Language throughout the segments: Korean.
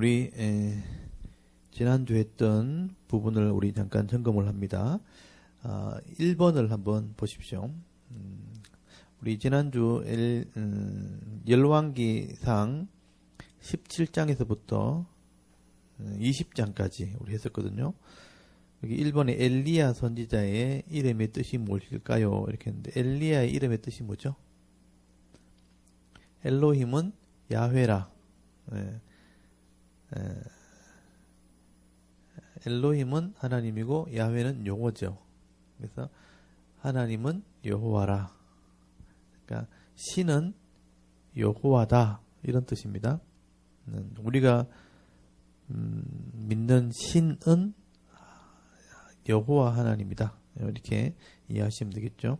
우리 지난주에 했던 부분을 우리 잠깐 점검을 합니다. 1번을 한번 보십시오. 우리 지난주 열왕기상 17장에서부터 20장까지 우리 했었거든요. 여기 1번에 엘리야 선지자의 이름의 뜻이 무엇일까요? 이렇게 했는데 엘리야의 이름의 뜻이 뭐죠? 엘로힘은 야훼라. 엘로힘은 하나님이고 야훼는 용어죠. 그래서 하나님은 여호와라. 그러니까 신은 여호와다 이런 뜻입니다. 우리가 믿는 신은 여호와 하나님이다. 이렇게 이해하시면 되겠죠.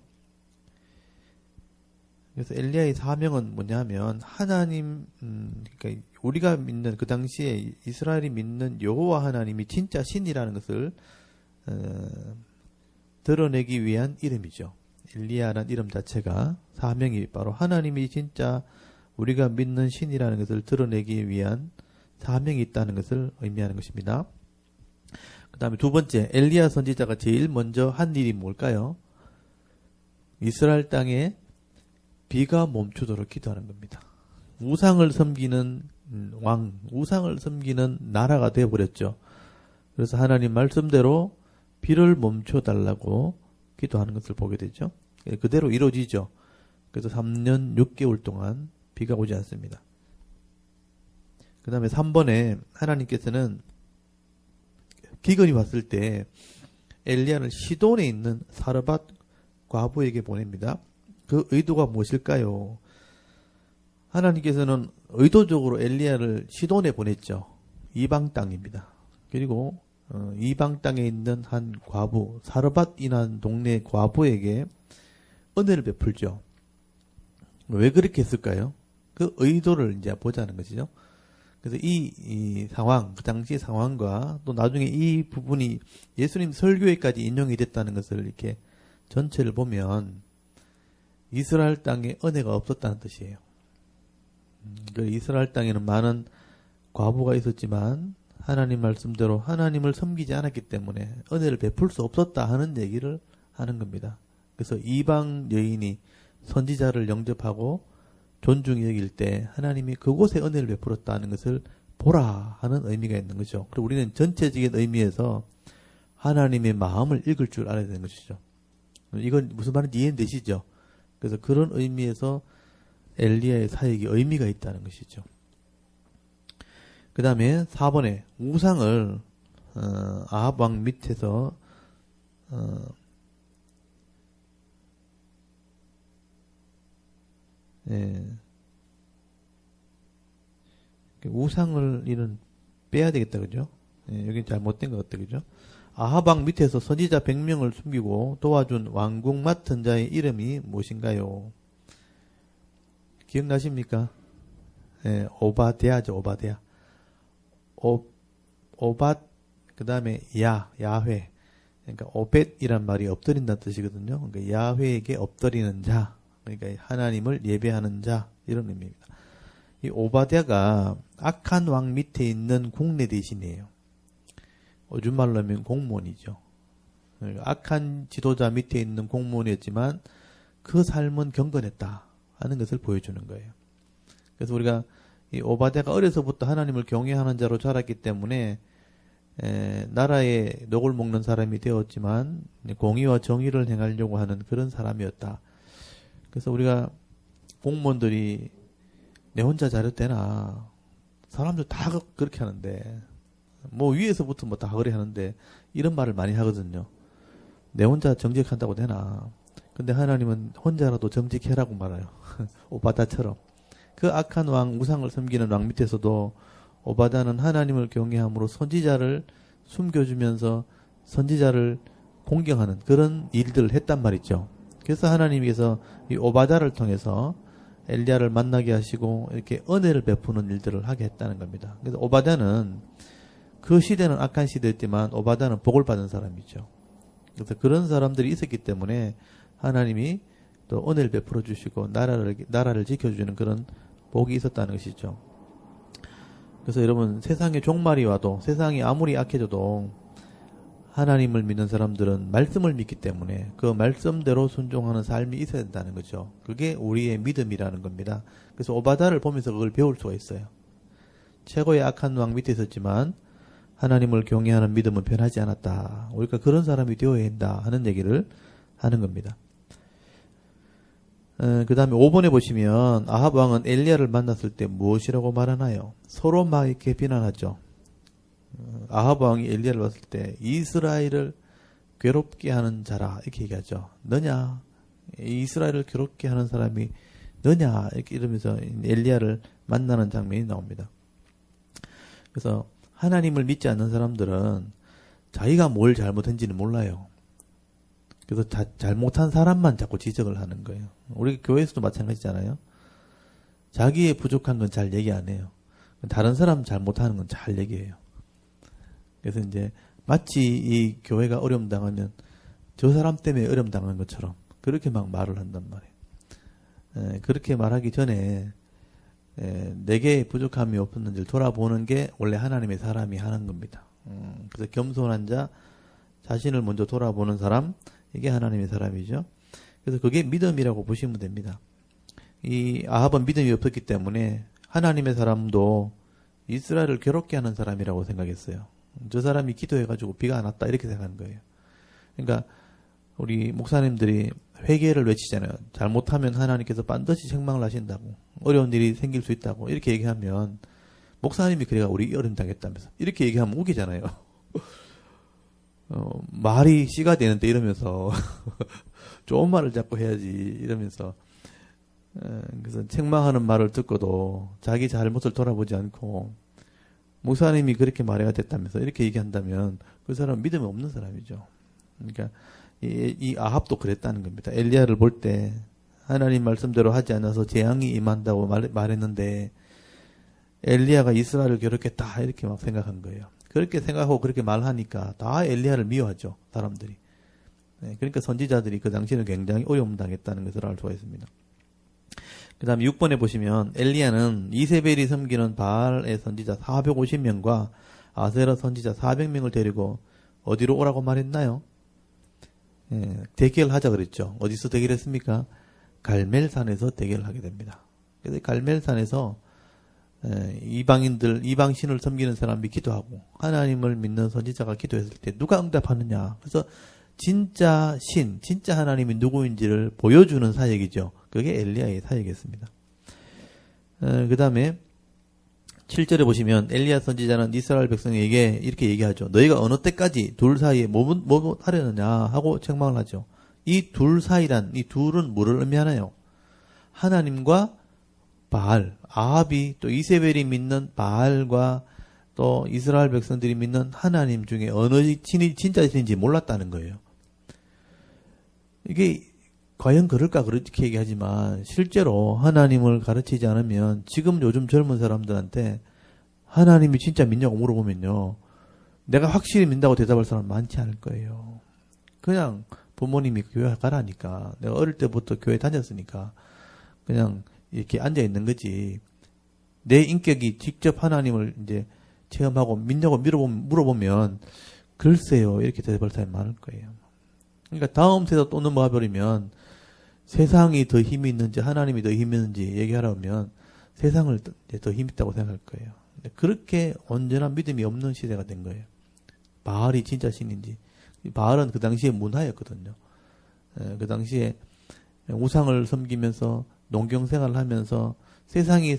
그래서 엘리야의 사명은 뭐냐면 하나님, 그러니까 우리가 믿는 그 당시에 이스라엘이 믿는 여호와 하나님이 진짜 신이라는 것을 드러내기 위한 이름이죠. 엘리야라는 이름 자체가 사명이 바로 하나님이 진짜 우리가 믿는 신이라는 것을 드러내기 위한 사명이 있다는 것을 의미하는 것입니다. 그 다음에 두 번째, 엘리야 선지자가 제일 먼저 한 일이 뭘까요? 이스라엘 땅에 비가 멈추도록 기도하는 겁니다. 우상을 섬기는 왕, 우상을 섬기는 나라가 되어버렸죠. 그래서 하나님 말씀대로 비를 멈춰달라고 기도하는 것을 보게 되죠. 그대로 이루어지죠. 그래서 3년 6개월 동안 비가 오지 않습니다. 그 다음에 3번에 하나님께서는 기근이 왔을 때 엘리야를 시돈에 있는 사르밧 과부에게 보냅니다. 그 의도가 무엇일까요? 하나님께서는 의도적으로 엘리야를 시돈에 보냈죠. 이방 땅입니다. 그리고 이방 땅에 있는 한 과부, 사르밧이라는 동네 과부에게 은혜를 베풀죠. 왜 그렇게 했을까요? 그 의도를 이제 보자는 것이죠. 그래서 이 상황, 그 당시 상황과 또 나중에 이 부분이 예수님 설교에까지 인용이 됐다는 것을 이렇게 전체를 보면 이스라엘 땅에 은혜가 없었다는 뜻이에요. 그 이스라엘 땅에는 많은 과부가 있었지만 하나님 말씀대로 하나님을 섬기지 않았기 때문에 은혜를 베풀 수 없었다 하는 얘기를 하는 겁니다. 그래서 이방 여인이 선지자를 영접하고 존중히 여길 때 하나님이 그곳에 은혜를 베풀었다는 것을 보라 하는 의미가 있는 거죠. 그리고 우리는 전체적인 의미에서 하나님의 마음을 읽을 줄 알아야 되는 것이죠. 이건 무슨 말인지 이해되시죠? 그래서 그런 의미에서 엘리야의 사역이 의미가 있다는 것이죠. 그 다음에 4번에 우상을 아합 왕 밑에서 우상을 이런 빼야 되겠다, 그죠? 여기 잘못된 것 같다, 그죠? 아합 왕 밑에서 선지자 100명을 숨기고 도와준 왕궁 맡은 자의 이름이 무엇인가요? 기억나십니까? 오바댜죠, 오바댜. 오밧, 그 다음에 야훼. 그러니까 오벳이란 말이 엎드린다는 뜻이거든요. 그러니까 야훼에게 엎드리는 자. 그러니까 하나님을 예배하는 자. 이런 의미입니다. 이 오바댜가 악한 왕 밑에 있는 국내 대신이에요. 요즘말로 하면 공무원이죠. 악한 지도자 밑에 있는 공무원이었지만 그 삶은 경건했다 하는 것을 보여주는 거예요. 그래서 우리가 이 오바댜가 어려서부터 하나님을 경외하는 자로 자랐기 때문에 나라의 녹을 먹는 사람이 되었지만 공의와 정의를 행하려고 하는 그런 사람이었다. 그래서 우리가 공무원들이 내 혼자 잘해도 되나? 사람들 다 그렇게 하는데 뭐 위에서부터 뭐 다 그래 하는데 이런 말을 많이 하거든요. 내 혼자 정직한다고 되나? 근데 하나님은 혼자라도 정직해라고 말해요. 오바댜처럼. 그 악한 왕, 우상을 섬기는 왕 밑에서도 오바댜는 하나님을 경외함으로 선지자를 숨겨주면서 선지자를 공경하는 그런 일들을 했단 말이죠. 그래서 하나님께서 이 오바댜를 통해서 엘리야를 만나게 하시고 이렇게 은혜를 베푸는 일들을 하게 했다는 겁니다. 그래서 오바댜는 그 시대는 악한 시대였지만 오바댜는 복을 받은 사람이죠. 그래서 그런 사람들이 있었기 때문에 하나님이 또 은혜를 베풀어 주시고 나라를 지켜주는 그런 복이 있었다는 것이죠. 그래서 여러분 세상에 종말이 와도 세상이 아무리 악해져도 하나님을 믿는 사람들은 말씀을 믿기 때문에 그 말씀대로 순종하는 삶이 있어야 된다는 거죠. 그게 우리의 믿음이라는 겁니다. 그래서 오바다를 보면서 그걸 배울 수가 있어요. 최고의 악한 왕 밑에 있었지만 하나님을 경외하는 믿음은 변하지 않았다. 우리가 그런 사람이 되어야 한다 하는 얘기를 하는 겁니다. 그 다음에 5번에 보시면 아합 왕은 엘리야를 만났을 때 무엇이라고 말하나요? 서로 막 이렇게 비난하죠. 아합 왕이 엘리야를 봤을 때 이스라엘을 괴롭게 하는 자라 이렇게 얘기하죠. 너냐? 이스라엘을 괴롭게 하는 사람이 너냐? 이렇게 이러면서 엘리야를 만나는 장면이 나옵니다. 그래서 하나님을 믿지 않는 사람들은 자기가 뭘 잘못했는지는 몰라요. 그래서 잘못한 사람만 자꾸 지적을 하는 거예요. 우리 교회에서도 마찬가지잖아요. 자기의 부족한 건 잘 얘기 안 해요. 다른 사람 잘못하는 건 잘 얘기해요. 그래서 이제 마치 이 교회가 어려움 당하면 저 사람 때문에 어려움 당한 것처럼 그렇게 막 말을 한단 말이에요. 그렇게 말하기 전에 내게 부족함이 없었는지를 돌아보는 게 원래 하나님의 사람이 하는 겁니다. 그래서 겸손한 자, 자신을 먼저 돌아보는 사람, 이게 하나님의 사람이죠. 그래서 그게 믿음이라고 보시면 됩니다. 이 아합은 믿음이 없었기 때문에 하나님의 사람도 이스라엘을 괴롭게 하는 사람이라고 생각했어요. 저 사람이 기도해가지고 비가 안 왔다 이렇게 생각하는 거예요. 그러니까 우리 목사님들이 회개를 외치잖아요. 잘못하면 하나님께서 반드시 책망을 하신다고, 어려운 일이 생길 수 있다고 이렇게 얘기하면 목사님이 그래가 우리 어려움 당했다면서 이렇게 얘기하면 웃기잖아요. 말이 씨가 되는데 이러면서 좋은 말을 자꾸 해야지 이러면서 그래서 책망하는 말을 듣고도 자기 잘못을 돌아보지 않고 목사님이 그렇게 말해야 됐다면서 이렇게 얘기한다면 그 사람은 믿음이 없는 사람이죠. 그러니까 이 아합도 그랬다는 겁니다. 엘리야를 볼 때 하나님 말씀대로 하지 않아서 재앙이 임한다고 말했는데 엘리야가 이스라엘을 괴롭겠다 이렇게 막 생각한 거예요. 그렇게 생각하고 그렇게 말하니까 다 엘리야를 미워하죠. 사람들이. 그러니까 선지자들이 그 당시에는 굉장히 어려움 당했다는 것을 알 수가 있습니다. 그 다음에 6번에 보시면 엘리야는 이세벨이 섬기는 바알의 선지자 450명과 아세라 선지자 400명을 데리고 어디로 오라고 말했나요? 대결하자 그랬죠. 어디서 대결했습니까? 갈멜산에서 대결하게 됩니다. 그래서 갈멜산에서 이방신을 섬기는 사람이 기도하고 하나님을 믿는 선지자가 기도했을 때 누가 응답하느냐. 그래서 진짜 진짜 하나님이 누구인지를 보여주는 사역이죠. 그게 엘리야의 사역이었습니다. 그 다음에 7절에 보시면 엘리야 선지자는 이스라엘 백성에게 이렇게 얘기하죠. 너희가 어느 때까지 둘 사이에 뭐 하려느냐 하고 책망을 하죠. 이 둘 사이란 이 둘은 뭐를 의미하나요? 하나님과 바알, 아합이 또 이세벨이 믿는 바알과 또 이스라엘 백성들이 믿는 하나님 중에 어느 신이 진짜 신인지 몰랐다는 거예요. 이게 과연 그럴까 그렇게 얘기하지만 실제로 하나님을 가르치지 않으면 지금 요즘 젊은 사람들한테 하나님이 진짜 믿냐고 물어보면요. 내가 확실히 믿는다고 대답할 사람 많지 않을 거예요. 그냥 부모님이 교회 가라니까 내가 어릴 때부터 교회 다녔으니까 그냥 이렇게 앉아 있는 거지. 내 인격이 직접 하나님을 이제 체험하고 믿냐고 물어보면 글쎄요 이렇게 대답할 사람이 많을 거예요. 그러니까 다음 세대 또 넘어가 버리면 세상이 더 힘이 있는지 하나님이 더 힘이 있는지 얘기하라면 세상을 더 힘이 있다고 생각할 거예요. 그렇게 온전한 믿음이 없는 시대가 된 거예요. 바알이 진짜 신인지. 바알은 그 당시에 문화였거든요. 그 당시에 우상을 섬기면서 농경생활을 하면서 세상이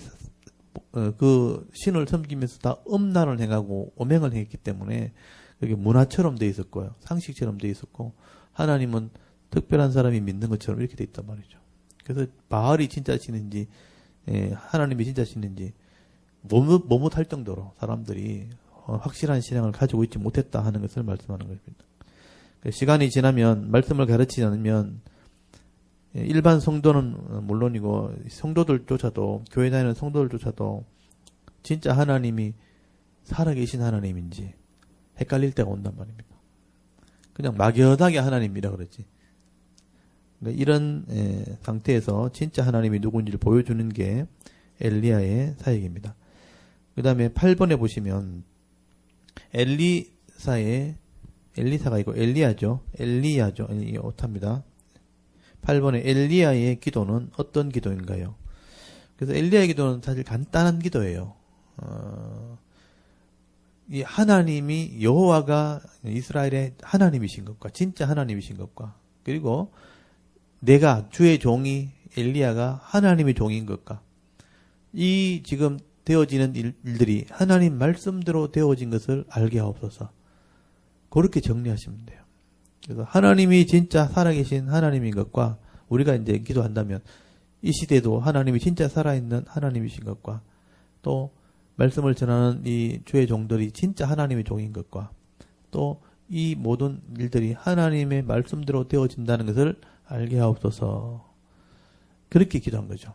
그 신을 섬기면서 다 음란을 행하고 오맹을 했기 때문에 그게 문화처럼 돼 있었고요. 상식처럼 돼 있었고 하나님은 특별한 사람이 믿는 것처럼 이렇게 돼 있단 말이죠. 그래서 바알이 진짜 신인지 하나님이 진짜 신인지 못할 정도로 사람들이 확실한 신앙을 가지고 있지 못했다 하는 것을 말씀하는 것입니다. 시간이 지나면 말씀을 가르치지 않으면 일반 성도는 물론이고 성도들조차도 교회 다니는 성도들조차도 진짜 하나님이 살아계신 하나님인지 헷갈릴 때가 온단 말입니다. 그냥 막연하게 하나님이라 그러지. 그러니까 이런 상태에서 진짜 하나님이 누구인지를 보여주는 게 엘리야의 사역입니다. 그 다음에 8번에 보시면 엘리사가 이거 엘리야죠. 이 오타입니다. 8번에 엘리야의 기도는 어떤 기도인가요? 그래서 엘리야의 기도는 사실 간단한 기도예요. 이 하나님이 여호와가 이스라엘의 하나님이신 것과 진짜 하나님이신 것과 그리고 내가 주의 종이 엘리야가 하나님의 종인 것과 이 지금 되어지는 일들이 하나님 말씀대로 되어진 것을 알게 하옵소서. 그렇게 정리하시면 돼요. 그래서 하나님이 진짜 살아계신 하나님인 것과 우리가 이제 기도한다면 이 시대도 하나님이 진짜 살아있는 하나님이신 것과 또 말씀을 전하는 이 주의 종들이 진짜 하나님의 종인 것과 또 이 모든 일들이 하나님의 말씀대로 되어진다는 것을 알게 하옵소서. 그렇게 기도한 거죠.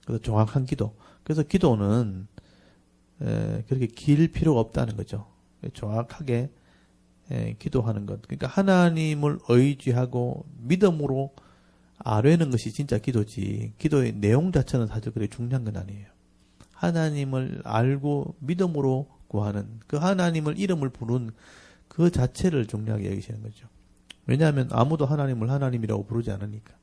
그래서 정확한 기도. 그래서 기도는 그렇게 길 필요가 없다는 거죠. 정확하게 기도하는 것. 그러니까 하나님을 의지하고 믿음으로 아뢰는 것이 진짜 기도지. 기도의 내용 자체는 사실 그렇게 중요한 건 아니에요. 하나님을 알고 믿음으로 구하는 그 하나님을 이름을 부른 그 자체를 중요하게 여기시는 거죠. 왜냐하면 아무도 하나님을 하나님이라고 부르지 않으니까.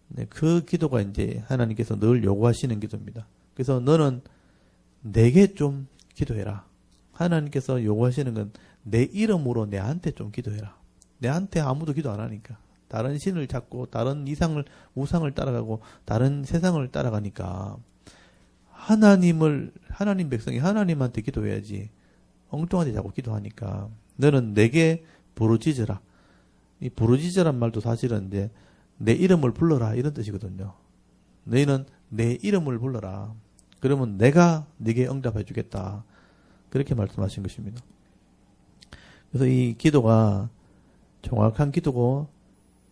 네, 그 기도가 이제 하나님께서 늘 요구하시는 기도입니다. 그래서 너는 내게 좀 기도해라. 하나님께서 요구하시는 건 내 이름으로 내한테 좀 기도해라. 내한테 아무도 기도 안 하니까. 다른 신을 찾고 다른 우상을 따라가고 다른 세상을 따라가니까 하나님 백성이 하나님한테 기도해야지. 엉뚱하게 자꾸 기도하니까 너는 내게 부르짖으라. 이 부르짖으란 말도 사실은 이제 내 이름을 불러라 이런 뜻이거든요. 너희는 내 이름을 불러라. 그러면 내가 네게 응답해 주겠다. 그렇게 말씀하신 것입니다. 그래서 이 기도가 정확한 기도고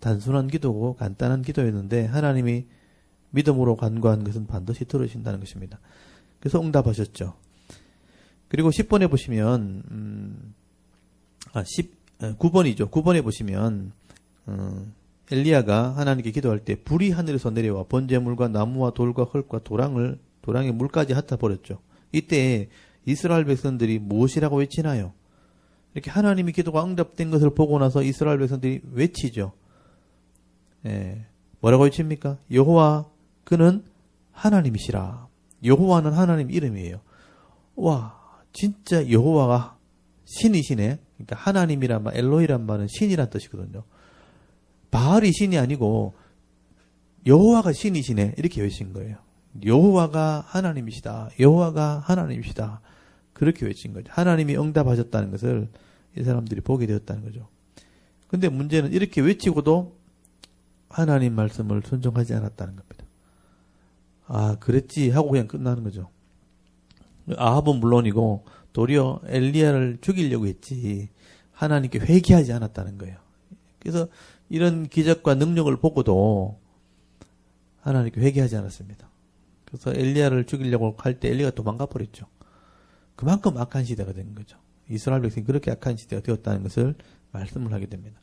단순한 기도고 간단한 기도였는데 하나님이 믿음으로 간구한 것은 반드시 들으신다는 것입니다. 그래서 응답하셨죠. 그리고 10번에 보시면 9번이죠. 9번에 보시면 엘리야가 하나님께 기도할 때 불이 하늘에서 내려와 번제물과 나무와 돌과 흙과 도랑의 물까지 핫아버렸죠. 이때 이스라엘 백성들이 무엇이라고 외치나요? 이렇게 하나님의 기도가 응답된 것을 보고 나서 이스라엘 백성들이 외치죠. 뭐라고 외칩니까? 여호와 그는 하나님이시라. 여호와는 하나님 이름이에요. 와, 진짜 여호와가 신이시네. 그러니까 하나님이란 말, 엘로히란 말은 신이란 뜻이거든요. 바알이 신이 아니고 여호와가 신이시네. 이렇게 외친 거예요. 여호와가 하나님이시다. 여호와가 하나님이시다. 그렇게 외친 거죠. 하나님이 응답하셨다는 것을 이 사람들이 보게 되었다는 거죠. 근데 문제는 이렇게 외치고도 하나님 말씀을 순종하지 않았다는 겁니다. 아, 그랬지 하고 그냥 끝나는 거죠. 아합은 물론이고 도리어 엘리야를 죽이려고 했지 하나님께 회개하지 않았다는 거예요. 그래서 이런 기적과 능력을 보고도 하나님께 회개하지 않았습니다. 그래서 엘리야를 죽이려고 할 때 엘리야가 도망가 버렸죠. 그만큼 악한 시대가 된 거죠. 이스라엘 백성이 그렇게 악한 시대가 되었다는 것을 말씀을 하게 됩니다.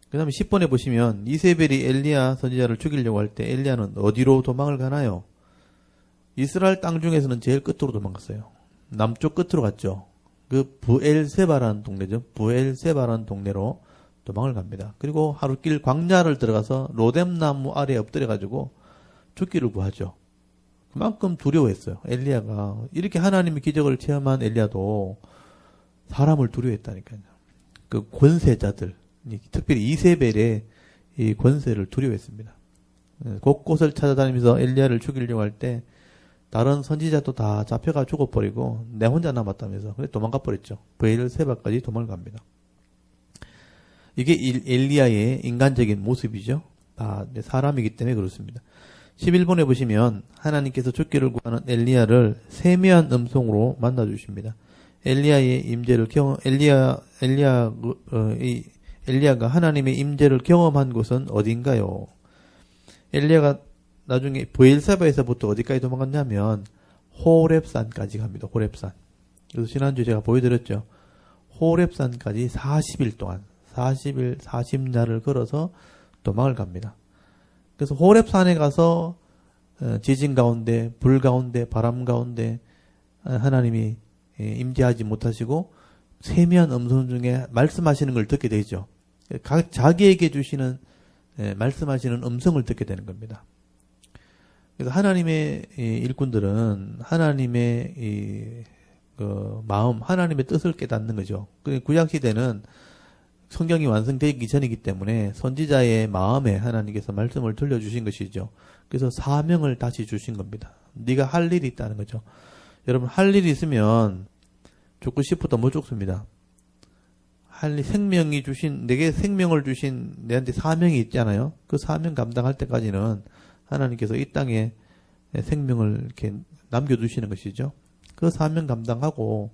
그 다음에 10번에 보시면 이세벨이 엘리야 선지자를 죽이려고 할 때 엘리야는 어디로 도망을 가나요? 이스라엘 땅 중에서는 제일 끝으로 도망갔어요. 남쪽 끝으로 갔죠. 그 부엘세바라는 동네죠. 부엘세바라는 동네로 도망을 갑니다. 그리고 하루길 광야를 들어가서 로뎀나무 아래에 엎드려가지고 죽기를 구하죠. 그만큼 두려워했어요. 엘리야가 이렇게 하나님의 기적을 체험한 엘리야도 사람을 두려워했다니까요. 그 권세자들, 특별히 이세벨의 이 권세를 두려워했습니다. 곳곳을 찾아다니면서 엘리야를 죽이려고 할 때 다른 선지자도 다 잡혀가 죽어버리고 내 혼자 남았다면서 그래 도망가 버렸죠. 브엘세바까지 도망갑니다. 이게 엘리야의 인간적인 모습이죠. 다 사람이기 때문에 그렇습니다. 11번에 보시면 하나님께서 죽기를 구하는 엘리야를 세미한 음성으로 만나 주십니다. 엘리야의 임재를 엘리야가 하나님의 임재를 경험한 곳은 어딘가요? 엘리야가 나중에 브엘세바에서부터 어디까지 도망갔냐면 호렙산까지 갑니다. 호렙산. 그래서 지난주에 제가 보여드렸죠. 호렙산까지 40일 동안 40날을 걸어서 도망을 갑니다. 그래서 호렙산에 가서 지진 가운데, 불 가운데, 바람 가운데 하나님이 임재하지 못하시고 세미한 음성 중에 말씀하시는 걸 듣게 되죠. 자기에게 주시는 말씀하시는 음성을 듣게 되는 겁니다. 그래서 하나님의 일꾼들은 하나님의 그 마음, 하나님의 뜻을 깨닫는 거죠. 구약 시대는 성경이 완성되기 전이기 때문에 선지자의 마음에 하나님께서 말씀을 들려주신 것이죠. 그래서 사명을 다시 주신 겁니다. 네가 할 일이 있다는 거죠. 여러분, 할 일이 있으면 죽고 싶어도 못 죽습니다. 생명이 주신, 내게 생명을 주신 내한테 사명이 있잖아요. 그 사명 감당할 때까지는 하나님께서 이 땅에 생명을 이렇게 남겨두시는 것이죠. 그 사명 감당하고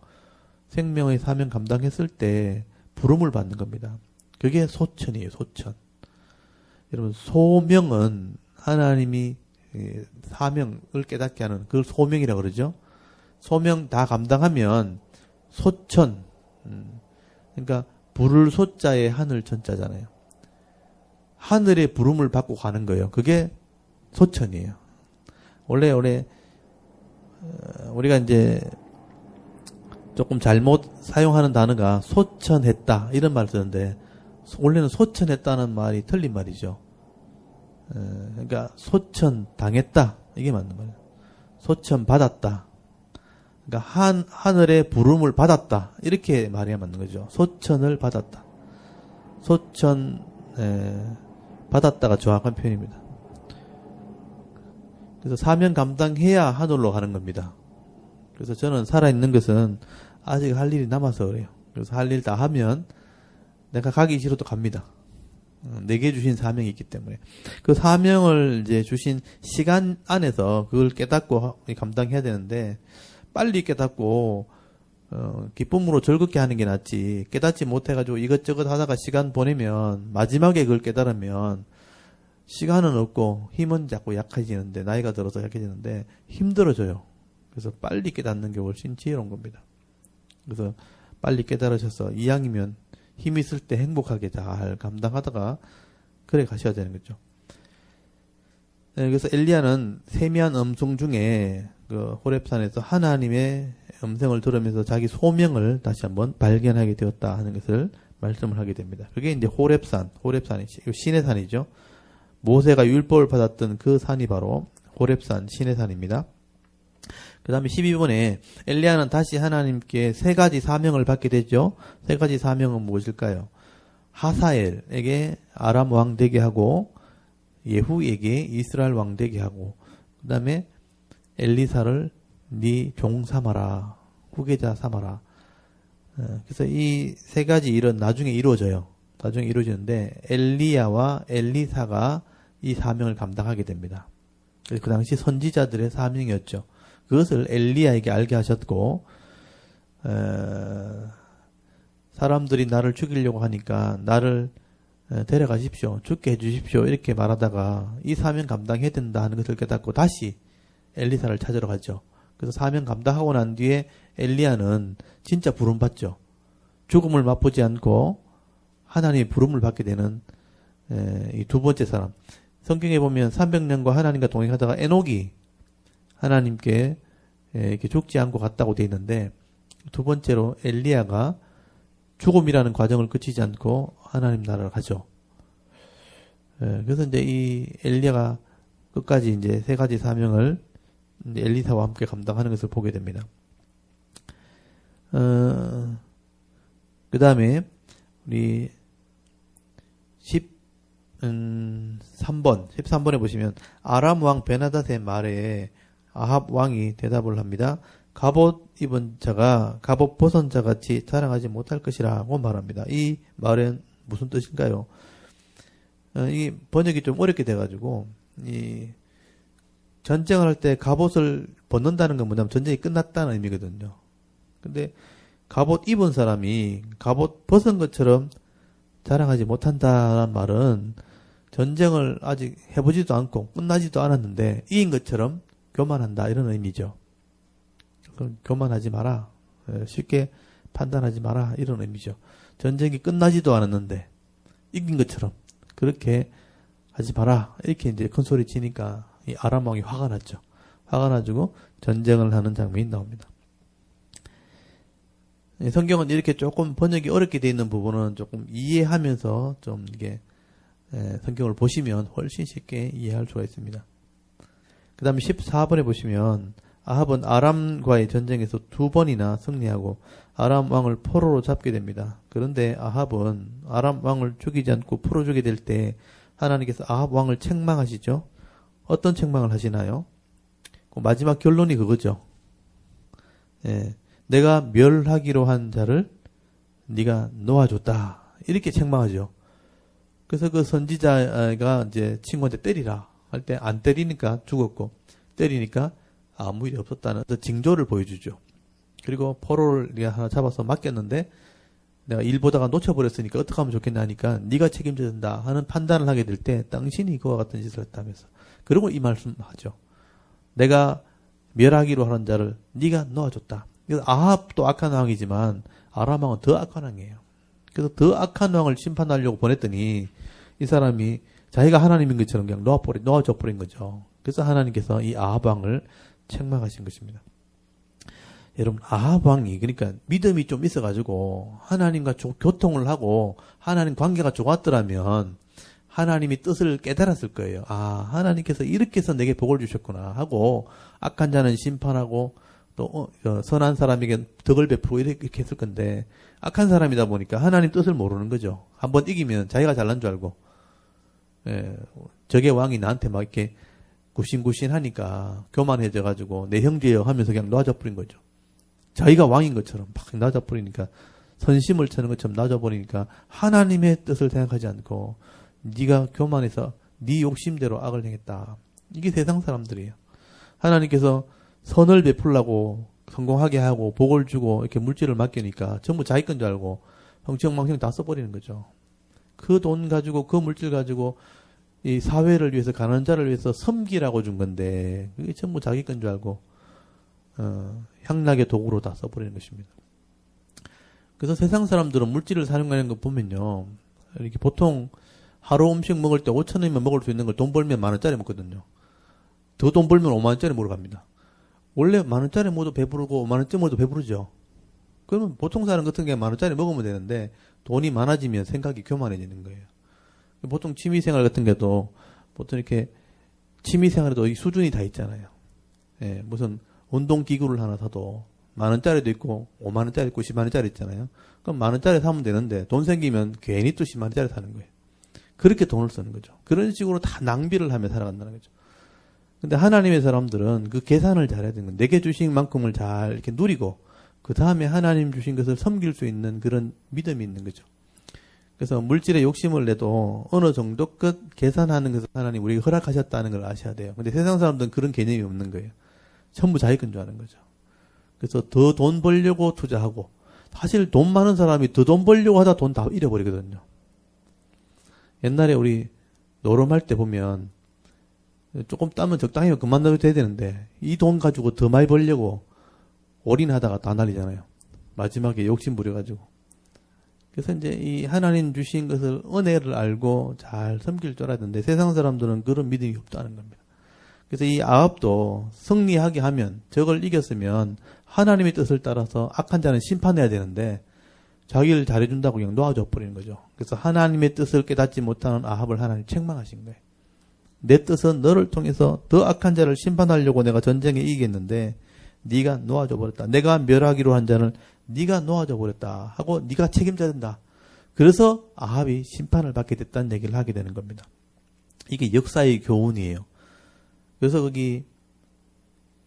생명의 사명 감당했을 때 부름을 받는 겁니다. 그게 소천이에요, 소천. 여러분, 소명은 하나님이 사명을 깨닫게 하는 그걸 소명이라고 그러죠. 소명 다 감당하면 소천, 그러니까 부를 소자에 하늘 천자잖아요. 하늘의 부름을 받고 가는 거예요. 그게 소천이에요. 원래 우리가 이제 조금 잘못 사용하는 단어가 소천했다 이런 말 쓰는데 원래는 소천했다는 말이 틀린 말이죠. 그러니까 소천 당했다 이게 맞는 말이에요. 소천 받았다. 그러니까 하늘의 부름을 받았다 이렇게 말해야 맞는 거죠. 소천을 받았다. 소천 받았다가 정확한 표현입니다. 그래서 사명 감당해야 하늘로 가는 겁니다. 그래서 저는 살아있는 것은 아직 할 일이 남아서 그래요. 그래서 할 일 다 하면 내가 가기 싫어도 갑니다. 내게 주신 사명이 있기 때문에. 그 사명을 이제 주신 시간 안에서 그걸 깨닫고 감당해야 되는데 빨리 깨닫고 기쁨으로 즐겁게 하는 게 낫지 깨닫지 못해가지고 이것저것 하다가 시간 보내면 마지막에 그걸 깨달으면 시간은 없고 힘은 자꾸 약해지는데 나이가 들어서 약해지는데 힘들어져요. 그래서 빨리 깨닫는 게 훨씬 지혜로운 겁니다. 그래서 빨리 깨달으셔서 이왕이면 힘 있을 때 행복하게 잘 감당하다가 그래 가셔야 되는 거죠. 그래서 엘리야는 세미한 음성 중에 그 호렙산에서 하나님의 음성을 들으면서 자기 소명을 다시 한번 발견하게 되었다 하는 것을 말씀을 하게 됩니다. 그게 이제 호렙산이 신의 산이죠. 모세가 율법을 받았던 그 산이 바로 호렙산 신의 산입니다. 그 다음에 12번에 엘리야는 다시 하나님께 세 가지 사명을 받게 되죠. 세 가지 사명은 무엇일까요? 하사엘에게 아람 왕 되게 하고 예후에게 이스라엘 왕 되게 하고 그 다음에 엘리사를 네 종 삼아라. 후계자 삼아라. 그래서 이 세 가지 일은 나중에 이루어져요. 나중에 이루어지는데 엘리야와 엘리사가 이 사명을 감당하게 됩니다. 그 당시 선지자들의 사명이었죠. 그것을 엘리야에게 알게 하셨고 사람들이 나를 죽이려고 하니까 나를 데려가십시오. 죽게 해주십시오. 이렇게 말하다가 이 사명 감당해야 된다 하는 것을 깨닫고 다시 엘리사를 찾으러 가죠. 그래서 사명 감당하고 난 뒤에 엘리야는 진짜 부름받죠. 죽음을 맛보지 않고 하나님의 부름을 받게 되는 이 두 번째 사람. 성경에 보면 300년과 하나님과 동행하다가 에녹이 하나님께 이렇게 죽지 않고 갔다고 돼 있는데 두 번째로 엘리야가 죽음이라는 과정을 거치지 않고 하나님 나라를 가죠. 그래서 이제 이 엘리야가 끝까지 이제 세 가지 사명을 엘리사와 함께 감당하는 것을 보게 됩니다. 그 다음에 우리 13번에 보시면 아람 왕 베나닷의 말에 아합 왕이 대답을 합니다. 갑옷 입은 자가 갑옷 벗은 자 같이 자랑하지 못할 것이라고 말합니다. 이 말은 무슨 뜻인가요? 이 번역이 좀 어렵게 돼가지고 이 전쟁을 할 때 갑옷을 벗는다는 건 뭐냐면 전쟁이 끝났다는 의미거든요. 근데 갑옷 입은 사람이 갑옷 벗은 것처럼 자랑하지 못한다는 말은 전쟁을 아직 해보지도 않고 끝나지도 않았는데 이긴 것처럼 교만한다 이런 의미죠. 그럼 교만하지 마라. 쉽게 판단하지 마라 이런 의미죠. 전쟁이 끝나지도 않았는데 이긴 것처럼 그렇게 하지 마라 이렇게 이제 큰 소리 치니까 이 아람 왕이 화가 났죠. 화가 나지고 전쟁을 하는 장면이 나옵니다. 성경은 이렇게 조금 번역이 어렵게 되어 있는 부분은 조금 이해하면서 좀 이게 성경을 보시면 훨씬 쉽게 이해할 수가 있습니다. 그 다음에 14번에 보시면 아합은 아람과의 전쟁에서 2번이나 승리하고 아람 왕을 포로로 잡게 됩니다. 그런데 아합은 아람 왕을 죽이지 않고 포로 주게 될 때 하나님께서 아합 왕을 책망하시죠. 어떤 책망을 하시나요? 마지막 결론이 그거죠. 내가 멸하기로 한 자를 네가 놓아줬다. 이렇게 책망하죠. 그래서 그 선지자가 이제 친구한테 때리라 할 때 안 때리니까 죽었고 때리니까 아무 일이 없었다는 징조를 보여주죠. 그리고 포로를 네가 하나 잡아서 맡겼는데 내가 일 보다가 놓쳐버렸으니까 어떻게 하면 좋겠나 하니까 네가 책임져야 된다 하는 판단을 하게 될 때 당신이 그와 같은 짓을 했다면서. 그리고 이 말씀하죠. 내가 멸하기로 하는 자를 네가 놓아줬다. 그래서 아합도 악한 왕이지만 아람 왕은 더 악한 왕이에요. 그래서 더 악한 왕을 심판하려고 보냈더니 이 사람이 자기가 하나님인 것처럼 그냥 놓아줘 버린 거죠. 그래서 하나님께서 이 아합 왕을 책망하신 것입니다. 여러분, 아합 왕이 그러니까 믿음이 좀 있어가지고 하나님과 교통을 하고 하나님 관계가 좋았더라면 하나님이 뜻을 깨달았을 거예요. 아, 하나님께서 이렇게 해서 내게 복을 주셨구나 하고 악한 자는 심판하고 또 선한 사람에게 덕을 베푸고 이렇게 했을 건데 악한 사람이다 보니까 하나님 뜻을 모르는 거죠. 한번 이기면 자기가 잘난 줄 알고 적의 왕이 나한테 막 이렇게 굽신굽신하니까 교만해져가지고 내 형제여 하면서 그냥 놔줘 버린 거죠. 자기가 왕인 것처럼 막 놔줘 버리니까 선심을 쳐는 것처럼 놔줘 버리니까 하나님의 뜻을 생각하지 않고 네가 교만해서 네 욕심대로 악을 행했다. 이게 세상 사람들이에요. 하나님께서 선을 베풀라고 성공하게 하고 복을 주고 이렇게 물질을 맡기니까 전부 자기 건 줄 알고 흥청망청 다 써버리는 거죠. 그 돈 가지고 그 물질 가지고 이 사회를 위해서 가난한 자를 위해서 섬기라고 준 건데 그게 전부 자기 건 줄 알고 향락의 도구로 다 써버리는 것입니다. 그래서 세상 사람들은 물질을 사용하는 거 보면요. 이렇게 보통 하루 음식 먹을 때 5,000원이면 먹을 수 있는 걸 돈 벌면 10,000원짜리 먹거든요. 더 돈 벌면 50,000원짜리 먹으러 갑니다. 원래 10,000원짜리 먹어도 배부르고 50,000원짜리 먹어도 배부르죠. 그러면 보통 사람 같은 경우에 10,000원짜리 먹으면 되는데 돈이 많아지면 생각이 교만해지는 거예요. 보통 취미생활 같은 게도 보통 이렇게 취미생활에도 이 수준이 다 있잖아요. 무슨 운동기구를 하나 사도 10,000원짜리도 있고 50,000원짜리 있고 100,000원짜리 있잖아요. 그럼 10,000원짜리 사면 되는데 돈 생기면 괜히 또 100,000원짜리 사는 거예요. 그렇게 돈을 쓰는 거죠. 그런 식으로 다 낭비를 하며 살아간다는 거죠. 근데 하나님의 사람들은 그 계산을 잘해야 되는 거예요. 내게 주신 만큼을 잘 이렇게 누리고 그 다음에 하나님 주신 것을 섬길 수 있는 그런 믿음이 있는 거죠. 그래서 물질에 욕심을 내도 어느 정도 끝 계산하는 것을 하나님 우리에게 허락하셨다는 걸 아셔야 돼요. 근데 세상 사람들은 그런 개념이 없는 거예요. 전부 자기 건 줄 아는 거죠. 그래서 더 돈 벌려고 투자하고 사실 돈 많은 사람이 더 돈 벌려고 하다 돈 다 잃어버리거든요. 옛날에 우리 노름할 때 보면 조금 따면 적당히 그만 넣어도 돼야 되는데 이 돈 가지고 더 많이 벌려고 올인하다가 다 날리잖아요. 마지막에 욕심 부려가지고. 그래서 이제 이 하나님 주신 것을 은혜를 알고 잘 섬길 줄 알아야 되는데 세상 사람들은 그런 믿음이 없다는 겁니다. 그래서 이 아합도 승리하게 하면 적을 이겼으면 하나님의 뜻을 따라서 악한 자는 심판해야 되는데 자기를 잘해준다고 그냥 놓아줘 버리는 거죠. 그래서 하나님의 뜻을 깨닫지 못하는 아합을 하나님 책망하신 거예요. 내 뜻은 너를 통해서 더 악한 자를 심판하려고 내가 전쟁에 이기겠는데 네가 놓아줘 버렸다. 내가 멸하기로 한 자는 네가 놓아줘 버렸다 하고 네가 책임져야 된다. 그래서 아합이 심판을 받게 됐다는 얘기를 하게 되는 겁니다. 이게 역사의 교훈이에요. 그래서 거기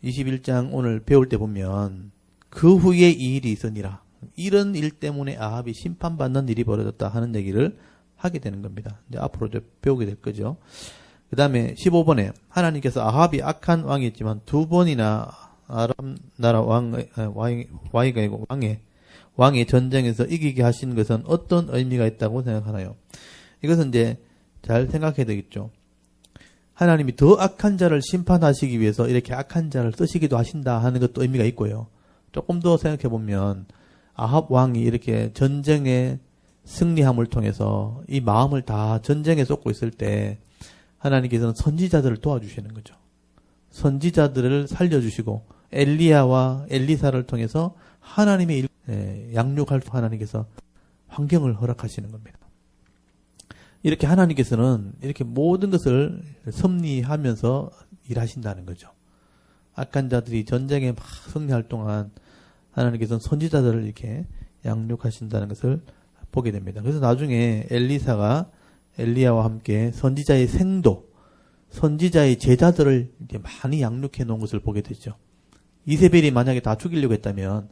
21장 오늘 배울 때 보면 그 후에 이 일이 있으니라. 이런 일 때문에 아합이 심판받는 일이 벌어졌다 하는 얘기를 하게 되는 겁니다. 이제 앞으로 이제 배우게 될 거죠. 그 다음에 15번에 하나님께서 아합이 악한 왕이었지만 2번이나 아람 나라 왕의 전쟁에서 이기게 하신 것은 어떤 의미가 있다고 생각하나요? 이것은 이제 잘 생각해야 되겠죠. 하나님이 더 악한 자를 심판하시기 위해서 이렇게 악한 자를 쓰시기도 하신다 하는 것도 의미가 있고요. 조금 더 생각해 보면 아합 왕이 이렇게 전쟁에 승리함을 통해서 이 마음을 다 전쟁에 쏟고 있을 때 하나님께서는 선지자들을 도와주시는 거죠. 선지자들을 살려주시고 엘리야와 엘리사를 통해서 하나님의 양육할 하나님께서 환경을 허락하시는 겁니다. 이렇게 하나님께서는 이렇게 모든 것을 섭리하면서 일하신다는 거죠. 악한 자들이 전쟁에 막 승리할 동안 하나님께서는 선지자들을 이렇게 양육하신다는 것을 보게 됩니다. 그래서 나중에 엘리사가 엘리야와 함께 선지자의 생도, 선지자의 제자들을 이렇게 많이 양육해 놓은 것을 보게 되죠. 이세벨이 만약에 다 죽이려고 했다면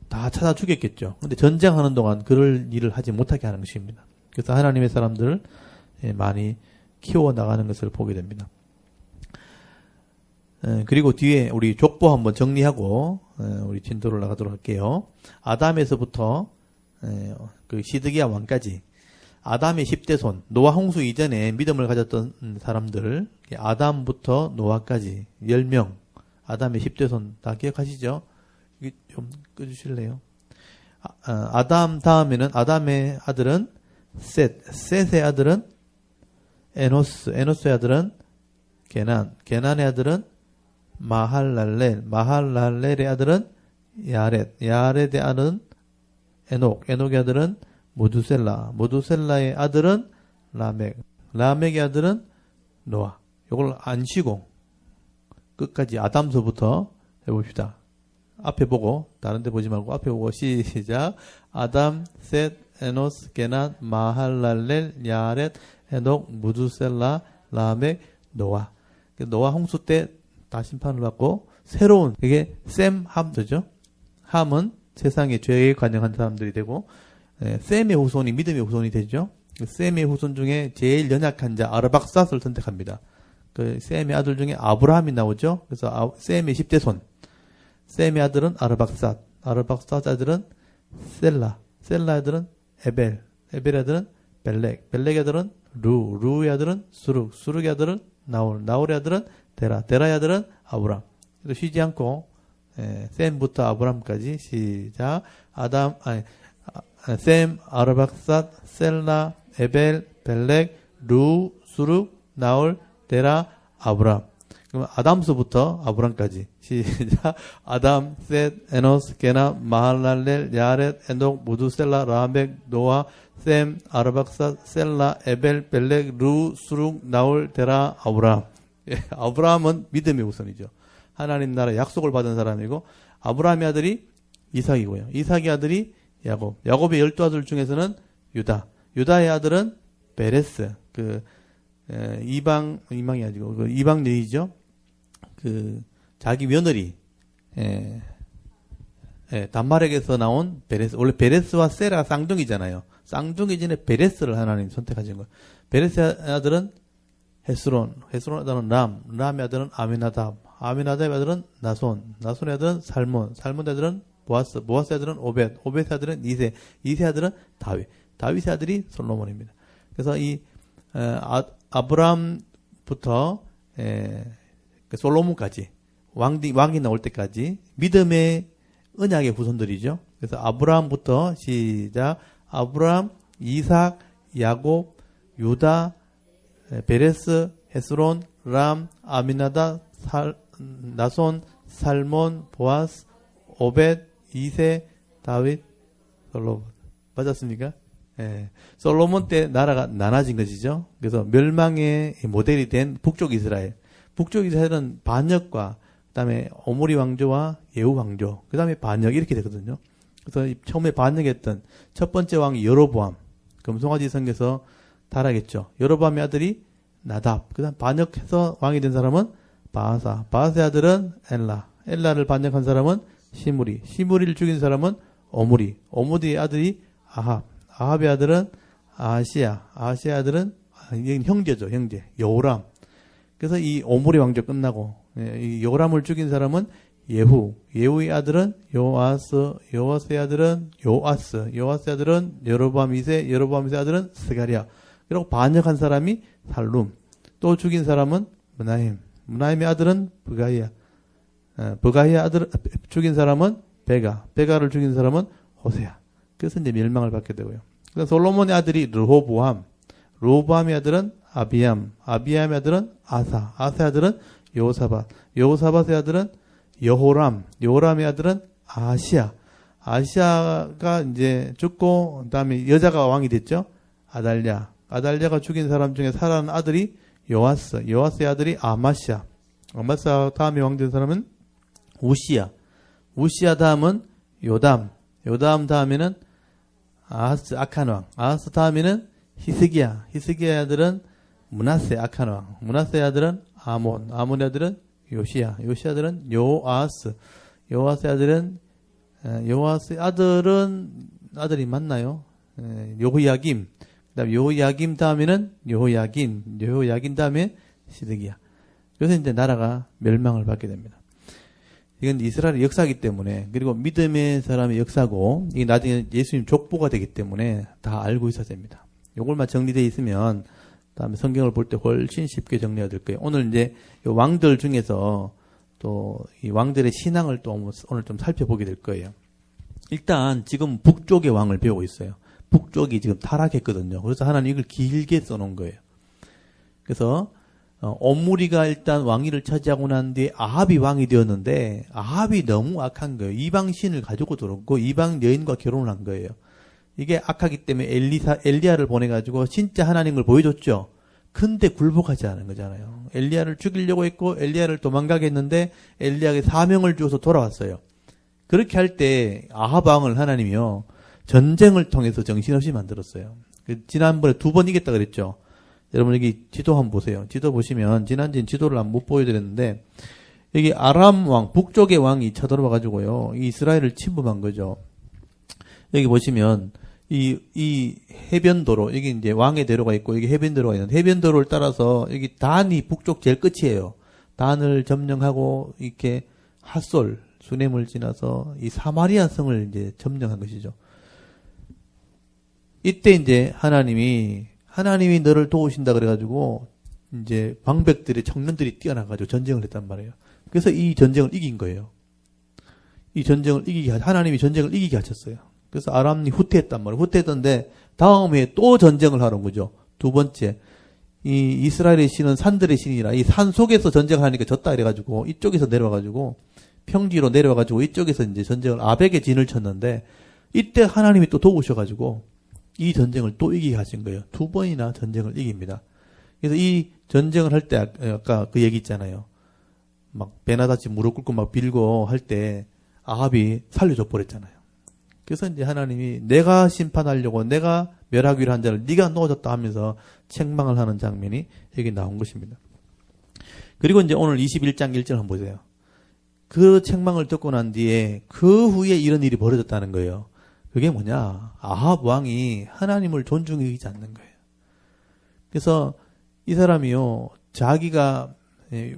다 찾아 죽였겠죠. 근데 전쟁하는 동안 그럴 일을 하지 못하게 하는 것입니다. 그래서 하나님의 사람들을 많이 키워 나가는 것을 보게 됩니다. 그리고 뒤에 우리 족보 한번 정리하고 우리 진도를 나가도록 할게요. 아담에서부터 그 시드기야 왕까지 아담의 10대 손, 노아 홍수 이전에 믿음을 가졌던 사람들, 아담부터 노아까지 10명, 아담의 10대 손 다 기억하시죠? 이게 좀 꺼주실래요? 아담 다음에는 아담의 아들은 셋의 아들은 에노스의 아들은 게난의 아들은 마할랄렐의 아들은 야렛의 아들은 에녹의 아들은 모두셀라의 아들은 라멕의 아들은 노아. 이걸 안 쉬고 끝까지 아담서부터 해봅시다. 앞에 보고 다른 데 보지 말고 앞에 보고 시작. 아담, 셋, 에노스, 게난, 마할랄렐, 야렛, 에녹, 무두셀라, 라멕, 노아. 노아 홍수 때 다 심판을 받고 새로운 이게 셈함이죠. 함은 세상에 죄에 관여한 사람들이 되고 셈의 후손이 믿음의 후손이 되죠. 셈의 후손 중에 제일 연약한 자 아르박삿을 선택합니다. 그 셈의 아들 중에 아브라함이 나오죠. 그래서 셈의 10대 손. 셈의 아들은 아르박삿 아들은 셀라의 아들은 에벨의 아들은 벨렉의 아들은 루의 아들은 수룩의 아들은 나홀의 아들은 데라의 아들은 아브람. 그래서 쉬지 않고 셈부터 아브람까지 시작. 셈, 아르박삿, 셀라, 에벨, 벨렉, 루, 수룩, 나홀, 데라, 아브람. 그럼 아담서부터 아브람까지 시작. 아담, 셋, 에노스, 게남, 마할랄렐, 야렛, 에녹, 무두셀라, 라멕, 노아, 셈, 아르박삿, 셀라, 에벨, 벨렉, 루, 수룩, 나홀, 데라, 아브람. 아브라함은 믿음의 우선이죠. 하나님 나라 약속을 받은 사람이고 아브라함의 아들이 이삭이고요. 이삭의 아들이 야곱의 12아들 중에서는 유다의 아들은 베레스. 이방이 아니고 이방 여인이죠. 자기 며느리 단말에게서 나온 베레스. 원래 베레스와 세라가 쌍둥이잖아요. 쌍둥이 전에 베레스를 하나님 선택하신 거예요. 베레스의 아들은 헤스론의 아들은 람의 아들은 아미나답의 아들은 나손의 아들은 살몬의 아들은 보아스의 아들은 오벳의 아들은 이세의 아들은 다윗의 아들이 솔로몬입니다. 그래서 이 아브람부터 솔로몬까지 왕이 나올 때까지 믿음의 언약의 후손들이죠. 그래서 아브람부터 시작. 아브람, 이삭, 야곱, 유다, 베레스, 헤스론, 람, 아미나다, 나손, 살몬, 보아스, 오벳, 이세, 다윗, 솔로몬. 맞았습니까? 솔로몬 때 나라가 나눠진 것이죠. 그래서 멸망의 모델이 된 북쪽 이스라엘. 북쪽 이스라엘은 반역과 그다음에 오므리 왕조와 예후 왕조, 그다음에 반역 이렇게 되거든요. 그래서 처음에 반역했던 첫 번째 왕이 여로보암, 금송아지 성에서 타락했죠. 여로보암의 아들이 나답. 그다음 반역해서 왕이 된 사람은 바하사의 아들은 엘라를 반역한 사람은 시므리를 죽인 사람은 오므리의 아들이 아합의 아들은 아하시아의 아들은 형제죠, 여호람. 그래서 이 오므리 왕조 끝나고 이 여호람을 죽인 사람은 예후의 아들은 요아스의 아들은 요아스의 아들은 여로보암 2세, 여로보암 2세 아들은 스가랴. 그리고 반역한 사람이 살룸. 또 죽인 사람은 문하임의 아들은 버가이의 아들 죽인 사람은 베가를 죽인 사람은 호세야. 그래서 이제 멸망을 받게 되고요. 그래서 솔로몬의 아들이 르호보암의 아들은 아비암의 아들은 아사의 아들은 여호사밧. 여호사밧의 아들은 여호람. 여호람의 아들은 아하시야. 아하시야가 이제 죽고 그다음에 여자가 왕이 됐죠. 아달랴. 아달랴가 죽인 사람 중에 살아난 아들이 요아스. 요아스의 아들이 아마시야. 아마시야 다음에 왕 된 사람은 우시야. 우시야 다음은 요담. 요담 다음에는 아하스 악한 왕. 아하스 다음에는 히스기야. 히스기야의 아들은 므낫세 악한 왕. 므낫세의 아들은 아몬. 아몬의 아들은 요시야. 요시야 아들은 요아스. 요아스의 아들은 요아스의 아들은 아들이 맞나요? 요호야김. 그다음 요호야김 다음에는 요호야긴. 요호야긴 다음에 시드기야. 그래서 이제 나라가 멸망을 받게 됩니다. 이건 이스라엘의 역사이기 때문에, 그리고 믿음의 사람의 역사고, 이게 나중에 예수님 족보가 되기 때문에 다 알고 있어야 됩니다. 요걸만 정리되어 있으면 다음에 성경을 볼 때 훨씬 쉽게 정리가 될 거예요. 오늘 이제 왕들 중에서 또 이 왕들의 신앙을 또 오늘 좀 살펴보게 될 거예요. 일단 지금 북쪽의 왕을 배우고 있어요. 북쪽이 지금 타락했거든요. 그래서 하나님 이걸 길게 써놓은 거예요. 그래서 옴무리가 일단 왕위를 차지하고 난 뒤에 아합이 왕이 되었는데, 아합이 너무 악한 거예요. 이방 신을 가지고 들었고 이방 여인과 결혼을 한 거예요. 이게 악하기 때문에 엘리야를 보내가지고 진짜 하나님을 보여줬죠. 근데 굴복하지 않은 거잖아요. 엘리야를 죽이려고 했고 엘리야를 도망가게 했는데 엘리야에게 사명을 주어서 돌아왔어요. 그렇게 할 때 아합 왕을 하나님이요, 전쟁을 통해서 정신없이 만들었어요. 지난번에 2번 이겼다 그랬죠. 여러분 여기 지도 한번 보세요. 지도 보시면, 지난주엔 지도를 못 보여드렸는데, 여기 아람 왕, 북쪽의 왕이 쳐들어와가지고요, 이 이스라엘을 침범한 거죠. 여기 보시면 이 해변도로, 여기 이제 왕의 대로가 있고 여기 해변도로가 있는데, 해변도로를 따라서 여기 단이 북쪽 제일 끝이에요. 단을 점령하고 이렇게 핫솔 수넴을 지나서 이 사마리아 성을 이제 점령한 것이죠. 이때 이제 하나님이 너를 도우신다 그래가지고 이제 방백들의 청년들이 뛰어나가지고 전쟁을 했단 말이에요. 그래서 이 전쟁을 이긴 거예요. 이 전쟁을 하나님이 전쟁을 이기게 하셨어요. 그래서 아람이 후퇴했단 말이에요. 후퇴했던데 다음 해에 또 전쟁을 하러 온 거죠. 2번째. 이 이스라엘의 신은 산들의 신이라 이 산 속에서 전쟁을 하니까 졌다 이래가지고 이쪽에서 내려와가지고 평지로 내려와가지고 이쪽에서 이제 전쟁을 아벡의 진을 쳤는데, 이때 하나님이 또 도우셔가지고 이 전쟁을 또 이기게 하신 거예요. 2번이나 전쟁을 이깁니다. 그래서 이 전쟁을 할 때 아까 그 얘기 있잖아요. 막 베나다치 무릎 꿇고 막 빌고 할 때 아합이 살려줘 버렸잖아요. 그래서 이제 하나님이 내가 심판하려고 내가 멸하기로 한 자를 네가 놓아줬다 하면서 책망을 하는 장면이 여기 나온 것입니다. 그리고 이제 오늘 21장 1절 한번 보세요. 그 책망을 듣고 난 뒤에 그 후에 이런 일이 벌어졌다는 거예요. 그게 뭐냐? 아합 왕이 하나님을 존중하지 않는 거예요. 그래서 이 사람이요, 자기가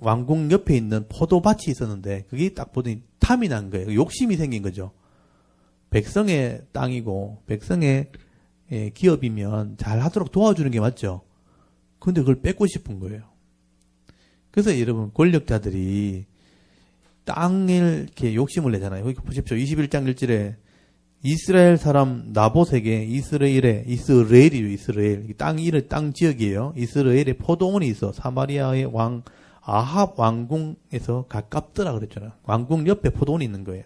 왕궁 옆에 있는 포도밭이 있었는데 그게 딱 보더니 탐이 난 거예요. 욕심이 생긴 거죠. 백성의 땅이고 백성의 기업이면 잘 하도록 도와주는 게 맞죠. 그런데 그걸 뺏고 싶은 거예요. 그래서 여러분, 권력자들이 땅을 이렇게 욕심을 내잖아요. 여기 보십시오. 21장 1절에 이스라엘 사람 나봇에게 이스라엘. 땅 이름, 땅 지역이에요. 이스라엘에 포도원이 있어. 사마리아의 왕 아합 왕궁에서 가깝더라 그랬잖아요. 왕궁 옆에 포도원이 있는 거예요.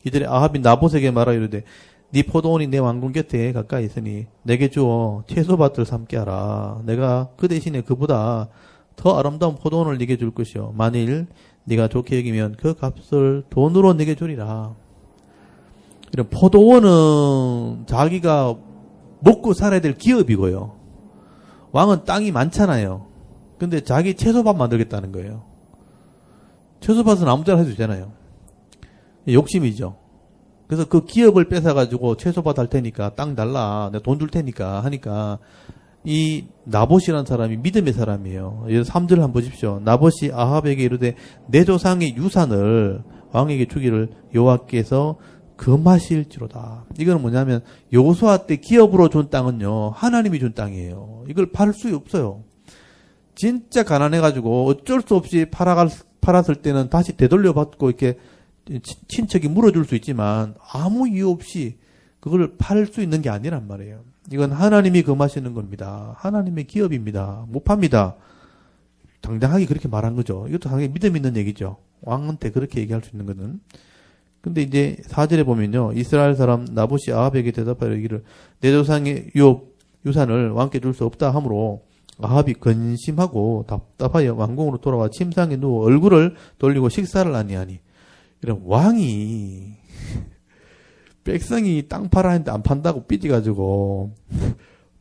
이들이 아합이 나봇에게 말하 이르되 네 포도원이 내 왕궁 곁에 가까이 있으니 내게 주어 채소밭을 삼게 하라. 내가 그 대신에 그보다 더 아름다운 포도원을 네게 줄 것이요. 만일 네가 좋게 여기면 그 값을 돈으로 네게 주리라. 이런 포도원은 자기가 먹고 살아야 될 기업이고요. 왕은 땅이 많잖아요. 근데 자기 채소밭 만들겠다는 거예요. 채소밭은 아무 데나 해도 되잖아요. 욕심이죠. 그래서 그 기업을 뺏어가지고 채소밭 할 테니까 땅 달라. 내가 돈 줄 테니까 하니까 이 나봇이라는 사람이 믿음의 사람이에요. 3절 한번 보십시오. 나봇이 아합에게 이르되 내 조상의 유산을 왕에게 주기를 여호와께서 금하실지로다. 이거는 뭐냐면 여호수아 때 기업으로 준 땅은요, 하나님이 준 땅이에요. 이걸 팔 수 없어요. 진짜 가난해가지고 어쩔 수 없이 팔았을 때는 다시 되돌려 받고 이렇게 친척이 물어줄 수 있지만 아무 이유 없이 그걸 팔 수 있는 게 아니란 말이에요. 이건 하나님이 금하시는 겁니다. 하나님의 기업입니다. 못 팝니다. 당당하게 그렇게 말한 거죠. 이것도 당연히 믿음 있는 얘기죠. 왕한테 그렇게 얘기할 수 있는 거는. 근데 이제 4절에 보면요. 이스라엘 사람 나봇이 아합에게 대답하여 이르기를 내 조상의 유산을 왕께 줄 수 없다 하므로 아합이 근심하고 답답하여 왕궁으로 돌아와 침상에 누워 얼굴을 돌리고 식사를 아니하니. 이런 왕이 백성이 땅 팔아 했는데 안 판다고 삐져가지고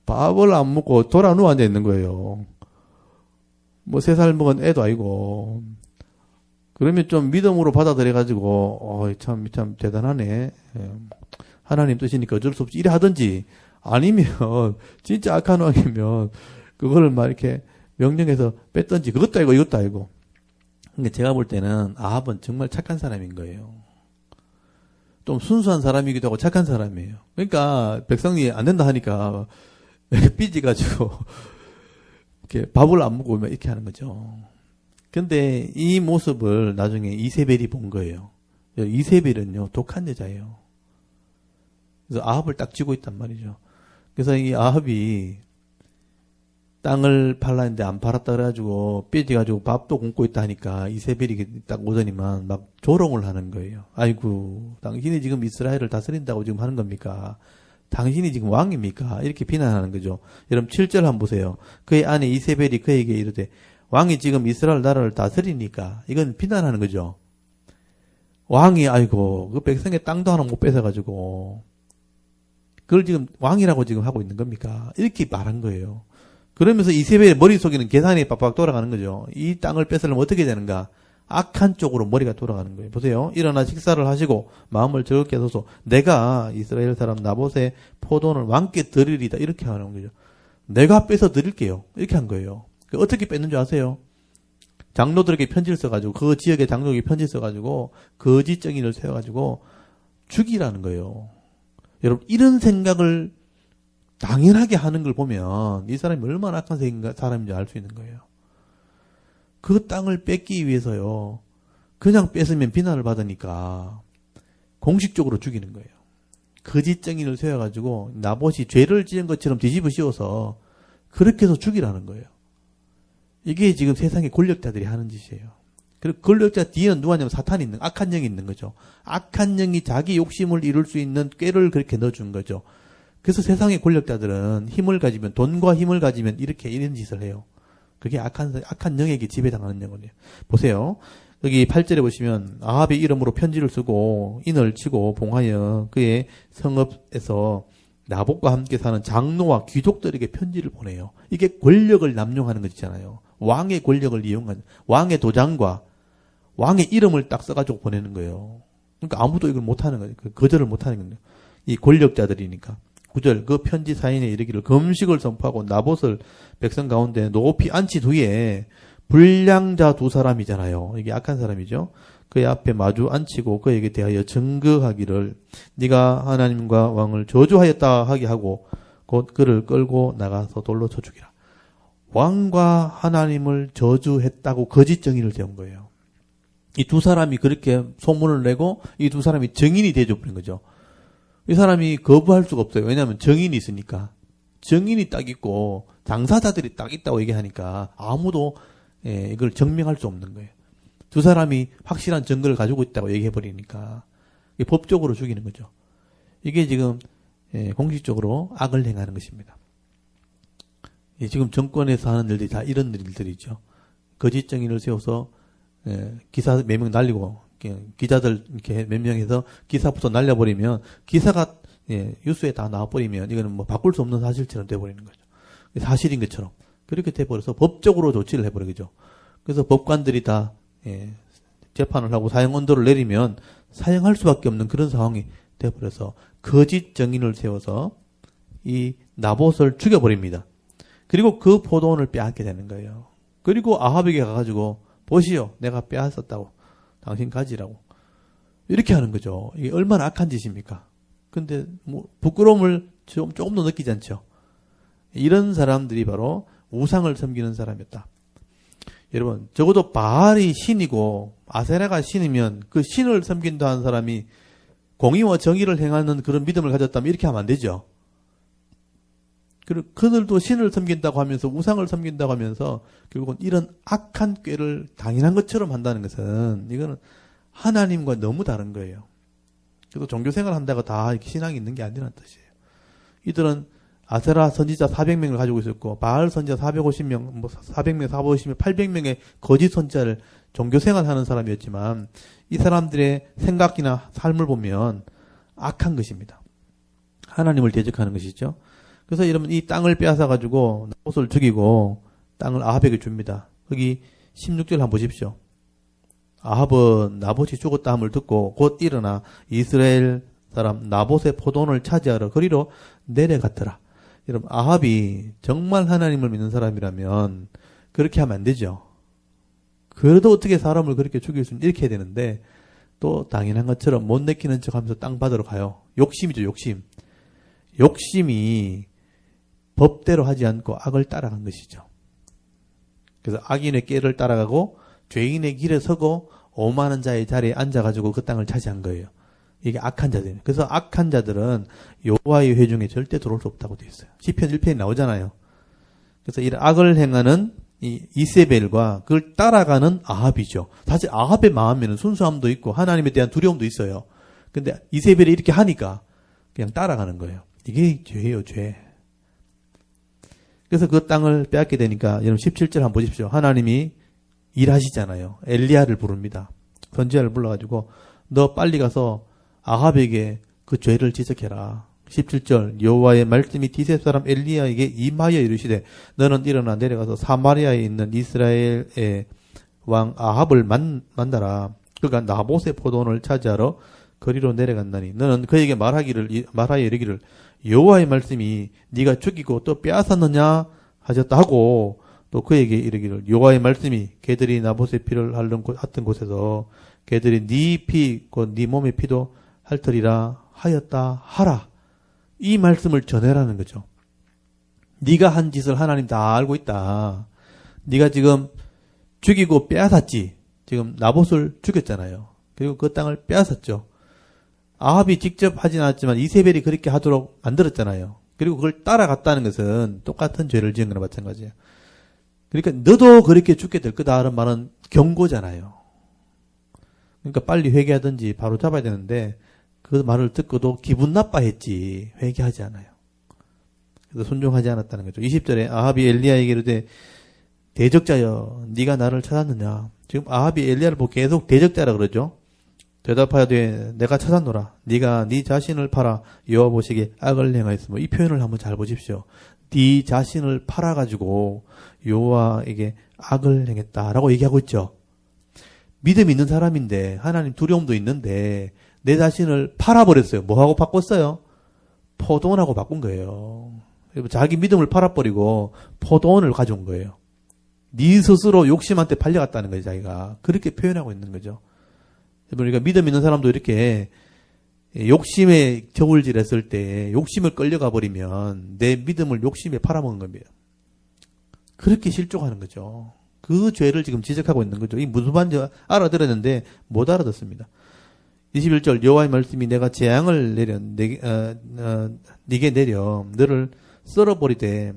밥을 안 먹고 돌아 누워 앉아 있는 거예요. 뭐 3살 먹은 애도 아니고. 그러면 좀 믿음으로 받아들여가지고 참 대단하네. 하나님 뜻이니까 어쩔 수 없이 이래 하든지, 아니면 진짜 악한 왕이면 그거를 막 이렇게 명령해서 뺐든지, 그것도 아니고 이것도 아니고. 근데 제가 볼 때는 아합은 정말 착한 사람인 거예요. 좀 순수한 사람이기도 하고 착한 사람이에요. 그러니까 백성이 안 된다 하니까 삐져가지고 이렇게 밥을 안 먹고 이렇게 하는 거죠. 근데 이 모습을 나중에 이세벨이 본 거예요. 이세벨은요, 독한 여자예요. 그래서 아합을 딱 쥐고 있단 말이죠. 그래서 이 아합이 땅을 팔라는데 안 팔았다 그래가지고 삐져가지고 밥도 굶고 있다 하니까 이세벨이 딱 오더니만 막 조롱을 하는 거예요. 아이고, 당신이 지금 이스라엘을 다스린다고 지금 하는 겁니까? 당신이 지금 왕입니까? 이렇게 비난하는 거죠. 여러분 7절 한번 보세요. 그의 아내 이세벨이 그에게 이르되 왕이 지금 이스라엘 나라를 다스리니까, 이건 비난하는 거죠. 왕이 아이고 그 백성의 땅도 하나 못 뺏어가지고 그걸 지금 왕이라고 지금 하고 있는 겁니까? 이렇게 말한 거예요. 그러면서 이세벨의 머릿속에는 계산이 빡빡 돌아가는 거죠. 이 땅을 뺏으려면 어떻게 되는가? 악한 쪽으로 머리가 돌아가는 거예요. 보세요. 일어나 식사를 하시고 마음을 즐겁게 하소서. 내가 이스라엘 사람 나봇의 포도원을 왕께 드리리다. 이렇게 하는 거죠. 내가 뺏어 드릴게요. 이렇게 한 거예요. 어떻게 뺏는 줄 아세요? 장로들에게 편지를 써가지고, 그 지역의 장로에게 편지를 써가지고 거짓 증인을 세워가지고 죽이라는 거예요. 여러분, 이런 생각을 당연하게 하는 걸 보면 이 사람이 얼마나 악한 사람인지 알 수 있는 거예요. 그 땅을 뺏기 위해서요, 그냥 뺏으면 비난을 받으니까 공식적으로 죽이는 거예요. 거짓 증인을 세워가지고 나봇이 죄를 지은 것처럼 뒤집어 씌워서 그렇게 해서 죽이라는 거예요. 이게 지금 세상의 권력자들이 하는 짓이에요. 그리고 권력자 뒤에는 누가냐면 사탄이 있는, 악한 영이 있는 거죠. 악한 영이 자기 욕심을 이룰 수 있는 꾀를 그렇게 넣어준 거죠. 그래서 세상의 권력자들은 힘을 가지면, 돈과 힘을 가지면 이런 짓을 해요. 그게 악한 영에게 지배당하는 영이에요. 보세요. 여기 8절에 보시면 아합의 이름으로 편지를 쓰고 인을 치고 봉하여 그의 성읍에서 나봇과 함께 사는 장로와 귀족들에게 편지를 보내요. 이게 권력을 남용하는 것이잖아요. 왕의 권력을 이용한, 왕의 도장과 왕의 이름을 딱 써가지고 보내는 거예요. 그러니까 아무도 이걸 못하는 거예요. 거절을 못하는 거예요. 이 권력자들이니까. 9절, 그 편지 사인에 이르기를 금식을 선포하고 나봇을 백성 가운데 높이 앉힌 후에 불량자 2사람이잖아요. 이게 악한 사람이죠. 그의 앞에 마주 앉히고 그에게 대하여 증거하기를 네가 하나님과 왕을 저주하였다 하게 하고 곧 그를 끌고 나가서 돌로 쳐 죽이라. 왕과 하나님을 저주했다고 거짓 증인을 세운 거예요. 이 2사람이 그렇게 소문을 내고 이 2사람이 증인이 돼줘버린 거죠. 이 사람이 거부할 수가 없어요. 왜냐하면 증인이 있으니까. 증인이 딱 있고 당사자들이 딱 있다고 얘기하니까 아무도 이걸 증명할 수 없는 거예요. 2사람이 확실한 증거를 가지고 있다고 얘기해버리니까 법적으로 죽이는 거죠. 이게 지금 공식적으로 악을 행하는 것입니다. 지금 정권에서 하는 일들이 다 이런 일들이죠. 거짓 증인을 세워서 기사 몇 명 날리고 기자들 이렇게 몇 명해서 기사부터 날려버리면 기사가 뉴스에 다 나와버리면 이거는 뭐 바꿀 수 없는 사실처럼 돼버리는 거죠. 사실인 것처럼 그렇게 돼버려서 법적으로 조치를 해버리죠. 그래서 법관들이 다 재판을 하고 사형 언도를 내리면 사형할 수밖에 없는 그런 상황이 돼버려서 거짓 증인을 세워서 이 나봇을 죽여버립니다. 그리고 그 포도원을 빼앗게 되는 거예요. 그리고 아합에게 가가지고 보시오, 내가 빼앗았다고. 당신 가지라고. 이렇게 하는 거죠. 이게 얼마나 악한 짓입니까? 근데 뭐 부끄러움을 조금 더 느끼지 않죠. 이런 사람들이 바로 우상을 섬기는 사람이었다. 여러분, 적어도 바알이 신이고 아세라가 신이면 그 신을 섬긴다 하는 사람이 공의와 정의를 행하는 그런 믿음을 가졌다면 이렇게 하면 안 되죠. 그리고 그들도 신을 섬긴다고 하면서 우상을 섬긴다고 하면서 결국은 이런 악한 꾀를 당연한 것처럼 한다는 것은 이거는 하나님과 너무 다른 거예요. 그래서 종교생활 한다고 다 이렇게 신앙이 있는 게 아니라는 뜻이에요. 이들은 아세라 선지자 400명을 가지고 있었고 바알 선지자 450명, 뭐 400명, 450명, 800명의 거짓 선지자를 종교생활 하는 사람이었지만 이 사람들의 생각이나 삶을 보면 악한 것입니다. 하나님을 대적하는 것이죠. 그래서 여러분 이 땅을 빼앗아 가지고 나봇을 죽이고 땅을 아합에게 줍니다. 거기 16절 한번 보십시오. 아합은 나봇이 죽었다 함을 듣고 곧 일어나 이스라엘 사람 나봇의 포도원을 차지하러 거리로 내려갔더라. 여러분 아합이 정말 하나님을 믿는 사람이라면 그렇게 하면 안 되죠. 그래도 어떻게 사람을 그렇게 죽일 수는 이렇게 해야 되는데 또 당연한 것처럼 못 내키는 척하면서 땅 받으러 가요. 욕심이죠, 욕심. 욕심이 법대로 하지 않고 악을 따라간 것이죠. 그래서 악인의 꾀를 따라가고 죄인의 길에 서고 오만한 자의 자리에 앉아가지고 그 땅을 차지한 거예요. 이게 악한 자들이에요. 그래서 악한 자들은 여호와의 회중에 절대 들어올 수 없다고 되어 있어요. 시편 1편에 나오잖아요. 그래서 이런 악을 행하는 이 이세벨과 그걸 따라가는 아합이죠. 사실 아합의 마음에는 순수함도 있고 하나님에 대한 두려움도 있어요. 근데 이세벨이 이렇게 하니까 그냥 따라가는 거예요. 이게 죄예요, 죄. 그래서 그 땅을 빼앗게 되니까 여러분 17절 한번 보십시오. 하나님이 일하시잖아요. 엘리야를 부릅니다. 선지자를 불러가지고 너 빨리 가서 아합에게 그 죄를 지적해라. 17절 여호와의 말씀이 디셉 사람 엘리야에게 임하여 이르시되 너는 일어나 내려가서 사마리아에 있는 이스라엘의 왕 아합을 만나라. 그가 나봇의 포도원을 차지하러 거리로 내려간다니 너는 그에게 말하여 이르기를 여호와의 말씀이 네가 죽이고 또 빼앗았느냐 하셨다 하고 또 그에게 이르기를 여호와의 말씀이 개들이 나봇의 피를 핥은 곳에서 개들이 네 피 곧 네 몸의 피도 핥으리라 하였다 하라. 이 말씀을 전해라는 거죠. 네가 한 짓을 하나님 다 알고 있다. 네가 지금 죽이고 빼앗았지. 지금 나봇을 죽였잖아요. 그리고 그 땅을 빼앗았죠. 아합이 직접 하진 않았지만 이세벨이 그렇게 하도록 만들었잖아요. 그리고 그걸 따라갔다는 것은 똑같은 죄를 지은 거나 마찬가지예요. 그러니까 너도 그렇게 죽게 될 거다라는 말은 경고잖아요. 그러니까 빨리 회개하든지 바로 잡아야 되는데 그 말을 듣고도 기분 나빠했지 회개하지 않아요. 그래서 순종하지 않았다는 거죠. 20절에 아합이 엘리야에게 이르되 대적자여 네가 나를 찾았느냐. 지금 아합이 엘리야를 보고 계속 대적자라 그러죠. 대답하여되 내가 찾았노라. 네가 네 자신을 팔아 여호와 보시기에 악을 행하였으며 이 표현을 한번 잘 보십시오. 네 자신을 팔아가지고 여호와에게 악을 행했다라고 얘기하고 있죠. 믿음 있는 사람인데 하나님 두려움도 있는데 내 자신을 팔아버렸어요. 뭐하고 바꿨어요? 포도원하고 바꾼 거예요. 자기 믿음을 팔아버리고 포도원을 가져온 거예요. 네 스스로 욕심한테 팔려갔다는 거예요. 자기가 그렇게 표현하고 있는 거죠. 그러니까 믿음 있는 사람도 이렇게 욕심에 저울질했을 때 욕심을 끌려가 버리면 내 믿음을 욕심에 팔아먹은 겁니다. 그렇게 실족하는 거죠. 그 죄를 지금 지적하고 있는 거죠. 이 무슨 말인지 알아들었는데 못 알아듣습니다. 21절 여호와의 말씀이 내가 재앙을 내려 네게 내려 너를 썰어버리되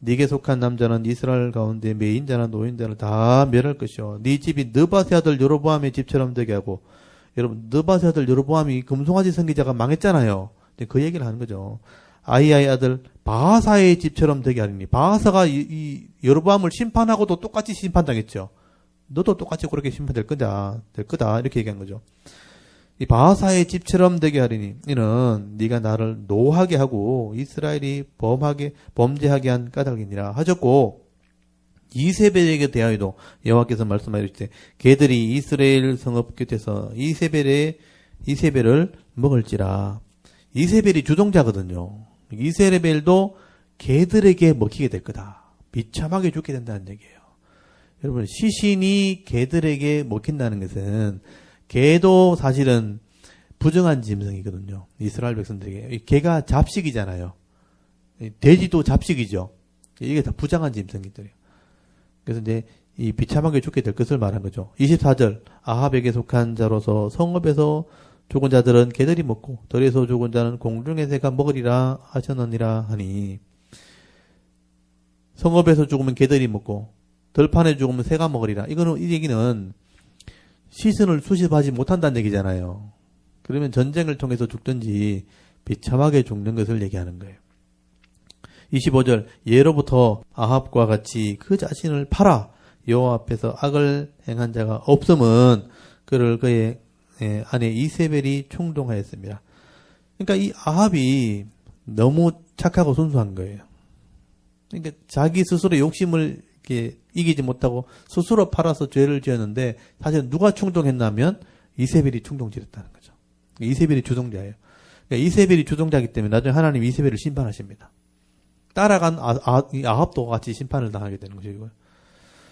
네게 속한 남자는 이스라엘 가운데 매인자나 노인자를 다 멸할 것이요 네 집이 느바세 아들 여로보암의 집처럼 되게 하고 여러분 느바세 아들 여로보암이 금송아지 선지자가 망했잖아요. 그 얘기를 하는 거죠. 아이야의 아들 바하사의 집처럼 되게 하리니 바하사가 이 여로보암을 심판하고도 똑같이 심판당했죠. 너도 똑같이 그렇게 심판될 거다 이렇게 얘기한 거죠. 이 바하사의 집처럼 되게 하리니 이는 네가 나를 노하게 하고 이스라엘이 범죄하게 한 까닭이니라 하셨고 이세벨에게 대하여도 여호와께서 말씀하시되 개들이 이스라엘 성읍 곁에서 이세벨을 먹을지라. 이세벨이 주동자거든요. 이세벨도 개들에게 먹히게 될 거다. 비참하게 죽게 된다는 얘기예요. 여러분 시신이 개들에게 먹힌다는 것은 개도 사실은 부정한 짐승이거든요. 이스라엘 백성들에게. 개가 잡식이잖아요. 돼지도 잡식이죠. 이게 다 부정한 짐승이들이에요. 그래서 이제 이 비참하게 죽게 될 것을 말한 거죠. 24절 아합에게 속한 자로서 성읍에서 죽은 자들은 개들이 먹고 들에서 죽은 자는 공중의 새가 먹으리라 하셨느니라 하니 성읍에서 죽으면 개들이 먹고 들판에 죽으면 새가 먹으리라. 이 얘기는 시선을 수습하지 못한다는 얘기잖아요. 그러면 전쟁을 통해서 죽든지 비참하게 죽는 것을 얘기하는 거예요. 25절 예로부터 아합과 같이 그 자신을 팔아 여호와 앞에서 악을 행한 자가 없음은 그를 그의 아내 이세벨이 충동하였습니다. 그러니까 이 아합이 너무 착하고 순수한 거예요. 그러니까 자기 스스로 욕심을 이렇게 이기지 못하고 스스로 팔아서 죄를 지었는데 사실 누가 충동했냐면 이세벨이 충동지었다는 거죠. 이세벨이 주동자예요. 그러니까 이세벨이 주동자이기 때문에 나중에 하나님이 이세벨을 심판하십니다. 따라간 아합도 같이 심판을 당하게 되는 것이고요.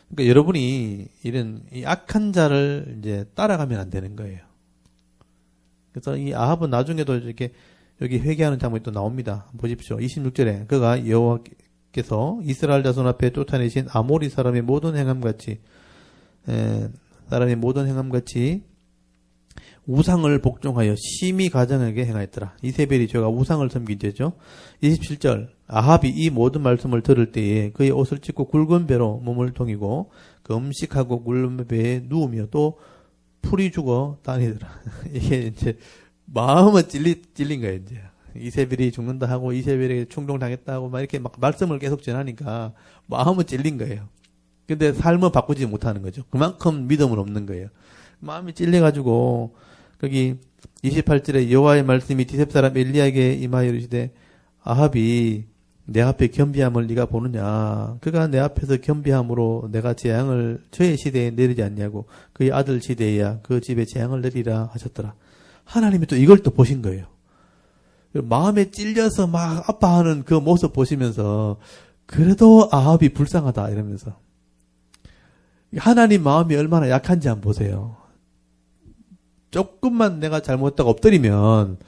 그러니까 여러분이 이런 이 악한 자를 이제 따라가면 안 되는 거예요. 그래서 이 아합은 나중에도 이렇게 여기 회개하는 장면이 또 나옵니다. 보십시오. 26절에 그가 여호와께서 이스라엘 자손 앞에 쫓아내신 아모리 사람의 모든 행함같이 우상을 복종하여 심히 가증하게 행하였더라. 이세벨이 죄가 우상을 섬긴 죄죠. 27절 아합이 이 모든 말씀을 들을 때에 그의 옷을 찢고 굵은 배로 몸을 동이고 금식하고 굵은 배에 누우며 또 풀이 죽어 다니더라. 이게 이제 마음은 찔린 거예요. 이제 이세벨이 죽는다 하고 이세벨에게 충동당했다고 막 이렇게 막 말씀을 계속 전하니까 마음은 찔린 거예요. 근데 삶은 바꾸지 못하는 거죠. 그만큼 믿음은 없는 거예요. 마음이 찔려가지고 거기 28절에 여호와의 말씀이 디셉 사람 엘리야에게 임하여 이르시되 아합이 내 앞에 겸비함을 네가 보느냐. 그가 내 앞에서 겸비함으로 내가 재앙을 저의 시대에 내리지 않냐고. 그의 아들 시대에야 그 집에 재앙을 내리라 하셨더라. 하나님이 또 이걸 또 보신 거예요. 마음에 찔려서 막 아파하는 그 모습 보시면서 그래도 아합이 불쌍하다 이러면서 하나님 마음이 얼마나 약한지 한번 보세요. 조금만 내가 잘못했다가 엎드리면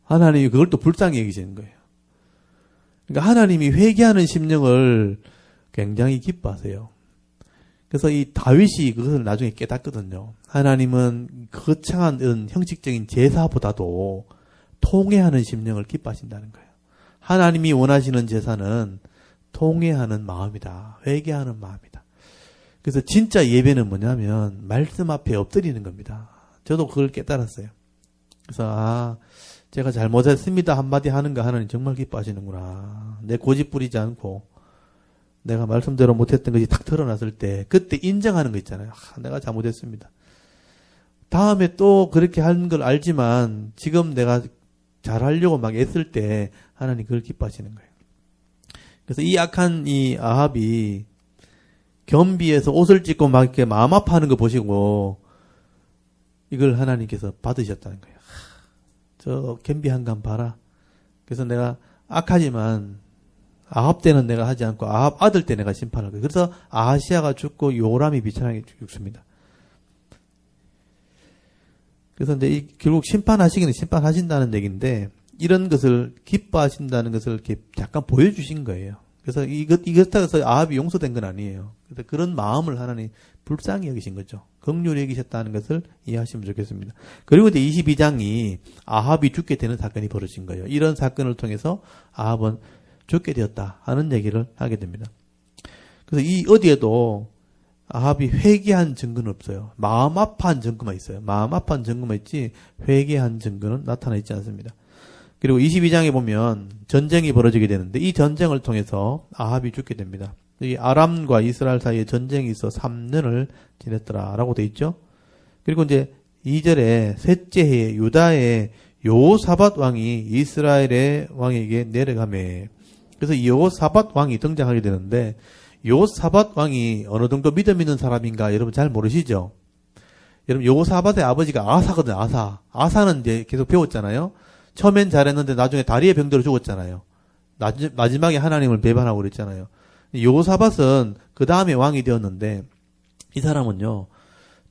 하나님이 그걸 또 불쌍히 여기시는 거예요. 그러니까 하나님이 회개하는 심령을 굉장히 기뻐하세요. 그래서 이 다윗이 그것을 나중에 깨닫거든요. 하나님은 거창한 이런 형식적인 제사보다도 통회하는 심령을 기뻐하신다는 거예요. 하나님이 원하시는 제사는 통회하는 마음이다. 회개하는 마음이다. 그래서 진짜 예배는 뭐냐면 말씀 앞에 엎드리는 겁니다. 저도 그걸 깨달았어요. 그래서 제가 잘못했습니다 한마디 하는 거 하나님 정말 기뻐하시는구나. 내 고집 부리지 않고 내가 말씀대로 못했던 것이 탁 드러났을 때 그때 인정하는 거 있잖아요. 내가 잘못했습니다. 다음에 또 그렇게 하는 걸 알지만 지금 내가 잘하려고 막 애쓸 때 하나님 그걸 기뻐하시는 거예요. 그래서 이 악한 이 아합이 겸비해서 옷을 찢고 막 이렇게 마음 아파하는 거 보시고 이걸 하나님께서 받으셨다는 거예요. 저 겸비한 감 봐라. 그래서 내가 악하지만 아합 때는 내가 하지 않고 아합 아들 때 내가 심판할 거예요. 그래서 아하시아가 죽고 요람이 비천하게 죽습니다. 그래서 이제 결국 심판하시기는 심판하신다는 얘기인데 이런 것을 기뻐하신다는 것을 이렇게 약간 보여주신 거예요. 그래서 이것다고 해서 아합이 용서된 건 아니에요. 그래서 그런 마음을 하나님 불쌍히 여기신 거죠. 긍휼히 여기셨다는 것을 이해하시면 좋겠습니다. 그리고 이제 22장이 아합이 죽게 되는 사건이 벌어진 거예요. 이런 사건을 통해서 아합은 죽게 되었다 하는 얘기를 하게 됩니다. 그래서 이 어디에도 아합이 회개한 증거는 없어요. 마음 아파한 증거만 있어요. 마음 아파한 증거만 있지 회개한 증거는 나타나 있지 않습니다. 그리고 22장에 보면 전쟁이 벌어지게 되는데 이 전쟁을 통해서 아합이 죽게 됩니다. 이 아람과 이스라엘 사이에 전쟁이 있어 3년을 지냈더라라고 돼 있죠. 그리고 이제 2절에 셋째 해에 유다의 여호사밧 왕이 이스라엘의 왕에게 내려가매. 그래서 이 여호사밧 왕이 등장하게 되는데 여호사밧 왕이 어느 정도 믿음 있는 사람인가 여러분 잘 모르시죠? 여러분 여호사밧의 아버지가 아사거든요. 아사는 이제 계속 배웠잖아요. 처음엔 잘했는데 나중에 다리에 병들어 죽었잖아요. 마지막에 하나님을 배반하고 그랬잖아요. 여호사밧은 그 다음에 왕이 되었는데 이 사람은요.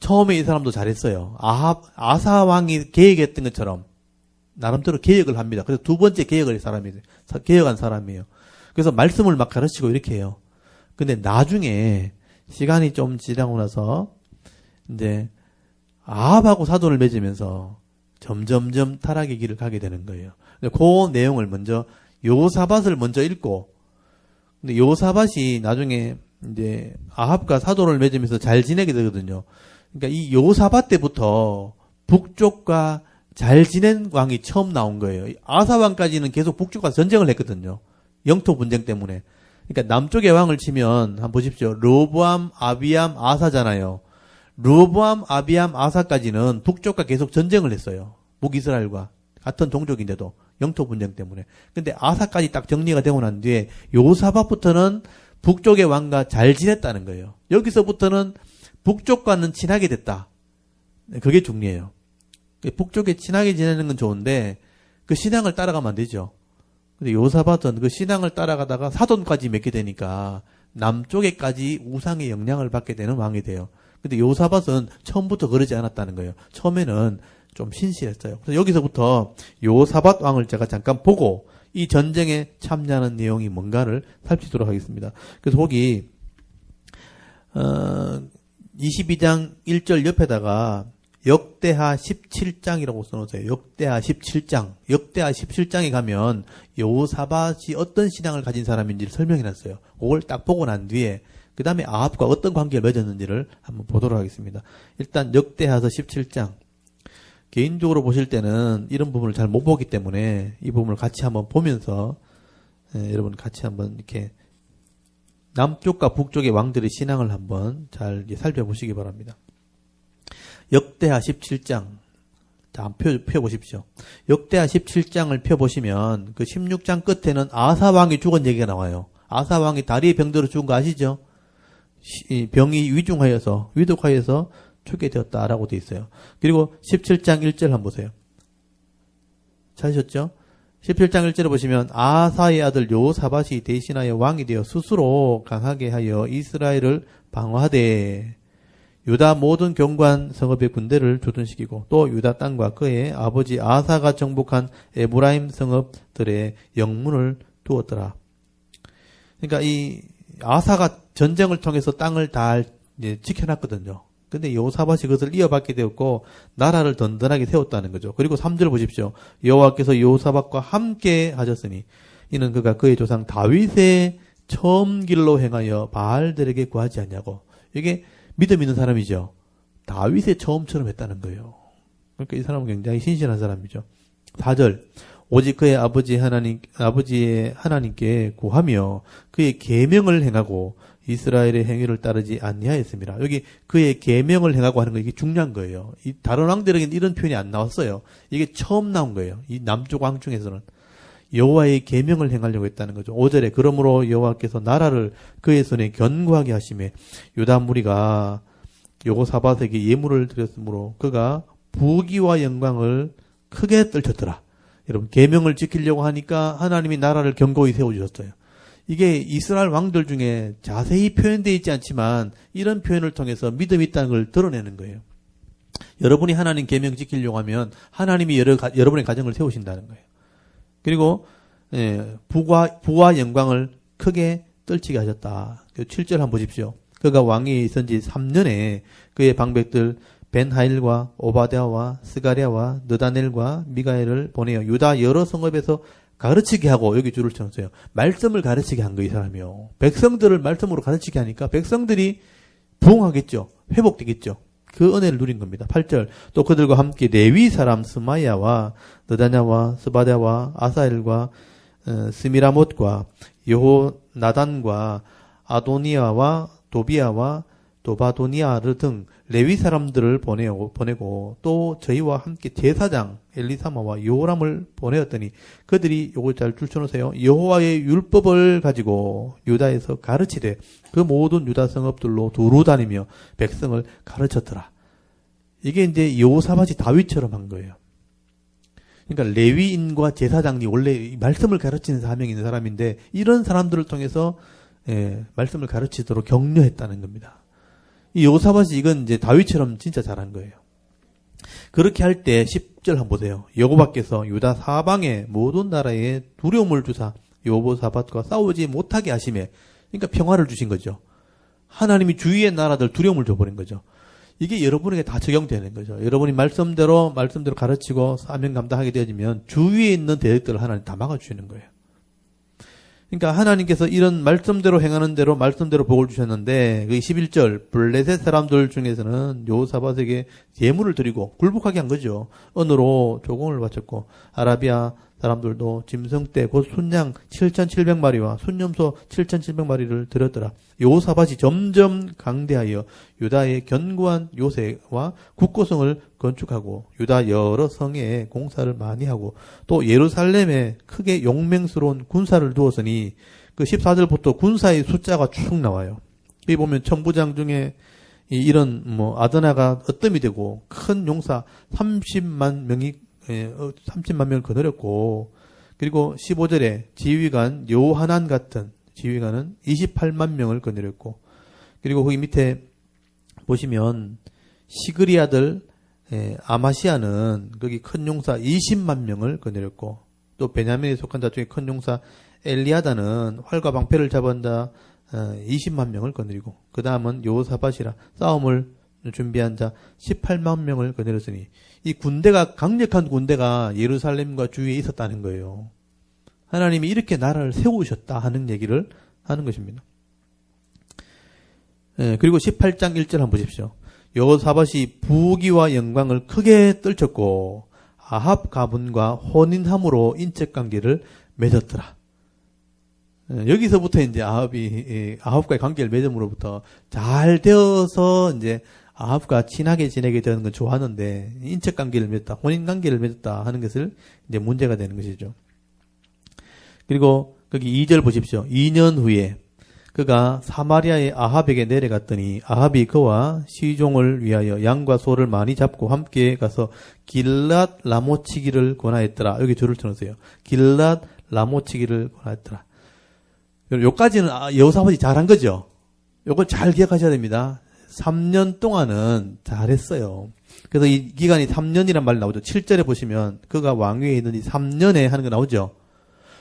처음에 이 사람도 잘했어요. 아사 왕이 계획했던 것처럼 나름대로 계획을 합니다. 그래서 두 번째 계획한 사람이에요. 그래서 말씀을 막 가르치고 이렇게 해요. 근데 나중에 시간이 좀 지나고 나서 이제 아합하고 사돈을 맺으면서 점점점 타락의 길을 가게 되는 거예요. 그 내용을 먼저 여호사밧을 먼저 읽고 근데 요사밧이 나중에 이제 아합과 사도를 맺으면서 잘 지내게 되거든요. 그러니까 이 요사밧 때부터 북쪽과 잘 지낸 왕이 처음 나온 거예요. 아사 왕까지는 계속 북쪽과 전쟁을 했거든요. 영토 분쟁 때문에. 그러니까 남쪽의 왕을 치면 한번 보십시오. 르호보암, 아비암, 아사잖아요. 르호보암, 아비암, 아사까지는 북쪽과 계속 전쟁을 했어요. 북이스라엘과 같은 종족인데도 영토 분쟁 때문에. 근데 아사까지 딱 정리가 되고 난 뒤에 요사밧부터는 북쪽의 왕과 잘 지냈다는 거예요. 여기서부터는 북쪽과는 친하게 됐다. 그게 중요해요. 북쪽에 친하게 지내는 건 좋은데 그 신앙을 따라가면 안 되죠. 근데 요사밧은 그 신앙을 따라가다가 사돈까지 맺게 되니까 남쪽에까지 우상의 영향을 받게 되는 왕이 돼요. 근데 요사밧은 처음부터 그러지 않았다는 거예요. 처음에는 좀 신실했어요. 그래서 여기서부터 요사밧 왕을 제가 잠깐 보고 이 전쟁에 참여하는 내용이 뭔가를 살피도록 하겠습니다. 그래서 거기 22장 1절 옆에다가 역대하 17장이라고 써놓으세요. 역대하 17장. 역대하 17장에 가면 여호사밧이 어떤 신앙을 가진 사람인지를 설명해놨어요. 그걸 딱 보고 난 뒤에 그 다음에 아합과 어떤 관계를 맺었는지를 한번 보도록 하겠습니다. 일단 역대하서 17장. 개인적으로 보실 때는 이런 부분을 잘 못 보기 때문에 이 부분을 같이 한번 보면서 여러분 같이 한번 이렇게 남쪽과 북쪽의 왕들의 신앙을 한번 잘 살펴보시기 바랍니다. 역대하 17장. 자, 한번 펴보십시오. 역대하 17장을 펴보시면 그 16장 끝에는 아사왕이 죽은 얘기가 나와요. 아사왕이 다리에 병들어 죽은 거 아시죠? 병이 위독하여서 죽게 되었다라고 되어 있어요. 그리고 17장 1절 한번 보세요. 찾으셨죠? 17장 1절을 보시면 아사의 아들 요사밧이 대신하여 왕이 되어 스스로 강하게 하여 이스라엘을 방어하되 유다 모든 경관 성읍의 군대를 주둔시키고 또 유다 땅과 그의 아버지 아사가 정복한 에브라임 성읍들의 영문을 두었더라. 그러니까 이 아사가 전쟁을 통해서 땅을 다 지켜놨거든요. 근데 요사밧이 그것을 이어받게 되었고 나라를 든든하게 세웠다는 거죠. 그리고 3절 보십시오. 여호와께서 요사밧과 함께 하셨으니 이는 그가 그의 조상 다윗의 처음 길로 행하여 바알들에게 구하지 않냐고. 이게 믿음 있는 사람이죠. 다윗의 처음처럼 했다는 거예요. 그러니까 이 사람은 굉장히 신실한 사람이죠. 4절 오직 그의 아버지의 하나님께 구하며 그의 계명을 행하고 이스라엘의 행위를 따르지 아니하였습니다. 여기 그의 계명을 행하고 하는 거 이게 중요한 거예요. 이 다른 왕들에게는 이런 표현이 안 나왔어요. 이게 처음 나온 거예요. 이 남쪽 왕 중에서는 여호와의 계명을 행하려고 했다는 거죠. 5절에 그러므로 여호와께서 나라를 그의 손에 견고하게 하심에 유다 무리가 여호사밧에게 예물을 드렸으므로 그가 부귀와 영광을 크게 떨쳤더라. 여러분 계명을 지키려고 하니까 하나님이 나라를 견고히 세워주셨어요. 이게 이스라엘 왕들 중에 자세히 표현되어 있지 않지만 이런 표현을 통해서 믿음이 있다는 걸 드러내는 거예요. 여러분이 하나님 계명 지키려고 하면 하나님이 여러분의 가정을 세우신다는 거예요. 그리고 부와 영광을 크게 떨치게 하셨다. 7절 한번 보십시오. 그가 왕이 있은 지 3년에 그의 방백들 벤하일과 오바댜와 스가랴와 느다넬과 미가엘을 보내어 유다 여러 성읍에서 가르치게 하고 여기 줄을 쳐놓으세요. 말씀을 가르치게 한 거예요. 이 사람이요. 백성들을 말씀으로 가르치게 하니까 백성들이 부흥하겠죠. 회복되겠죠. 그 은혜를 누린 겁니다. 8절 또 그들과 함께 레위 사람 스마야와 느다냐와 스바랴와 아사엘과 스미라못과 여호나단과 아도니아와 도비아와 도바도니아르 등 레위 사람들을 보내고 또 저희와 함께 제사장 엘리사마와 요람을 보내었더니 그들이 요걸 잘 줄쳐놓으세요. 여호와의 율법을 가지고 유다에서 가르치되 그 모든 유다 성읍들로 두루 다니며 백성을 가르쳤더라. 이게 이제 여호사밧이 다윗처럼 한 거예요. 그러니까 레위인과 제사장이 원래 말씀을 가르치는 사명이 있는 사람인데 이런 사람들을 통해서 말씀을 가르치도록 격려했다는 겁니다. 이 여호사밧이 이건 이제 다윗처럼 진짜 잘한 거예요. 그렇게 할 때 10절 한번 보세요. 여호와께서 유다 사방의 모든 나라에 두려움을 주사 여호사밧과 싸우지 못하게 하심에 그러니까 평화를 주신 거죠. 하나님이 주위의 나라들 두려움을 줘버린 거죠. 이게 여러분에게 다 적용되는 거죠. 여러분이 말씀대로 가르치고 사명 감당하게 되어지면 주위에 있는 대적들을 하나님 다 막아주시는 거예요. 그러니까 하나님께서 이런 말씀대로 행하는 대로 말씀대로 복을 주셨는데 그 11절 블레셋 사람들 중에서는 여호사밧에게 예물을 드리고 굴복하게 한 거죠. 언으로 조공을 바쳤고 아라비아 사람들도 짐승떼 곧 순양 7,700마리와 순염소 7,700마리를 드렸더라. 여호사밧이 점점 강대하여 유다의 견고한 요새와 국고성을 건축하고 유다 여러 성에 공사를 많이 하고 또 예루살렘에 크게 용맹스러운 군사를 두었으니 그 14절부터 군사의 숫자가 쭉 나와요. 여기 보면 천부장 중에 이런 아드나가 어뜸이 되고 큰 용사 30만 명을 거느렸고 그리고 15절에 지휘관 요하난 같은 지휘관은 28만 명을 거느렸고 그리고 거기 밑에 보시면 시그리 아들 아마시아는 거기 큰 용사 20만 명을 거느렸고 또 베냐민에 속한 자 중에 큰 용사 엘리아다는 활과 방패를 잡은다 20만 명을 거느리고 그 다음은 여호사밧이라 싸움을 준비한 자 18만 명을 거느렸으니 이 군대가 강력한 군대가 예루살렘과 주위에 있었다는 거예요. 하나님이 이렇게 나라를 세우셨다 하는 얘기를 하는 것입니다. 그리고 18장 1절 한번 보십시오. 여호사밧이 부귀와 영광을 크게 떨쳤고 아합 가문과 혼인함으로 인척관계를 맺었더라. 여기서부터 이제 아합과의 관계를 맺음으로부터 잘 되어서 이제 아합과 친하게 지내게 되는 건 좋았는데 인척관계를 맺었다, 혼인관계를 맺었다 하는 것을 이제 문제가 되는 것이죠. 그리고 거기 2절 보십시오. 2년 후에 그가 사마리아의 아합에게 내려갔더니 아합이 그와 시종을 위하여 양과 소를 많이 잡고 함께 가서 길랏 라모치기를 권하였더라. 여기 줄을 쳐놓으세요. 길랏 라모치기를 권하였더라. 요까지는 여호사밧이 잘한 거죠. 요걸 잘 기억하셔야 됩니다. 3년 동안은 잘했어요. 그래서 이 기간이 3년이란 말이 나오죠. 7절에 보시면 그가 왕위에 있는 이 3년에 하는 거 나오죠.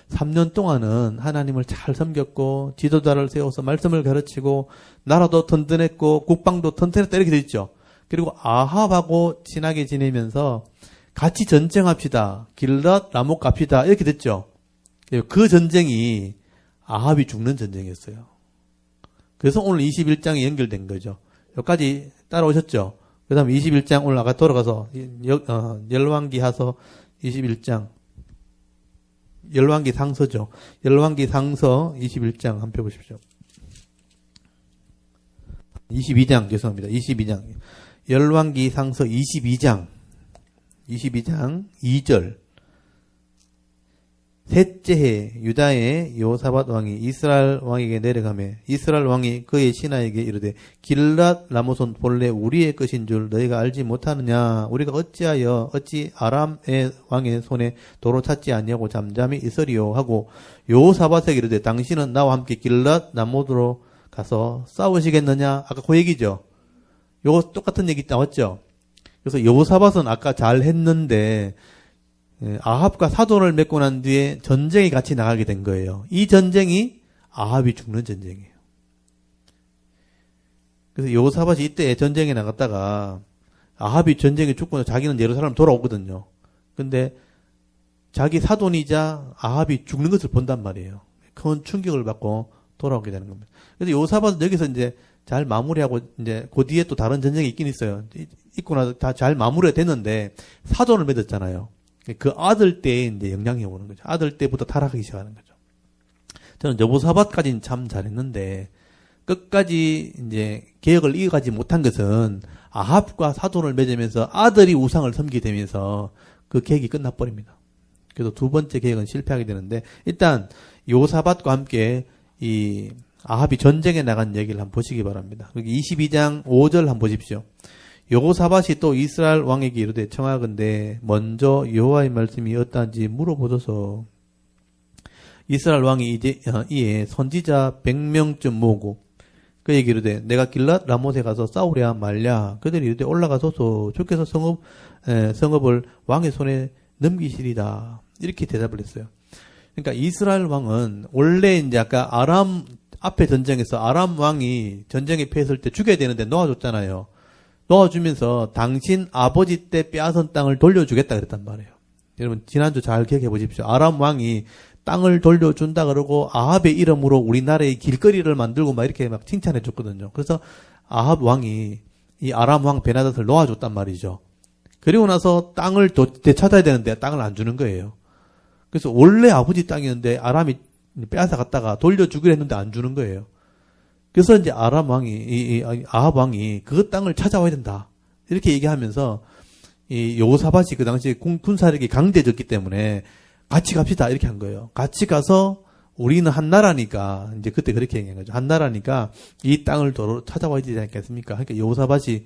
3년 동안은 하나님을 잘 섬겼고 지도자를 세워서 말씀을 가르치고 나라도 튼튼했고 국방도 튼튼했다 이렇게 되어 있죠. 그리고 아합하고 친하게 지내면서 같이 전쟁합시다. 길랏 라목 갑시다. 이렇게 됐죠. 그 전쟁이 아합이 죽는 전쟁이었어요. 그래서 오늘 21장에 연결된 거죠. 여기까지 따라오셨죠. 그 다음에 21장 올라가 돌아가서 열왕기 하서 21장 열왕기 상서죠. 열왕기 상서 21장 한번 펴보십시오. 22장 죄송합니다. 22장 열왕기 상서 22장 2절 셋째 해 유다의 여호사밧 왕이 이스라엘 왕에게 내려가매 이스라엘 왕이 그의 신하에게 이르되 길랏 라모손 본래 우리의 것인 줄 너희가 알지 못하느냐. 우리가 어찌 아람의 왕의 손에 도로 찾지 아니하고 잠잠히 있으리요 하고 여호사밧에게 이르되 당신은 나와 함께 길랏 라모스로 가서 싸우시겠느냐. 아까 그 얘기죠. 요거 똑같은 얘기 나왔죠. 그래서 여호사밧은 아까 잘 했는데 아합과 사돈을 맺고 난 뒤에 전쟁에 같이 나가게 된 거예요. 이 전쟁이 아합이 죽는 전쟁이에요. 그래서 여호사밧이 이때 전쟁에 나갔다가 아합이 전쟁에 죽고 자기는 예루살렘 돌아오거든요. 근데 자기 사돈이자 아합이 죽는 것을 본단 말이에요. 큰 충격을 받고 돌아오게 되는 겁니다. 그래서 여호사밧은 여기서 이제 잘 마무리하고 이제 그 뒤에 또 다른 전쟁이 있긴 있어요. 있고 나서 다 잘 마무리가 됐는데 사돈을 맺었잖아요. 그 아들 때에 이제 영향이 오는 거죠. 아들 때부터 타락하기 시작하는 거죠. 저는 여호사밧까지는 참 잘했는데 끝까지 이제 개혁을 이어가지 못한 것은 아합과 사돈을 맺으면서 아들이 우상을 섬기게 되면서 그 계획이 끝나버립니다. 그래서 두 번째 계획은 실패하게 되는데 일단 여호사밧과 함께 이 아합이 전쟁에 나간 얘기를 한번 보시기 바랍니다. 여기 22장 5절 한번 보십시오. 여호사밧이 또 이스라엘 왕에게 이르되 청하건대 먼저 여호와의 말씀이 어떠한지 물어보소서. 이스라엘 왕이 이에 선지자 100명쯤 모으고 그에게 이르되 내가 길랏 라못에 가서 싸우랴 말랴. 그들이 이르되 올라가소서. 주께서 성읍을 왕의 손에 넘기시리다. 이렇게 대답을 했어요. 그러니까 이스라엘 왕은 원래 이제 아까 아람 앞에 전쟁에서 아람 왕이 전쟁에 패했을 때 죽여야 되는데 놓아줬잖아요. 놓아주면서 당신 아버지 때 빼앗은 땅을 돌려주겠다 그랬단 말이에요. 여러분 지난주 잘 기억해 보십시오. 아람 왕이 땅을 돌려준다 그러고 아합의 이름으로 우리나라의 길거리를 만들고 막 이렇게 막 칭찬해 줬거든요. 그래서 아합 왕이 이 아람 왕 베나닷을 놓아줬단 말이죠. 그리고 나서 땅을 되찾아야 되는데 땅을 안 주는 거예요. 그래서 원래 아버지 땅이었는데 아람이 빼앗아 갔다가 돌려주기로 했는데 안 주는 거예요. 그래서 이제 아람 왕이, 이 아합 왕이 그 땅을 찾아와야 된다. 이렇게 얘기하면서 이 여호사밧이 그 당시에 군사력이 강대졌기 때문에 같이 갑시다. 이렇게 한 거예요. 같이 가서 우리는 한 나라니까, 이제 그때 그렇게 얘기한 거죠. 한 나라니까 이 땅을 도로 찾아와야 되지 않겠습니까? 그러니까 여호사밧이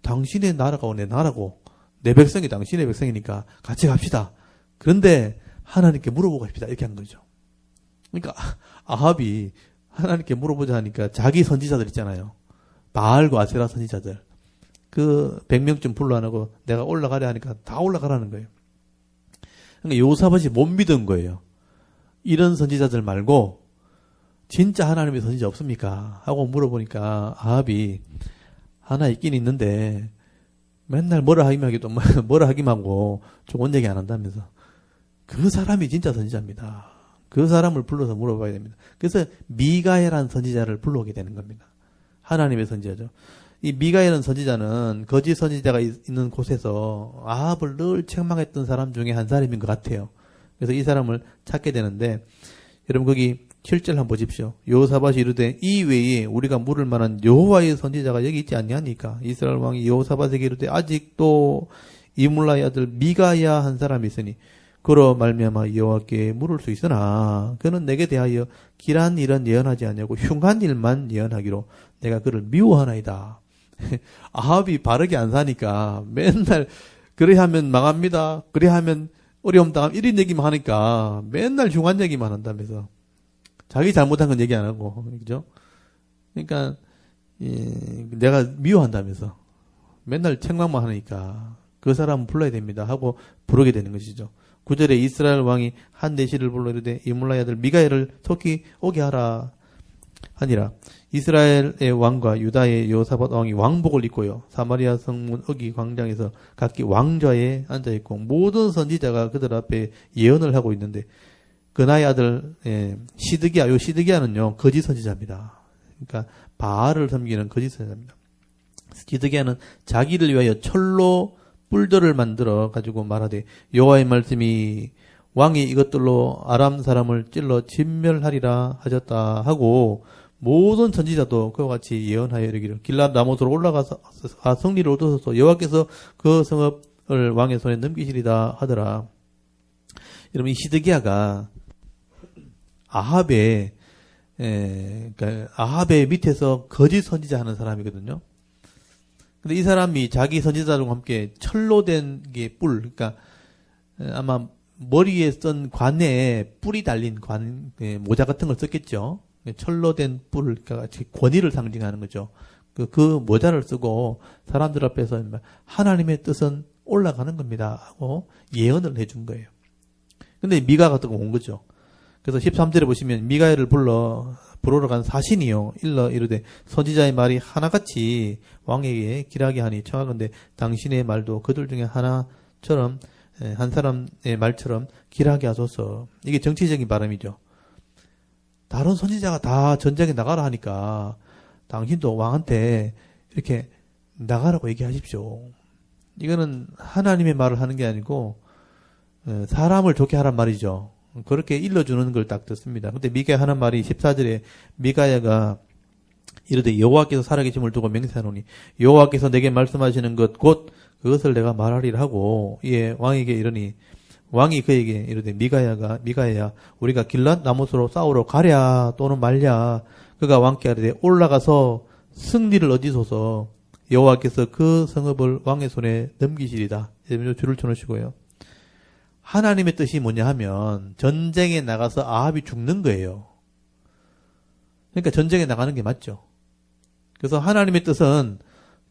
당신의 나라가 내 나라고 내 백성이 당신의 백성이니까 같이 갑시다. 그런데 하나님께 물어보고 갑시다. 이렇게 한 거죠. 그러니까 아합이 하나님께 물어보자 하니까 자기 선지자들 있잖아요. 바알과 아세라 선지자들. 그 100명쯤 불러내고 내가 올라가려 하니까 다 올라가라는 거예요. 그러니까 여호사밧이 못 믿은 거예요. 이런 선지자들 말고 진짜 하나님의 선지자 없습니까? 하고 물어보니까 아합이 하나 있긴 있는데 맨날 뭐라 하기만 하기도 뭐라 하기만 하고 좋은 얘기 안 한다면서. 그 사람이 진짜 선지자입니다. 그 사람을 불러서 물어봐야 됩니다. 그래서 미가야라는 선지자를 불러오게 되는 겁니다. 하나님의 선지자죠. 이 미가야라는 선지자는 거짓 선지자가 있는 곳에서 아합을 늘 책망했던 사람 중에 한 사람인 것 같아요. 그래서 이 사람을 찾게 되는데 여러분 거기 7절 한번 보십시오. 여호사밧이 이르되 이 외에 우리가 물을 만한 여호와의 선지자가 여기 있지 않냐니까. 이스라엘 왕이 여호사밧에게 이르되 아직도 이물라의 아들 미가야 한 사람이 있으니 그로 말미암아 여호와께 물을 수 있으나 그는 내게 대하여 길한 일은 예언하지 않냐고 흉한 일만 예언하기로 내가 그를 미워하나이다. 아합이 바르게 안 사니까 맨날 그래 하면 망합니다. 그래 하면 어려움 당함 이런 얘기만 하니까 맨날 흉한 얘기만 한다면서 자기 잘못한 건 얘기 안 하고 그죠? 그러니까 내가 미워한다면서 맨날 책망만 하니까 그 사람 불러야 됩니다 하고 부르게 되는 것이죠. 9절에 이스라엘 왕이 한 내시를 불러 이르되 이물라의 아들 미가야를 속히 오게 하라 하니라. 이스라엘의 왕과 유다의 여호사밧 왕이 왕복을 입고요. 사마리아 성문 어기 광장에서 각기 왕좌에 앉아있고 모든 선지자가 그들 앞에 예언을 하고 있는데 그나의 아들 시드기야, 요 시드기야는요 거짓 선지자입니다. 그러니까 바알을 섬기는 거짓 선지자입니다. 시드기야는 자기를 위하여 철로 뿔들을 만들어 가지고 말하되 여호와의 말씀이 왕이 이것들로 아람 사람을 찔러 진멸하리라 하셨다 하고 모든 선지자도 그와 같이 예언하여 이르기를 길랏 라못으로 올라가서 승리를 얻어서 여호와께서 그 성읍을 왕의 손에 넘기시리다 하더라. 여러분 이 시드기야가 그러니까 아합의 밑에서 거짓 선지자 하는 사람이거든요. 근데 이 사람이 자기 선지자들과 함께 철로 된 게 뿔, 그러니까 아마 머리에 쓴 관에 뿔이 달린 모자 같은 걸 썼겠죠. 철로 된 뿔, 그러니까 권위를 상징하는 거죠. 그 모자를 쓰고 사람들 앞에서 하나님의 뜻은 올라가는 겁니다 하고 예언을 해준 거예요. 근데 미가가 또 온 거죠. 그래서 13절에 보시면 미가야를 부르러 간 사신이요 일러 이르되 선지자의 말이 하나같이 왕에게 길하게 하니 청하건대 당신의 말도 그들 중에 하나처럼 한 사람의 말처럼 길하게 하소서. 이게 정치적인 발음이죠. 다른 선지자가 다 전쟁에 나가라 하니까 당신도 왕한테 이렇게 나가라고 얘기하십시오. 이거는 하나님의 말을 하는 게 아니고 사람을 좋게 하란 말이죠. 그렇게 일러주는 걸 딱 듣습니다. 근데 미가야 하는 말이 14절에 미가야가 이르되 여호와께서 살아계심을 두고 맹세하노니 여호와께서 내게 말씀하시는 것 곧 그것을 내가 말하리라 하고 왕에게 이르니 왕이 그에게 이르되 미가야야 우리가 길랏 라못으로 싸우러 가랴 또는 말랴. 그가 왕께 이르되 올라가서 승리를 얻으소서. 여호와께서 그 성읍을 왕의 손에 넘기시리다. 줄을 쳐놓으시고요. 하나님의 뜻이 뭐냐 하면 전쟁에 나가서 아합이 죽는 거예요. 그러니까 전쟁에 나가는 게 맞죠. 그래서 하나님의 뜻은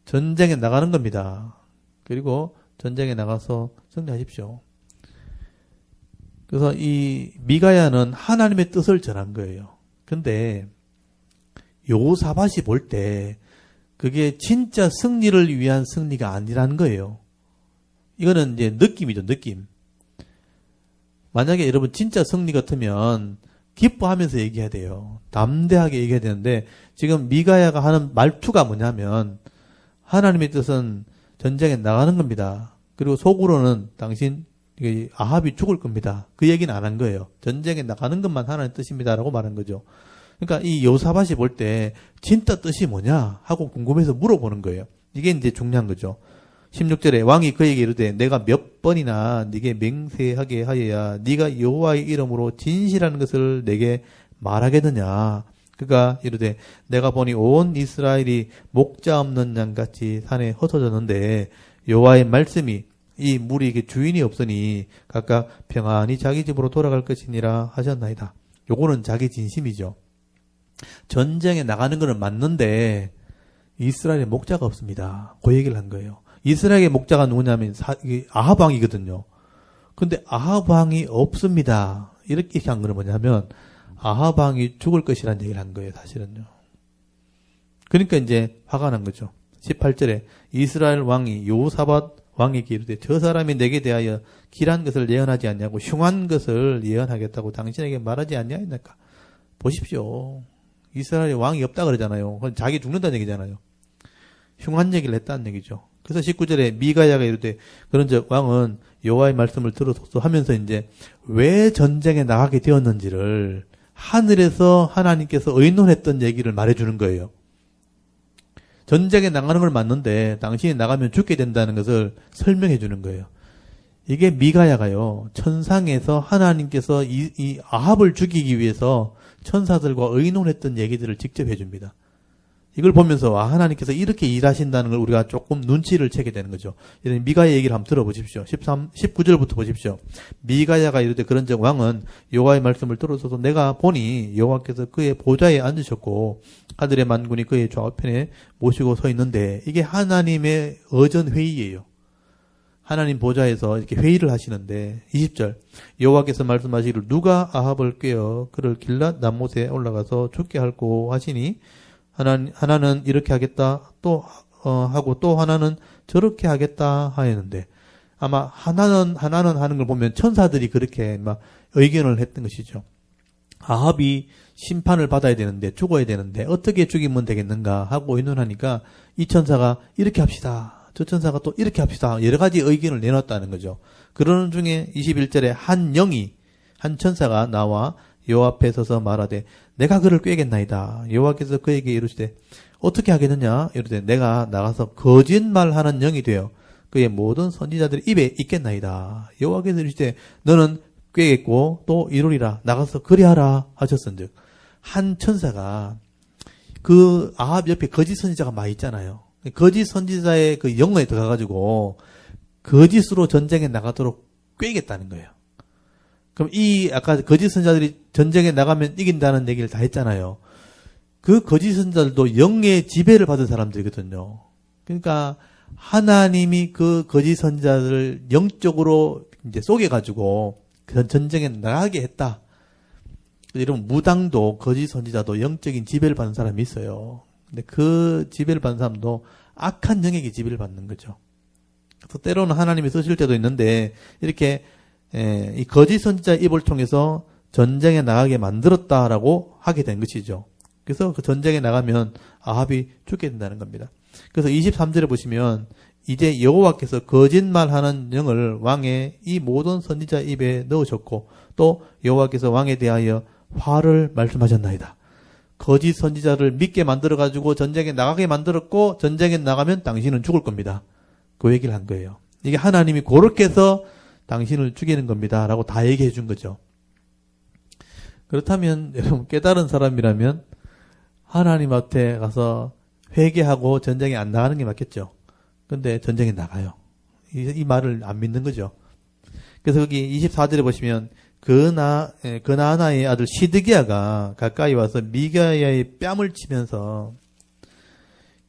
전쟁에 나가는 겁니다. 그리고 전쟁에 나가서 승리하십시오. 그래서 이 미가야는 하나님의 뜻을 전한 거예요. 근데 여호사밧이 볼 때 그게 진짜 승리를 위한 승리가 아니라는 거예요. 이거는 이제 느낌이죠, 느낌. 만약에 여러분 진짜 승리 같으면 기뻐하면서 얘기해야 돼요. 담대하게 얘기해야 되는데 지금 미가야가 하는 말투가 뭐냐면 하나님의 뜻은 전쟁에 나가는 겁니다. 그리고 속으로는 당신 아합이 죽을 겁니다. 그 얘기는 안 한 거예요. 전쟁에 나가는 것만 하나님 뜻입니다라고 말한 거죠. 그러니까 이 여호사밧이 볼 때 진짜 뜻이 뭐냐 하고 궁금해서 물어보는 거예요. 이게 이제 중요한 거죠. 16절에 왕이 그에게 이르되 내가 몇 번이나 네게 맹세하게 하여야 네가 여호와의 이름으로 진실하는 것을 내게 말하겠느냐. 그가 이르되 내가 보니 온 이스라엘이 목자 없는 양같이 산에 흩어졌는데 여호와의 말씀이 이 무리에게 주인이 없으니 각각 평안히 자기 집으로 돌아갈 것이니라 하셨나이다. 요거는 자기 진심이죠. 전쟁에 나가는 것은 맞는데 이스라엘에 목자가 없습니다. 그 얘기를 한 거예요. 이스라엘의 목자가 누구냐면 아합 왕이거든요. 근데 아합 왕이 없습니다. 이렇게 한 거는 뭐냐면 아합 왕이 죽을 것이라는 얘기를 한 거예요. 사실은요. 그러니까 이제 화가 난 거죠. 18절에 이스라엘 왕이 여호사밧 왕에게 이르되 저 사람이 내게 대하여 길한 것을 예언하지 않냐고 흉한 것을 예언하겠다고 당신에게 말하지 않냐니까. 보십시오. 이스라엘에 왕이 없다 그러잖아요. 그건 자기 죽는다는 얘기잖아요. 흉한 얘기를 했다는 얘기죠. 그래서 19절에 미가야가 이르되 그런즉 왕은 여호와의 말씀을 들어서 하면서 이제 왜 전쟁에 나가게 되었는지를 하늘에서 하나님께서 의논했던 얘기를 말해주는 거예요. 전쟁에 나가는 걸 맞는데 당신이 나가면 죽게 된다는 것을 설명해 주는 거예요. 이게 미가야가요. 천상에서 하나님께서 이 아합을 죽이기 위해서 천사들과 의논했던 얘기들을 직접 해줍니다. 이걸 보면서 하나님께서 이렇게 일하신다는 걸 우리가 조금 눈치를 채게 되는 거죠. 미가야 얘기를 한번 들어보십시오. 19절부터 보십시오. 미가야가 이르되 그런즉 왕은 여호와의 말씀을 들어서서 내가 보니 여호와께서 그의 보좌에 앉으셨고 하늘의 만군이 그의 좌우편에 모시고 서 있는데 이게 하나님의 어전 회의예요. 하나님 보좌에서 이렇게 회의를 하시는데 20절 여호와께서 말씀하시기를 누가 아합을 꾀어 그를 길랏 남못에 올라가서 죽게 할고 하시니 하나는 이렇게 하겠다 또 하고 또 하나는 저렇게 하겠다 하였는데 아마 하나는 하는 걸 보면 천사들이 그렇게 막 의견을 했던 것이죠. 아합이 심판을 받아야 되는데 죽어야 되는데 어떻게 죽이면 되겠는가 하고 의논하니까 이 천사가 이렇게 합시다. 저 천사가 또 이렇게 합시다. 여러 가지 의견을 내놨다는 거죠. 그러는 중에 21절에 한 천사가 나와 여호와 앞에 서서 말하되 내가 그를 꾀겠나이다. 여호와께서 그에게 이르시되 어떻게 하겠느냐 이르되 내가 나가서 거짓말하는 영이 되어 그의 모든 선지자들의 입에 있겠나이다. 여호와께서 이르시되 너는 꾀겠고 또 이루리라. 나가서 그리하라 하셨은즉 한 천사가 그 아합 옆에 거짓 선지자가 많이 있잖아요. 거짓 선지자의 그 영에 들어가가지고 거짓으로 전쟁에 나가도록 꾀겠다는 거예요. 그럼 아까 거짓 선지자들이 전쟁에 나가면 이긴다는 얘기를 다 했잖아요. 그 거짓 선지자들도 영의 지배를 받은 사람들이거든요. 그러니까 하나님이 그 거짓 선지자들을 영적으로 이제 속여가지고 그 전쟁에 나가게 했다. 여러분 무당도 거짓 선지자도 영적인 지배를 받는 사람이 있어요. 근데 그 지배를 받는 사람도 악한 영에게 지배를 받는 거죠. 그래서 때로는 하나님이 쓰실 때도 있는데 이렇게 이 거짓 선지자의 입을 통해서 전쟁에 나가게 만들었다라고 하게 된 것이죠. 그래서 그 전쟁에 나가면 아합이 죽게 된다는 겁니다. 그래서 23절에 보시면 이제 여호와께서 거짓말하는 영을 왕의 이 모든 선지자 입에 넣으셨고 또 여호와께서 왕에 대하여 화를 말씀하셨나이다. 거짓 선지자를 믿게 만들어가지고 전쟁에 나가게 만들었고 전쟁에 나가면 당신은 죽을 겁니다. 그 얘기를 한 거예요. 이게 하나님이 그렇게 해서 당신을 죽이는 겁니다. 라고 다 얘기해 준 거죠. 그렇다면 여러분 깨달은 사람이라면 하나님 앞에 가서 회개하고 전쟁에 안 나가는 게 맞겠죠. 근데 전쟁에 나가요. 이 말을 안 믿는 거죠. 그래서 여기 24절에 보시면 그나아나의 아들 시드기야가 가까이 와서 미가야의 뺨을 치면서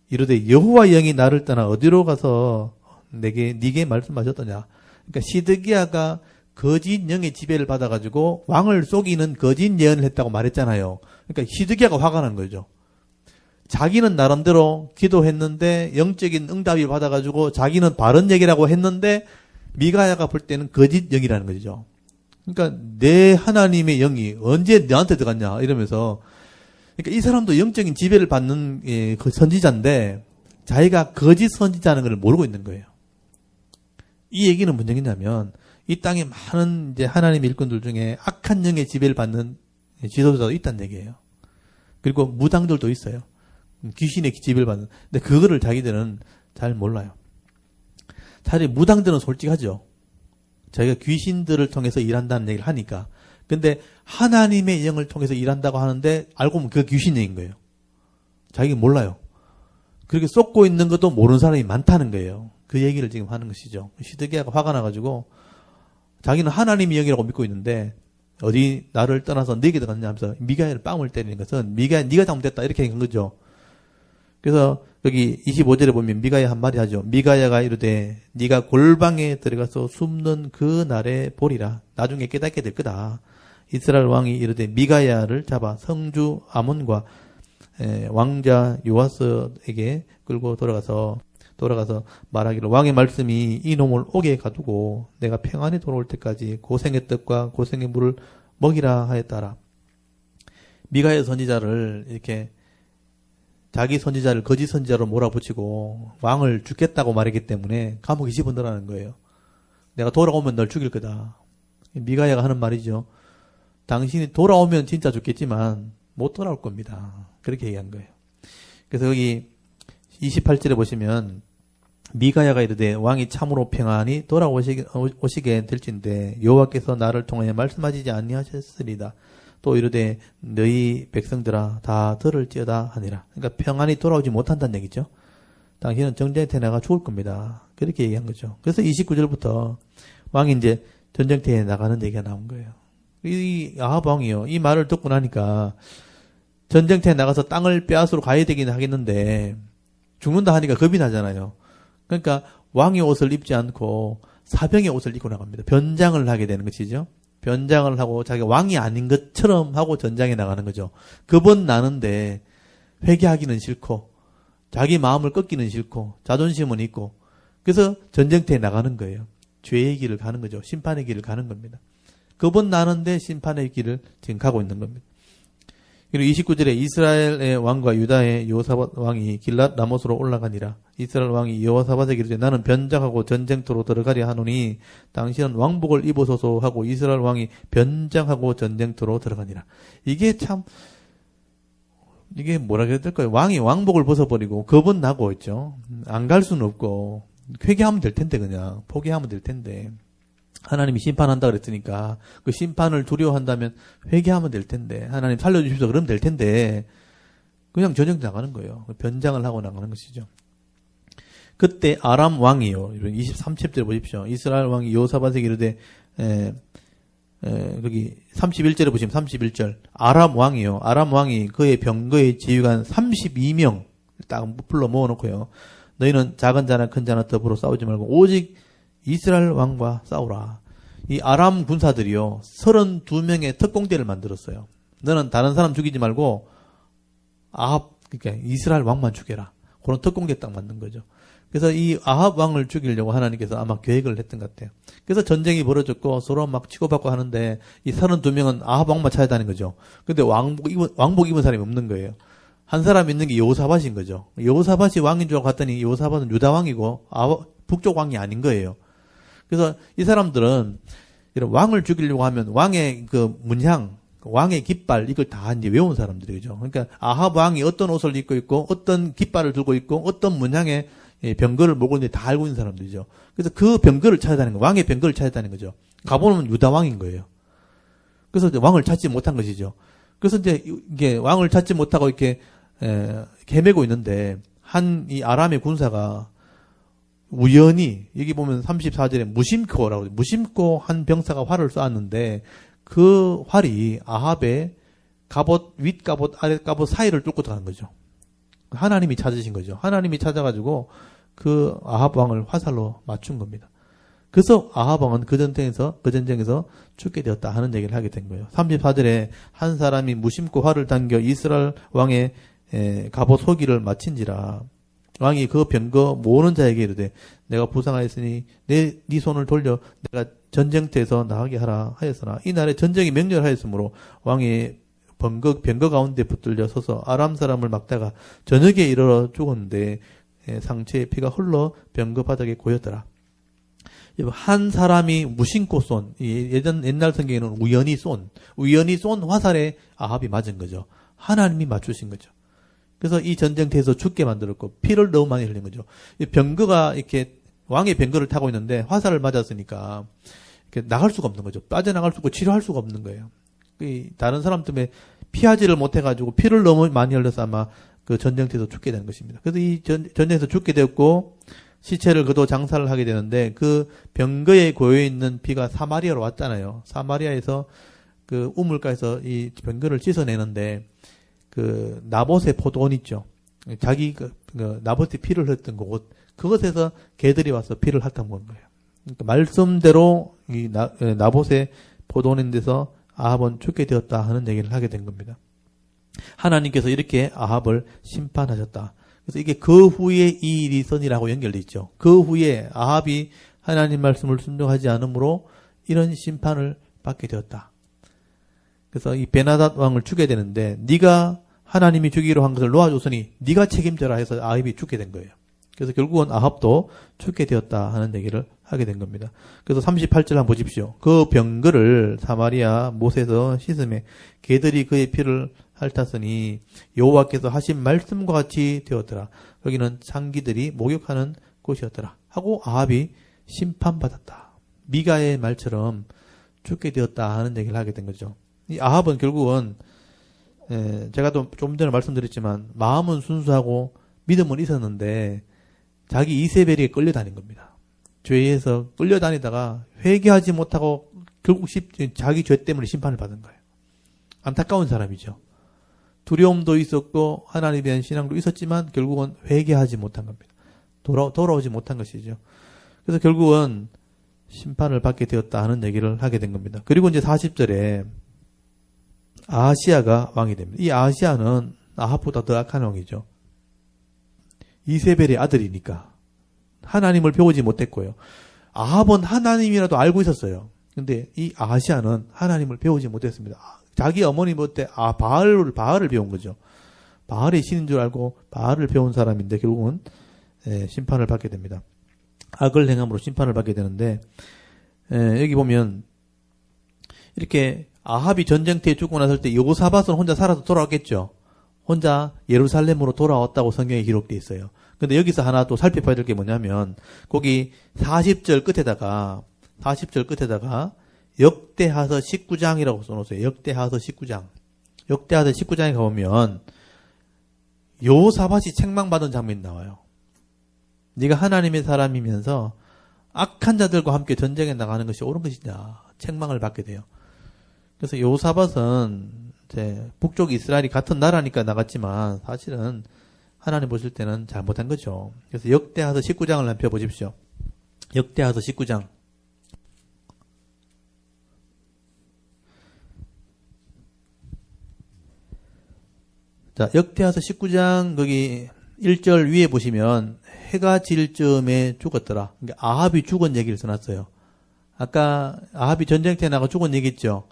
이르되 여호와 영이 나를 떠나 어디로 가서 네게 말씀하셨더냐. 그러니까 시드기야가 거짓 영의 지배를 받아가지고 왕을 속이는 거짓 예언을 했다고 말했잖아요. 그러니까 시드기야가 화가 난 거죠. 자기는 나름대로 기도했는데 영적인 응답이 받아가지고 자기는 바른 얘기라고 했는데 미가야가 볼 때는 거짓 영이라는 거죠. 그러니까 내 하나님의 영이 언제 너한테 들어갔냐 이러면서, 그러니까 이 사람도 영적인 지배를 받는 그 선지자인데 자기가 거짓 선지자라는 걸 모르고 있는 거예요. 이 얘기는 뭔 얘기냐면 이 땅에 많은 이제 하나님의 일꾼들 중에 악한 영의 지배를 받는 지도자도 있다는 얘기예요. 그리고 무당들도 있어요. 귀신의 지배를 받는. 근데 그거를 자기들은 잘 몰라요. 차라리 무당들은 솔직하죠. 자기가 귀신들을 통해서 일한다는 얘기를 하니까. 근데 하나님의 영을 통해서 일한다고 하는데 알고 보면 그게 귀신 영인 거예요. 자기가 몰라요. 그렇게 쏟고 있는 것도 모르는 사람이 많다는 거예요. 그 얘기를 지금 하는 것이죠. 시드기야가 화가 나가지고 자기는 하나님의 영이라고 믿고 있는데 어디 나를 떠나서 네게 들어갔냐 하면서 미가야를 빵을 때리는 것은 미가야 네가 잘못됐다 이렇게 한 거죠. 그래서 여기 25절에 보면 미가야 한 말이 하죠. 미가야가 이르되 네가 골방에 들어가서 숨는 그 날에 보리라. 나중에 깨닫게 될 거다. 이스라엘 왕이 이르되 미가야를 잡아 성주 아몬과 왕자 요아스에게 끌고 돌아가서 말하기를 왕의 말씀이 이놈을 옥에 가두고 내가 평안히 돌아올 때까지 고생의 떡과 고생의 물을 먹이라 하였다라. 미가야 선지자를 이렇게 자기 선지자를 거짓 선지자로 몰아붙이고 왕을 죽겠다고 말했기 때문에 감옥에 집어넣으라는 거예요. 내가 돌아오면 널 죽일 거다. 미가야가 하는 말이죠. 당신이 돌아오면 진짜 죽겠지만 못 돌아올 겁니다. 그렇게 얘기한 거예요. 그래서 여기 28절에 보시면 미가야가 이르되 왕이 참으로 평안히 돌아오시게 될진데 여호와께서 나를 통하여 말씀하시지 아니하셨으리다. 또 이르되 너희 백성들아 다 들을지어다 하니라. 그러니까 평안히 돌아오지 못한다는 얘기죠. 당신은 전쟁터에 나가 죽을 겁니다. 그렇게 얘기한 거죠. 그래서 29절부터 왕이 이제 전쟁터에 나가는 얘기가 나온 거예요. 이 아합 왕이요. 이 말을 듣고 나니까 전쟁터에 나가서 땅을 빼앗으러 가야 되긴 하겠는데 죽는다 하니까 겁이 나잖아요. 그러니까 왕의 옷을 입지 않고 사병의 옷을 입고 나갑니다. 변장을 하게 되는 것이죠. 변장을 하고 자기가 왕이 아닌 것처럼 하고 전장에 나가는 거죠. 겁은 나는데 회개하기는 싫고 자기 마음을 꺾기는 싫고 자존심은 있고 그래서 전쟁터에 나가는 거예요. 죄의 길을 가는 거죠. 심판의 길을 가는 겁니다. 겁은 나는데 심판의 길을 지금 가고 있는 겁니다. 그리고 29절에 이스라엘의 왕과 유다의 여호사밧 왕이 길랏 라못으로 올라가니라. 이스라엘 왕이 여호사밧에게 이르되 나는 변장하고 전쟁터로 들어가려 하노니 당신은 왕복을 입으소서 하고 이스라엘 왕이 변장하고 전쟁터로 들어가니라. 이게 뭐라 그래야 될까요? 왕이 왕복을 벗어버리고 겁은 나고 있죠. 안 갈 수는 없고 회개하면 될 텐데 그냥 포기하면 될 텐데 하나님이 심판한다 그랬으니까 그 심판을 두려워한다면 회개하면 될 텐데 하나님 살려주십시오 그러면 될 텐데 그냥 전쟁 나가는 거예요. 변장을 하고 나가는 것이죠. 그때 아람 왕이요. 23절 보십시오. 이스라엘 왕이 여호사밧에게 이르되 거기 31절에 보시면 31절 아람 왕이요. 아람 왕이 그의 병거의 지휘관 32명 딱 불러 모아놓고요. 너희는 작은 자나 큰 자나 더불어 싸우지 말고 오직 이스라엘 왕과 싸우라. 이 아람 군사들이요. 32명의 특공대를 만들었어요. 너는 다른 사람 죽이지 말고 아합 그러니까 이스라엘 왕만 죽여라. 그런 특공대 딱 만든 거죠. 그래서 이 아합 왕을 죽이려고 하나님께서 아마 계획을 했던 것 같아요. 그래서 전쟁이 벌어졌고 서로 막 치고받고 하는데 이 32명은 아합 왕만 찾아다닌 거죠. 근데 왕복 입은 사람이 없는 거예요. 한 사람 있는 게 여호사밧인 거죠. 여호사밧이 왕인 줄 알고 갔더니 여호사밧은 유다 왕이고 북쪽 왕이 아닌 거예요. 그래서 이 사람들은 이런 왕을 죽이려고 하면 왕의 그 문향, 왕의 깃발 이걸 다 이제 외운 사람들이죠. 그러니까 아합 왕이 어떤 옷을 입고 있고 어떤 깃발을 들고 있고 어떤 문향의 병거를 몰고 있는지 다 알고 있는 사람들이죠. 그래서 그 병거를 찾아다니는 거예요. 왕의 병거를 찾아다니는 거죠. 가보면 유다 왕인 거예요. 그래서 이제 왕을 찾지 못한 것이죠. 그래서 이제 이게 왕을 찾지 못하고 이렇게 헤매고 있는데 한 이 아람의 군사가 우연히 여기 보면 34절에 무심코라고 무심코 한 병사가 활을 쏘았는데 그 활이 아합의 갑옷 윗갑옷 아랫갑옷 사이를 뚫고 들어간 거죠. 하나님이 찾으신 거죠. 하나님이 찾아가지고 그 아합 왕을 화살로 맞춘 겁니다. 그래서 아합 왕은 그 전쟁에서 죽게 되었다 하는 얘기를 하게 된 거예요. 34절에 한 사람이 무심코 활을 당겨 이스라엘 왕의 갑옷 소기를 맞힌지라. 왕이 그 병거 모으는 자에게 이르되 내가 부상하였으니 네 손을 돌려 내가 전쟁터에서 나가게 하라 하였으나 이날에 전쟁이 명렬하였으므로 왕이 병거 가운데 붙들려 서서 아람 사람을 막다가 저녁에 이르러 죽었는데 상체에 피가 흘러 병거 바닥에 고였더라. 한 사람이 무심코 쏜, 옛날 성경에는 우연히 쏜 화살에 아합이 맞은 거죠. 하나님이 맞추신 거죠. 그래서 이 전쟁터에서 죽게 만들었고 피를 너무 많이 흘린 거죠. 병거가 이렇게 왕의 병거를 타고 있는데 화살을 맞았으니까 이렇게 나갈 수가 없는 거죠. 빠져나갈 수 없고 치료할 수가 없는 거예요. 다른 사람 때문에 피하지를 못해가지고 피를 너무 많이 흘려서 아마 그 전쟁터에서 죽게 되는 것입니다. 그래서 이 전쟁에서 죽게 되었고 시체를 그도 장사를 하게 되는데 그 병거에 고여있는 피가 사마리아로 왔잖아요. 사마리아에서 그 우물가에서 이 병거를 씻어내는데 그 나봇의 포도원 있죠. 자기 그 나봇이 피를 흘렸던 곳 그것에서 개들이 와서 피를 핥아먹은 거예요. 그러니까 말씀대로 이 나봇의 포도원인 데서 아합은 죽게 되었다 하는 얘기를 하게 된 겁니다. 하나님께서 이렇게 아합을 심판하셨다. 그래서 이게 그 후에 이 일이 있으니라고 연결돼 있죠. 그 후에 아합이 하나님 말씀을 순종하지 않으므로 이런 심판을 받게 되었다. 그래서 이 베나닷 왕을 죽게 되는데 네가 하나님이 주기로 한 것을 놓아줬으니 네가 책임져라 해서 아합이 죽게 된 거예요. 그래서 결국은 아합도 죽게 되었다 하는 얘기를 하게 된 겁니다. 그래서 38절 한번 보십시오. 그 병거를 사마리아 못에서 씻음에 개들이 그의 피를 핥았으니 여호와께서 하신 말씀과 같이 되었더라. 여기는 창기들이 목욕하는 곳이었더라. 하고 아합이 심판받았다. 미가의 말처럼 죽게 되었다 하는 얘기를 하게 된 거죠. 이 아합은 결국은 제가 또 좀 전에 말씀드렸지만 마음은 순수하고 믿음은 있었는데 자기 이세벨에게 끌려다닌 겁니다. 죄에서 끌려다니다가 회개하지 못하고 결국 자기 죄 때문에 심판을 받은 거예요. 안타까운 사람이죠. 두려움도 있었고 하나님에 대한 신앙도 있었지만 결국은 회개하지 못한 겁니다. 돌아오지 못한 것이죠. 그래서 결국은 심판을 받게 되었다 하는 얘기를 하게 된 겁니다. 그리고 이제 40절에 아하시아가 왕이 됩니다. 이 아하시아는 아합보다 더 악한 왕이죠. 이세벨의 아들이니까 하나님을 배우지 못했고요. 아합은 하나님이라도 알고 있었어요. 근데 이 아하시아는 하나님을 배우지 못했습니다. 자기 어머니 못해 바알을 배운 거죠. 바알의 신인 줄 알고 바알을 배운 사람인데 결국은 심판을 받게 됩니다. 악을 행함으로 심판을 받게 되는데 여기 보면 이렇게 아합이 전쟁터에 죽고 났을 때 여호사밧은 혼자 살아서 돌아왔겠죠. 혼자 예루살렘으로 돌아왔다고 성경에 기록되어 있어요. 근데 여기서 하나 또 살펴봐야 될 게 뭐냐면 거기 40절 끝에다가 역대하서 19장이라고 써놓으세요. 역대하서 19장. 역대하서 19장에 가보면 여호사밧이 책망받은 장면이 나와요. 네가 하나님의 사람이면서 악한 자들과 함께 전쟁에 나가는 것이 옳은 것이냐 책망을 받게 돼요. 그래서 여호사밧은 이제 북쪽 이스라엘이 같은 나라니까 나갔지만 사실은 하나님 보실 때는 잘못한 거죠. 그래서 역대하서 19장을 한번 펴보십시오. 역대하서 19장. 자, 역대하서 19장 거기 1절 위에 보시면 해가 질 즈음에 죽었더라. 그러니까 아합이 죽은 얘기를 써놨어요. 아까 아합이 전쟁터에 나가 죽은 얘기 있죠.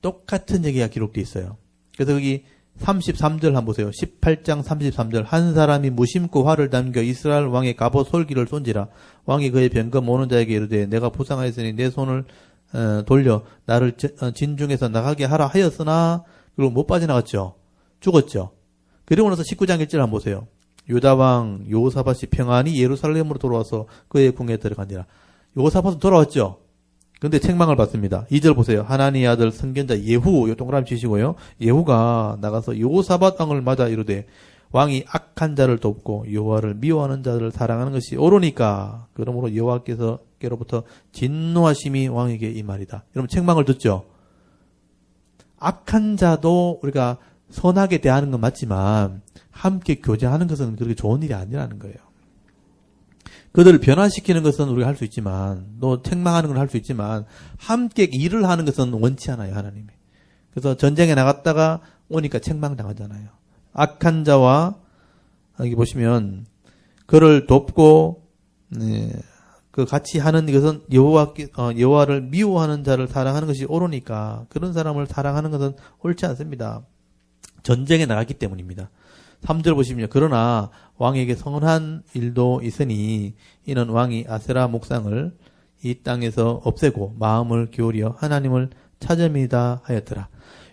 똑같은 얘기가 기록되어 있어요. 그래서 여기 33절 한번 보세요. 18장 33절 한 사람이 무심코 활을 담겨 이스라엘 왕의 갑옷 솔기를 쏜지라 왕이 그의 병거 모는 자에게 이르되 내가 부상하였으니 내 손을 돌려 나를 진중에서 나가게 하라 하였으나 그리고 못 빠져나갔죠. 죽었죠. 그리고 나서 19장 1절 한번 보세요. 유다왕 여호사밧이 평안히 예루살렘으로 돌아와서 그의 궁에 들어가니라. 여호사밧은 돌아왔죠. 근데 책망을 받습니다. 2절 보세요. 하나님의 아들 선견자 예후, 요 동그라미 치시고요. 예후가 나가서 여호사밧 왕을 맞아 이르되 왕이 악한 자를 돕고 여호와를 미워하는 자들을 사랑하는 것이 옳으니까 그러므로 여호와께로부터 진노하심이 왕에게 이 말이다. 여러분 책망을 듣죠. 악한 자도 우리가 선하게 대하는 건 맞지만 함께 교제하는 것은 그렇게 좋은 일이 아니라는 거예요. 그들을 변화시키는 것은 우리가 할 수 있지만 또 책망하는 건 할 수 있지만 함께 일을 하는 것은 원치 않아요. 하나님이. 그래서 전쟁에 나갔다가 오니까 책망당하잖아요. 악한 자와 여기 보시면 그를 돕고 그 같이 하는 것은 여호와를 미워하는 자를 사랑하는 것이 옳으니까 그런 사람을 사랑하는 것은 옳지 않습니다. 전쟁에 나갔기 때문입니다. 3절 보시면 그러나 왕에게 선한 일도 있으니 이는 왕이 아세라 목상을 이 땅에서 없애고 마음을 기울여 하나님을 찾음이다 하였더라.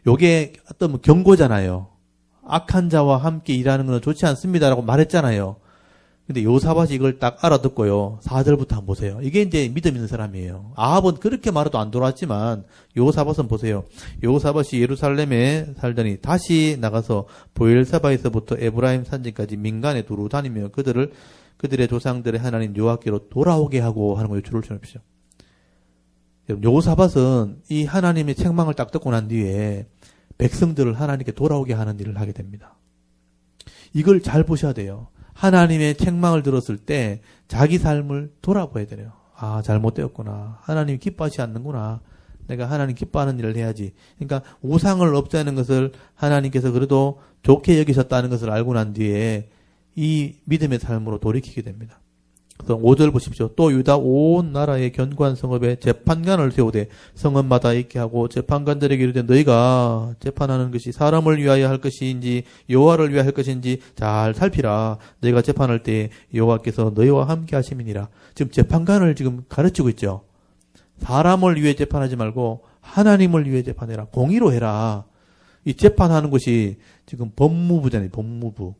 요게 어떤 경고잖아요. 악한 자와 함께 일하는 건 좋지 않습니다라고 말했잖아요. 근데 요사밧이 이걸 딱 알아듣고요. 4절부터 한번 보세요. 이게 이제 믿음 있는 사람이에요. 아합은 그렇게 말해도 안 돌아왔지만 요사밧은 보세요. 요사밧이 예루살렘에 살더니 다시 나가서 보엘사바에서부터 에브라임 산지까지 민간에 두루 다니며 그들의 조상들의 하나님 여호와께로 돌아오게 하고 하는 거예요. 줄을 쳐놓으십시오. 요사밧은 이 하나님의 책망을 딱 듣고 난 뒤에 백성들을 하나님께 돌아오게 하는 일을 하게 됩니다. 이걸 잘 보셔야 돼요. 하나님의 책망을 들었을 때 자기 삶을 돌아봐야 돼요. 아, 잘못되었구나. 하나님 기뻐하지 않는구나. 내가 하나님 기뻐하는 일을 해야지. 그러니까 우상을 없애는 것을 하나님께서 그래도 좋게 여기셨다는 것을 알고 난 뒤에 이 믿음의 삶으로 돌이키게 됩니다. 그래서 5절 보십시오. 또 유다 온 나라의 견고한 성읍에 재판관을 세우되 성읍마다 있게 하고 재판관들에게 이르되 너희가 재판하는 것이 사람을 위하여 할 것인지 여호와를 위하여 할 것인지 잘 살피라. 너희가 재판할 때 여호와께서 너희와 함께 하심이니라. 지금 재판관을 지금 가르치고 있죠. 사람을 위해 재판하지 말고 하나님을 위해 재판해라. 공의로 해라. 이 재판하는 것이 지금 법무부잖아요. 법무부.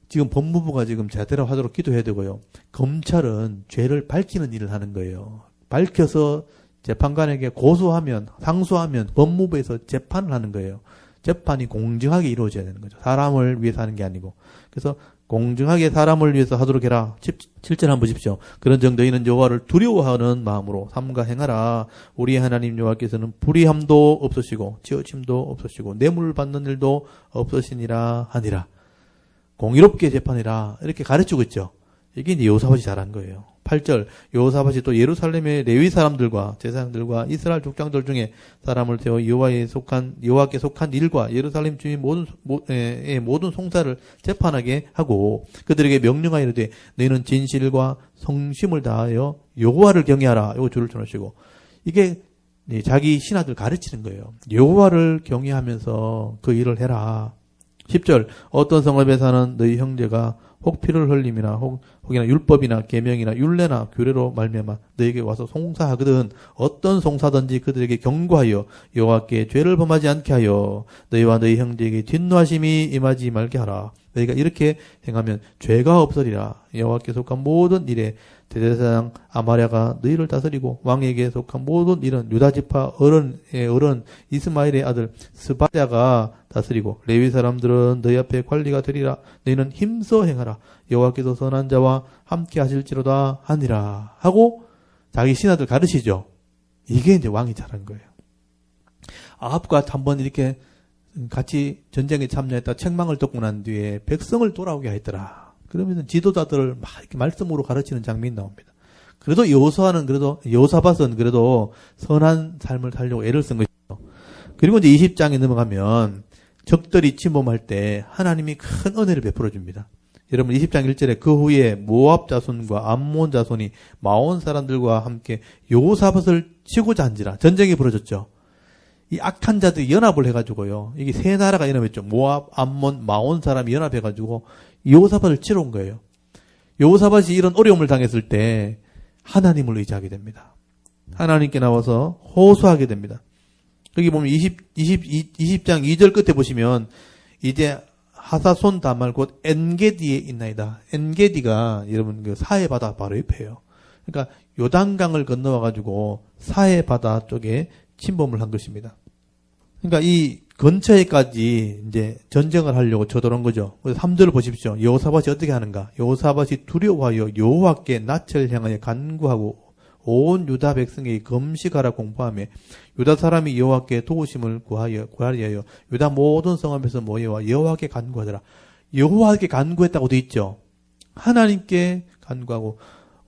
지금 법무부가 지금 제대로 하도록 기도해야 되고요. 검찰은 죄를 밝히는 일을 하는 거예요. 밝혀서 재판관에게 고소하면, 상소하면 법무부에서 재판을 하는 거예요. 재판이 공정하게 이루어져야 되는 거죠. 사람을 위해서 하는 게 아니고. 그래서 공정하게 사람을 위해서 하도록 해라. 7절 한번 보십시오. 그런즉 너희는 여호와를 두려워하는 마음으로 삼가 행하라. 우리의 하나님 여호와께서는 불의함도 없으시고 치우침도 없으시고 뇌물 받는 일도 없으시니라 하니라. 공의롭게 재판해라. 이렇게 가르치고 있죠. 이게 이제 여호사밧이 잘한 거예요. 8절 여호사밧이 또 예루살렘의 레위 사람들과 제사장들과 이스라엘 족장들 중에 사람을 세워 여호와께 속한 일과 예루살렘 주민 모든 송사를 재판하게 하고 그들에게 명령하여 이르되 너희는 진실과 성심을 다하여 여호와를 경외하라. 이거 줄을 쳐놓으시고 이게 자기 신하들 가르치는 거예요. 여호와를 경외하면서 그 일을 해라. 10절 어떤 성읍에 사는 너희 형제가 혹 피를 흘림이나 혹이나 율법이나 계명이나 율례나 규례로 말미암아 너희에게 와서 송사하거든 어떤 송사든지 그들에게 경고하여 여호와께 죄를 범하지 않게 하여 너희와 너희 형제에게 진노하심이 임하지 말게 하라. 너희가 이렇게 행하면 죄가 없으리라. 여호와께 속한 모든 일에 대제사장 아마랴가 너희를 다스리고 왕에게 속한 모든 일은 유다지파 어른의 어른 이스마엘의 아들 스바랴가 다스리고 레위 사람들은 너희 앞에 관리가 되리라. 너희는 힘써 행하라. 여호와께서 선한 자와 함께 하실지로다 하니라 하고 자기 신하들 가르치죠. 이게 이제 왕이 잘한 거예요. 아합과 한번 이렇게 같이 전쟁에 참여했다 책망을 듣고 난 뒤에 백성을 돌아오게 했더라. 그러면서 지도자들을 막 이렇게 말씀으로 가르치는 장면이 나옵니다. 그래도 여호사밧은 그래도 선한 삶을 살려고 애를 쓴 것이죠. 그리고 이제 20장에 넘어가면 적들이 침범할 때 하나님이 큰 은혜를 베풀어 줍니다. 여러분 20장 1절에 그 후에 모압 자손과 암몬 자손이 마온 사람들과 함께 여호사밧을 치고자 한지라. 전쟁이 벌어졌죠. 이 악한 자들이 연합을 해가지고요. 이게 세 나라가 연합했죠. 모압, 암몬, 마온 사람이 연합해가지고 여호사밧을 치러 온 거예요. 여호사밧이 이런 어려움을 당했을 때 하나님을 의지하게 됩니다. 하나님께 나와서 호소하게 됩니다. 여기 보면 20장 2절 끝에 보시면 이제 하사손 다말 곧 엔게디에 있나이다. 엔게디가 여러분 그 사해바다 바로 옆에요. 그러니까 요단강을 건너와가지고 사해바다 쪽에 침범을 한 것입니다. 그러니까 이 근처에까지 이제 전쟁을 하려고 쳐들어온 거죠. 그래서 3절을 보십시오. 여호사밧이 어떻게 하는가? 여호사밧이 두려워하여 여호와께 낯을 향하여 간구하고 온 유다 백성에게 금식하라 공포하며 유다 사람이 여호와께 도우심을 구하리하여 유다 모든 성읍에서 모여와 여호와께 간구하더라. 여호와께 간구했다고 돼 있죠. 하나님께 간구하고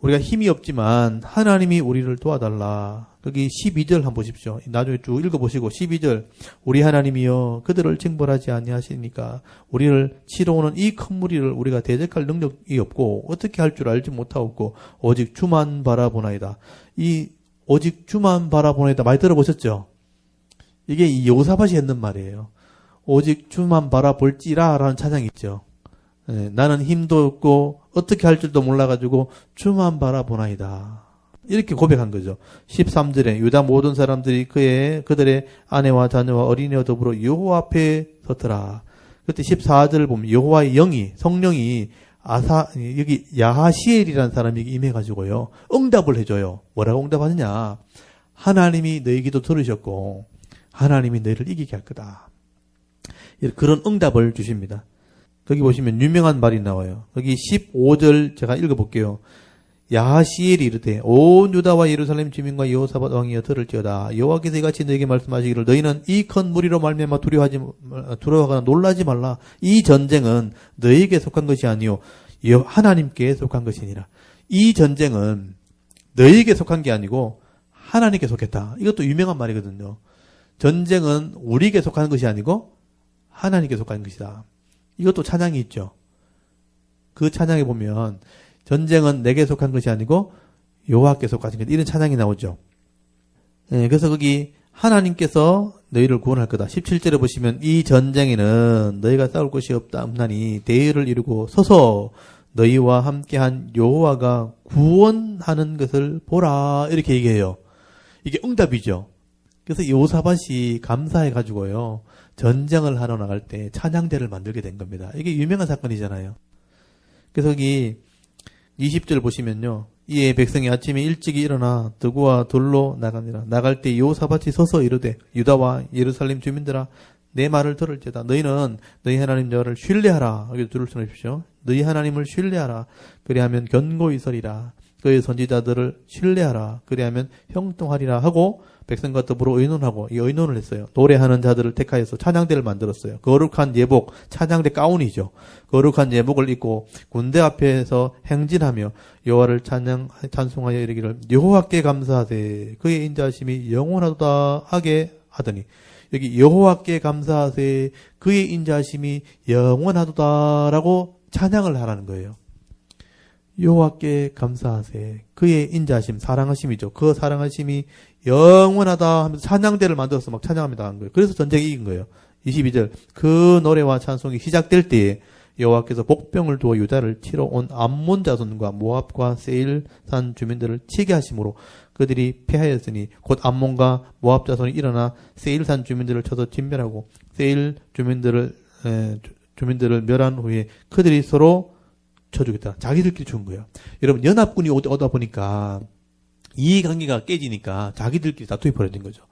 우리가 힘이 없지만 하나님이 우리를 도와달라. 거기 12절 한번 보십시오. 나중에 쭉 읽어보시고 12절 우리 하나님이여 그들을 징벌하지 아니하시니까 우리를 치러 오는 이 큰 무리를 우리가 대적할 능력이 없고 어떻게 할 줄 알지 못하고 오직 주만 바라보나이다. 이 오직 주만 바라보나이다 많이 들어보셨죠? 이게 이 여호사밧이 했는 말이에요. 오직 주만 바라볼지라 라는 찬양이 있죠. 나는 힘도 없고 어떻게 할 줄도 몰라가지고 주만 바라보나이다. 이렇게 고백한 거죠. 13절에 유다 모든 사람들이 그들의 아내와 자녀와 어린이와 더불어 여호와 앞에 섰더라. 그때 14절을 보면 여호와의 성령이 여기 야하시엘이라는 사람이 임해가지고요. 응답을 해줘요. 뭐라고 응답하느냐. 하나님이 너희 기도 들으셨고 하나님이 너희를 이기게 할 거다. 그런 응답을 주십니다. 거기 보시면 유명한 말이 나와요. 여기 15절 제가 읽어볼게요. 야하시엘이 이르되 온 유다와 예루살렘 주민과 여호사밧 왕이여 들을지어다. 여호와께서 이같이 너에게 말씀하시기를 너희는 이 큰 무리로 말미암아 두려워하거나 놀라지 말라. 이 전쟁은 너희에게 속한 것이 아니요 하나님께 속한 것이니라. 이 전쟁은 너희에게 속한 게 아니고 하나님께 속했다. 이것도 유명한 말이거든요. 전쟁은 우리에게 속하는 것이 아니고 하나님께 속한 것이다. 이것도 찬양이 있죠. 그 찬양에 보면 전쟁은 내게 속한 것이 아니고 여호와께 속하신 것 이런 찬양이 나오죠. 그래서 거기 하나님께서 너희를 구원할 거다. 17절에 보시면 이 전쟁에는 너희가 싸울 것이 없나니 대의를 이루고 서서 너희와 함께한 여호와가 구원하는 것을 보라 이렇게 얘기해요. 이게 응답이죠. 그래서 여호사밧이 감사해가지고요. 전쟁을 하러 나갈 때 찬양대를 만들게 된 겁니다. 이게 유명한 사건이잖아요. 그래서 여기 20절 보시면요. 이에 백성이 아침에 일찍이 일어나 드구와 돌로 나가니라. 나갈 때 여호사밧이 서서 이르되 유다와 예루살렘 주민들아 내 말을 들을지어다. 너희는 너희 하나님 여호와를 신뢰하라. 여기 줄을 서십시오. 너희 하나님을 신뢰하라. 그리하면 견고히 서리라. 그의 선지자들을 신뢰하라. 그리하면 형통하리라 하고 백성과 더불어 의논하고 이 의논을 했어요. 노래하는 자들을 택하여서 찬양대를 만들었어요. 거룩한 예복, 찬양대 가운이죠. 거룩한 예복을 입고 군대 앞에서 행진하며 여호와를 찬송하여 이르기를 여호와께 감사하세 그의 인자하심이 영원하도다 하게 하더니 여기 여호와께 감사하세 그의 인자하심이 영원하도다라고 찬양을 하라는 거예요. 여호와께 감사하세 그의 인자하심 사랑하심이죠. 그 사랑하심이 영원하다 하면서 찬양대를 만들어서 막 찬양합니다 하는 거예요. 그래서 전쟁이 이긴 거예요. 22절 그 노래와 찬송이 시작될 때에 여호와께서 복병을 두어 유다를 치러 온 암몬 자손과 모압과 세일산 주민들을 치게 하심으로 그들이 패하였으니 곧 암몬과 모압 자손이 일어나 세일산 주민들을 쳐서 진멸하고 세일 주민들을 멸한 후에 그들이 서로 쳐주겠다. 자기들끼리 죽은 거예요. 여러분 연합군이 오다 보니까 이해관계가 깨지니까 자기들끼리 다투이 벌어진 거죠.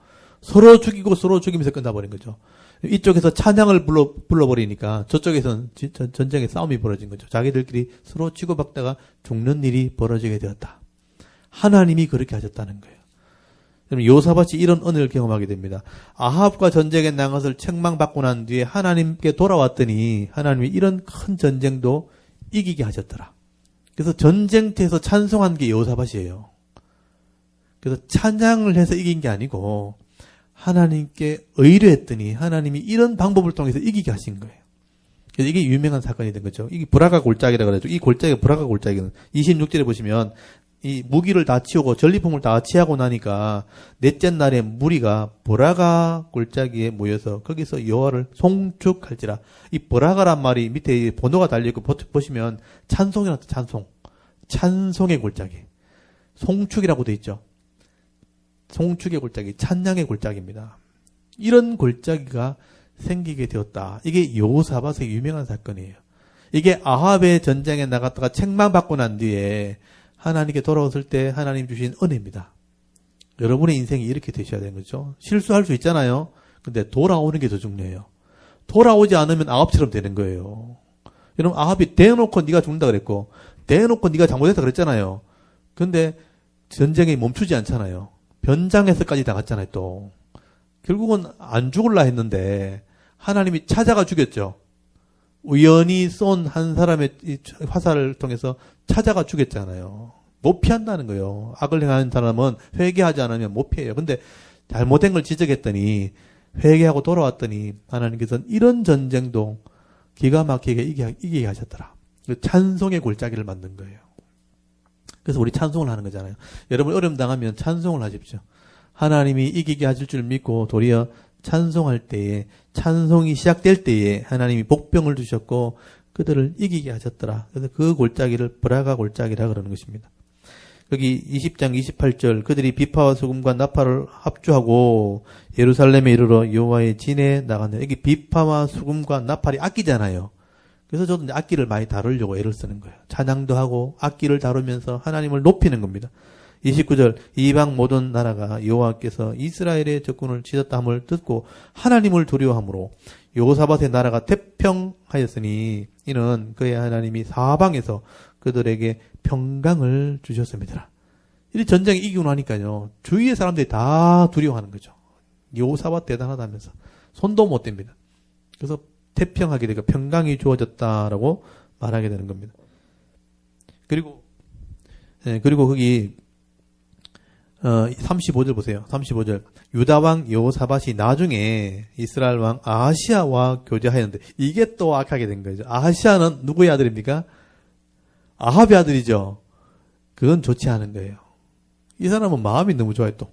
서로 죽이고 서로 죽이면서 끝나버린 거죠. 이쪽에서 찬양을 불러버리니까 저쪽에서는 전쟁의 싸움이 벌어진 거죠. 자기들끼리 서로 치고받다가 죽는 일이 벌어지게 되었다. 하나님이 그렇게 하셨다는 거예요. 그럼 여호사밧이 이런 은혜를 경험하게 됩니다. 아합과 전쟁에 나간 것을 책망받고 난 뒤에 하나님께 돌아왔더니 하나님이 이런 큰 전쟁도 이기게 하셨더라. 그래서 전쟁터에서 찬송한 게 여호사밧이에요. 그래서 찬양을 해서 이긴 게 아니고 하나님께 의뢰했더니 하나님이 이런 방법을 통해서 이기게 하신 거예요. 그래서 이게 유명한 사건이 된 거죠. 이게 브라가 골짜기라고 그러죠. 이 골짜기가 브라가 골짜기는 26절에 보시면 이 무기를 다 치우고 전리품을 다 치하고 나니까 넷째 날에 무리가 브라가 골짜기에 모여서 거기서 여호와를 송축할지라. 이 브라가란 말이 밑에 번호가 달려있고 보시면 찬송이라는 찬송. 찬송의 골짜기. 송축이라고 돼 있죠. 송축의 골짜기, 찬양의 골짜기입니다. 이런 골짜기가 생기게 되었다. 이게 여호사밧의 유명한 사건이에요. 이게 아합의 전쟁에 나갔다가 책망받고 난 뒤에 하나님께 돌아왔을 때 하나님 주신 은혜입니다. 여러분의 인생이 이렇게 되셔야 되는 거죠. 실수할 수 있잖아요. 근데 돌아오는 게 더 중요해요. 돌아오지 않으면 아합처럼 되는 거예요. 여러분 아합이 대놓고 네가 죽는다 그랬고 대놓고 네가 잘못했다 그랬잖아요. 근데 전쟁이 멈추지 않잖아요. 변장에서까지 나갔잖아요. 또 결국은 안 죽을라 했는데 하나님이 찾아가 죽였죠. 우연히 쏜 한 사람의 화살을 통해서 찾아가 죽였잖아요. 못 피한다는 거예요. 악을 행하는 사람은 회개하지 않으면 못 피해요. 근데 잘못된 걸 지적했더니 회개하고 돌아왔더니 하나님께서는 이런 전쟁도 기가 막히게 이기게 하셨더라. 찬송의 골짜기를 만든 거예요. 그래서 우리 찬송을 하는 거잖아요. 여러분 어려움 당하면 찬송을 하십시오. 하나님이 이기게 하실 줄 믿고 도리어 찬송할 때에, 찬송이 시작될 때에 하나님이 복병을 주셨고 그들을 이기게 하셨더라. 그래서 그 골짜기를 브라가 골짜기라 그러는 것입니다. 여기 20장 28절 그들이 비파와 수금과 나팔을 합주하고 예루살렘에 이르러 여호와의 진에 나갔네. 여기 비파와 수금과 나팔이 악기잖아요. 그래서 저도 이제 악기를 많이 다루려고 애를 쓰는 거예요. 찬양도 하고 악기를 다루면서 하나님을 높이는 겁니다. 29절 이방 모든 나라가 여호와께서 이스라엘의 적군을 치셨다 함을 듣고 하나님을 두려워함으로 여호사밧의 나라가 태평하였으니 이는 그의 하나님이 사방에서 그들에게 평강을 주셨습니다. 이 전쟁에 이기고 나니까요. 주위의 사람들이 다 두려워하는 거죠. 여호사밧 대단하다면서 손도 못 댑니다. 그래서 태평하게 되고 평강이 주어졌다라고 말하게 되는 겁니다. 그리고 거기 35절 보세요. 35절 유다왕 여호사밧이 나중에 이스라엘 왕 아하시아와 교제하였는데 이게 또 악하게 된 거죠. 아하시아는 누구의 아들입니까? 아합의 아들이죠. 그건 좋지 않은 거예요. 이 사람은 마음이 너무 좋아요. 또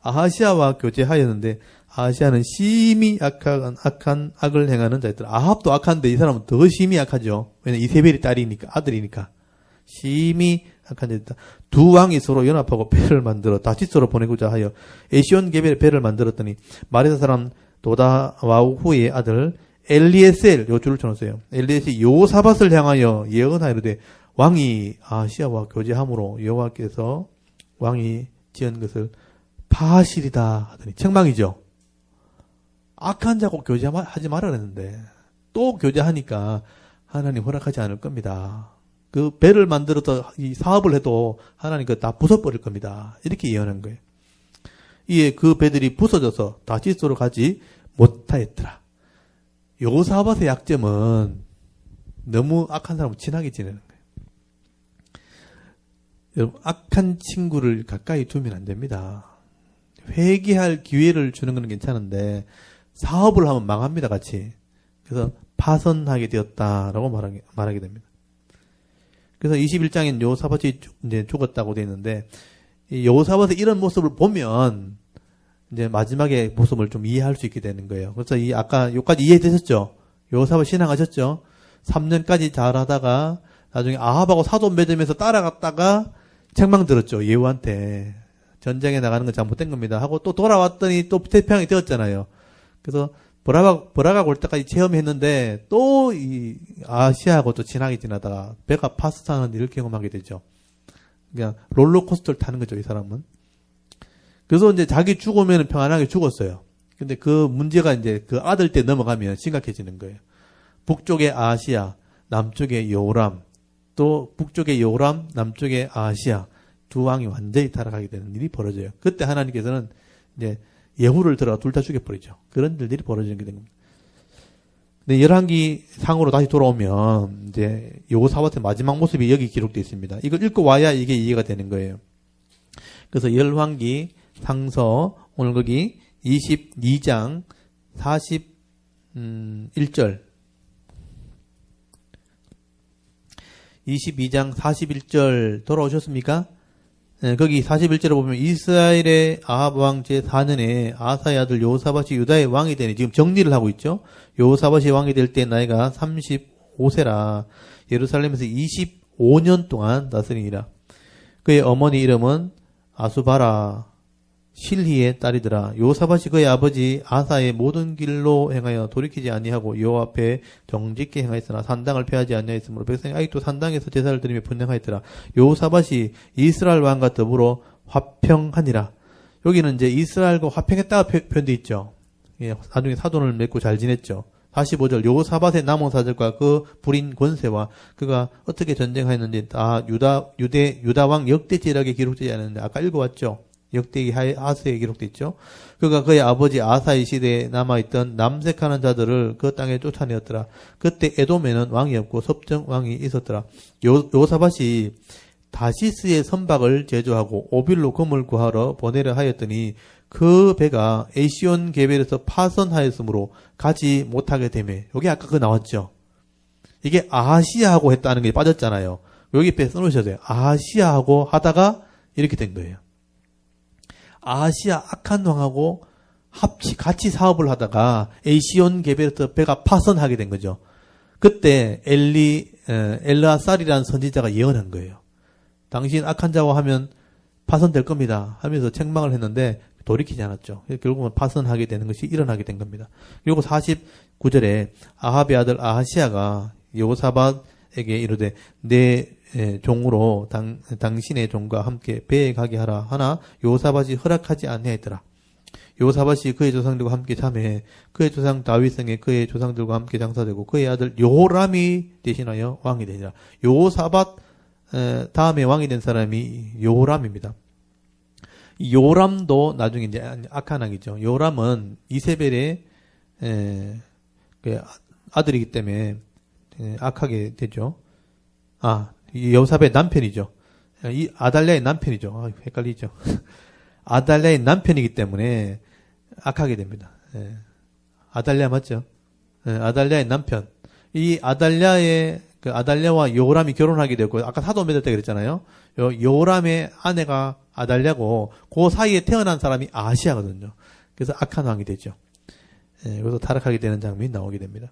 아하시아와 교제하였는데 아하시아는 심히 악한 악을 행하는 자였더라. 아합도 악한데 이 사람은 더 심히 악하죠. 왜냐면 이세벨이 딸이니까, 아들이니까. 심히 악한 자였다. 두 왕이 서로 연합하고 배를 만들어 다시스로 보내고자 하여 에시온 게벨의 배를 만들었더니 마레사 사람 도다와후의 아들 엘리에셀, 요 줄을 쳐놓으세요. 엘리에셀이 여호사밧을 향하여 예언하이르되 왕이 아하시아와 교제함으로 여호와께서 왕이 지은 것을 파하시리다 하더니 책망이죠. 악한 자고 교제하지 말아야 했는데 또 교제하니까 하나님 허락하지 않을 겁니다. 그 배를 만들어서 이 사업을 해도 하나님 그거 다 부숴버릴 겁니다. 이렇게 예언한 거예요. 이에 그 배들이 부서져서 다시스로 가지 못하였더라. 여호사밧의 약점은 너무 악한 사람을 친하게 지내는 거예요. 여러분, 악한 친구를 가까이 두면 안 됩니다. 회개할 기회를 주는 건 괜찮은데 사업을 하면 망합니다, 같이. 그래서 파선하게 되었다라고 말하게 됩니다. 그래서 21장엔 여호사밧이 이제 죽었다고 되어 있는데 이 여호사밧의 이런 모습을 보면 이제 마지막에 모습을 좀 이해할 수 있게 되는 거예요. 그래서 아까 여기까지 이해되셨죠? 여호사밧 신앙하셨죠? 3년까지 잘하다가 나중에 아합하고 사돈 맺으면서 따라갔다가 책망 들었죠. 예후한테. 전쟁에 나가는 건 잘못된 겁니다. 하고 또 돌아왔더니 또 태평이 되었잖아요. 그래서 브라가 골 때까지 체험했는데 또 이 아시아하고 또 친하게 지나다가 배가 파스타는 일을 경험하게 되죠. 그냥 롤러코스터를 타는 거죠, 이 사람은. 그래서 이제 자기 죽으면 평안하게 죽었어요. 근데 그 문제가 이제 그 아들 때 넘어가면 심각해지는 거예요. 북쪽에 아시아, 남쪽에 여호람, 또 북쪽에 여호람, 남쪽에 아시아 두 왕이 완전히 타락하게 되는 일이 벌어져요. 그때 하나님께서는 이제 예후를 들어가 둘 다 죽여버리죠. 그런 일들이 벌어지게 된 겁니다. 근데 열왕기 상으로 다시 돌아오면 이제 여호사밧의 마지막 모습이 여기 기록되어 있습니다. 이걸 읽고 와야 이게 이해가 되는 거예요. 그래서 열왕기 상서 오늘 거기 22장 41절 22장 41절 돌아오셨습니까? 네, 거기 41절을 보면 이스라엘의 아합 왕 제4년에 아사의 아들 여호사밧이 유다의 왕이 되니 지금 정리를 하고 있죠. 여호사밧이 왕이 될 때 나이가 35세라 예루살렘에서 25년 동안 다스리니라. 그의 어머니 이름은 아수바라 실히의 딸이더라. 여호사밧이 그의 아버지 아사의 모든 길로 행하여 돌이키지 아니하고 여호와 앞에 정직히 행하였으나 산당을 폐하지 아니하였으므로 백성이 아직도 산당에서 제사를 드리며 분향하였더라. 여호사밧이 이스라엘 왕과 더불어 화평하니라. 여기는 이제 이스라엘과 화평했다가 표현되어 있죠. 예, 나중에 사돈을 맺고 잘 지냈죠. 45절 여호사밧의 남은 사절과 그 부린 권세와 그가 어떻게 전쟁하였는지 다 유다 왕 역대지략에 기록되지 않았는데 아까 읽어왔죠. 역대기 아스에 기록돼 있죠. 그가 그의 아버지 아사의 시대에 남아있던 남색하는 자들을 그 땅에 쫓아내었더라. 그때 에돔에는 왕이 없고 섭정 왕이 있었더라. 요사밭이 다시스의 선박을 제조하고 오빌로 금을 구하러 보내려 하였더니 그 배가 에시온 게벨에서 파선하였으므로 가지 못하게 되매. 여기 아까 그 나왔죠. 이게 아하시아하고 했다는 게 빠졌잖아요. 여기 빼 써놓으셔야 돼요. 아하시아하고 하다가 이렇게 된 거예요. 아하시아 악한 왕하고 같이 사업을 하다가 에시온 게벨에서 배가 파선하게 된 거죠. 그때 엘르아살이라는 선지자가 예언한 거예요. 당신 악한 자와 하면 파선될 겁니다 하면서 책망을 했는데 돌이키지 않았죠. 결국은 파선하게 되는 것이 일어나게 된 겁니다. 그리고 49절에 아합의 아들 아하시아가 여호사밧에게 이르되 내 종으로 당신의 종과 함께 배에 가게 하라 하나 여호사밧이 허락하지 아니하였더라. 여호사밧이 그의 조상들과 함께 참회해 그의 조상 다윗성에 그의 조상들과 함께 장사되고 그의 아들 요람이 대신하여 왕이 되니라. 여호사밧 다음에 왕이 된 사람이 요람입니다. 요람도 나중에 이제 악한 왕이죠. 요람은 이세벨의 아들이기 때문에 악하게 되죠. 여호사밧의 남편이죠. 이 아달랴의 남편이죠. 헷갈리죠. 아달랴의 남편이기 때문에 악하게 됩니다. 아달랴 맞죠? 아달랴의 남편. 이 아달랴와 요람이 결혼하게 되고 아까 사도 맺었다 그랬잖아요. 요람의 아내가 아달랴고 그 사이에 태어난 사람이 아하시아거든요. 그래서 악한 왕이 되죠. 그래서 타락하게 되는 장면이 나오게 됩니다.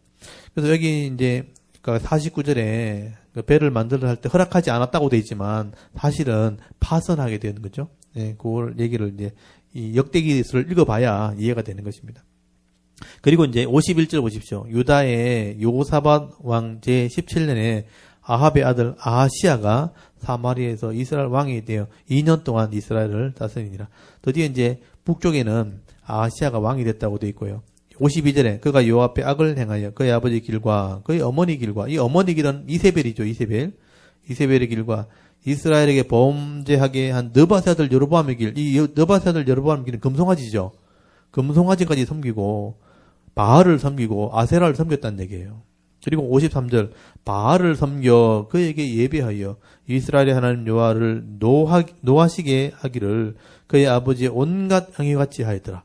그래서 여기 이제 49절에 배를 만들어 할 때 허락하지 않았다고 돼 있지만 사실은 파선하게 되는 거죠. 그걸 얘기를 이제 이 역대기서를 읽어봐야 이해가 되는 것입니다. 그리고 이제 51절 보십시오. 유다의 여호사밧 왕 제17년에 아합의 아들 아하시아가 사마리아에서 이스라엘 왕이 되어 2년 동안 이스라엘을 다스리니라. 드디어 이제 북쪽에는 아하시아가 왕이 됐다고 되어 있고요. 52절에 그가 여호와 앞에 악을 행하여 그의 아버지 길과 그의 어머니 길과 이 어머니 길은 이세벨이죠. 이세벨의 길과 이스라엘에게 범죄하게 한 느바세 아들 여로보암의 길. 이 느바세 아들 여로보암의 길은 금송아지죠. 금송아지까지 섬기고 바알을 섬기고 아세라를 섬겼다는 얘기예요. 그리고 53절 바알을 섬겨 그에게 예배하여 이스라엘의 하나님 여호와를 노하시게 하기를 그의 아버지의 온갖 행위같이 하였더라.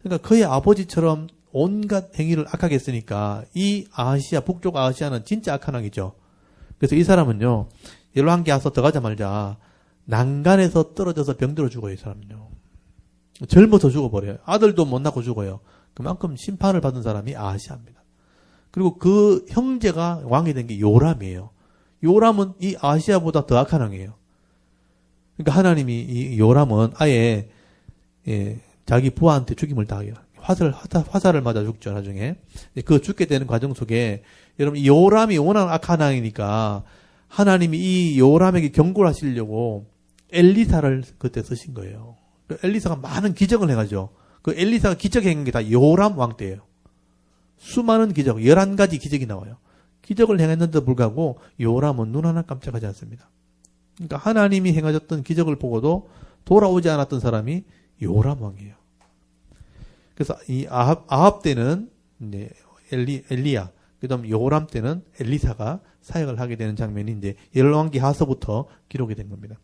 그러니까 그의 아버지처럼 온갖 행위를 악하게 했으니까 이 아하시아, 북쪽 아하시아는 진짜 악한 왕이죠. 그래서 이 사람은요, 열왕기 와서 들어가자 말자 난간에서 떨어져서 병들어 죽어요. 이 사람은요. 젊어서 죽어버려요. 아들도 못 낳고 죽어요. 그만큼 심판을 받은 사람이 아하시아입니다. 그리고 그 형제가 왕이 된 게 요람이에요. 요람은 이 아하시아보다 더 악한 왕이에요. 그러니까 하나님이 이 요람은 아예 자기 부하한테 죽임을 당해요. 화살을 맞아 죽죠, 나중에. 그 죽게 되는 과정 속에, 여러분, 이 요람이 워낙 악한 왕이니까, 하나님이 이 요람에게 경고를 하시려고 엘리사를 그때 쓰신 거예요. 엘리사가 많은 기적을 해가죠. 그 엘리사가 기적한 게 다 요람 왕 때예요. 수많은 기적, 11가지 기적이 나와요. 기적을 행했는데도 불구하고 요람은 눈 하나 깜짝하지 않습니다. 그러니까 하나님이 행하셨던 기적을 보고도 돌아오지 않았던 사람이 요람 왕이에요. 그래서 이 아합 때는 이제 엘리야, 그다음 요람 때는 엘리사가 사역을 하게 되는 장면이 이제 열왕기 하서부터 기록이 된 겁니다.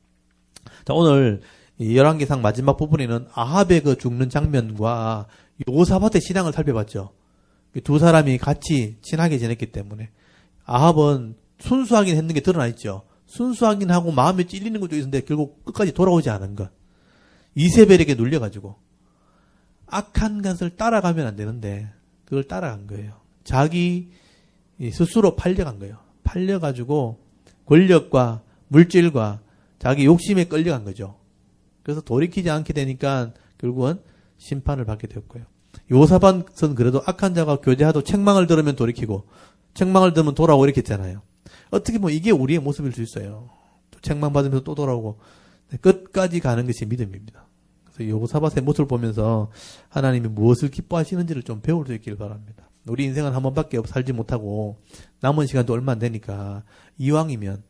자, 오늘 이 열왕기상 마지막 부분에는 아합의 그 죽는 장면과 여호사밧의 신앙을 살펴봤죠. 두 사람이 같이 친하게 지냈기 때문에 아합은 순수하긴 했는 게 드러나 있죠. 순수하긴 하고 마음에 찔리는 것도 있었는데 결국 끝까지 돌아오지 않은 것. 이세벨에게 눌려가지고 악한 것을 따라가면 안 되는데 그걸 따라간 거예요. 자기 스스로 팔려간 거예요. 팔려가지고 권력과 물질과 자기 욕심에 끌려간 거죠. 그래서 돌이키지 않게 되니까 결국은 심판을 받게 되었고요. 여호사밧은 그래도 악한 자가 교제하도 책망을 들으면 돌이키고 책망을 들으면 돌아오고 이렇게 했잖아요. 어떻게 보면 이게 우리의 모습일 수 있어요. 또 책망받으면서 또 돌아오고 끝까지 가는 것이 믿음입니다. 그래서 여호사밧의 모습을 보면서 하나님이 무엇을 기뻐하시는지를 좀 배울 수 있기를 바랍니다. 우리 인생은 한 번밖에 살지 못하고 남은 시간도 얼마 안 되니까 이왕이면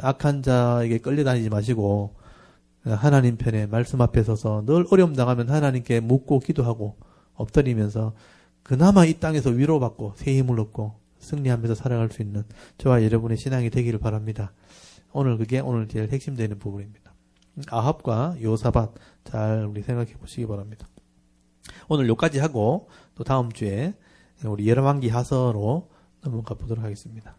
악한 자에게 끌려다니지 마시고 하나님 편에 말씀 앞에 서서 늘 어려움 당하면 하나님께 묻고 기도하고 엎드리면서 그나마 이 땅에서 위로받고 새 힘을 얻고 승리하면서 살아갈 수 있는 저와 여러분의 신앙이 되기를 바랍니다. 그게 오늘 제일 핵심되는 부분입니다. 아합과 요사밧 잘 우리 생각해 보시기 바랍니다. 오늘 여기까지 하고 또 다음 주에 우리 열왕기 하서로 넘어가 보도록 하겠습니다.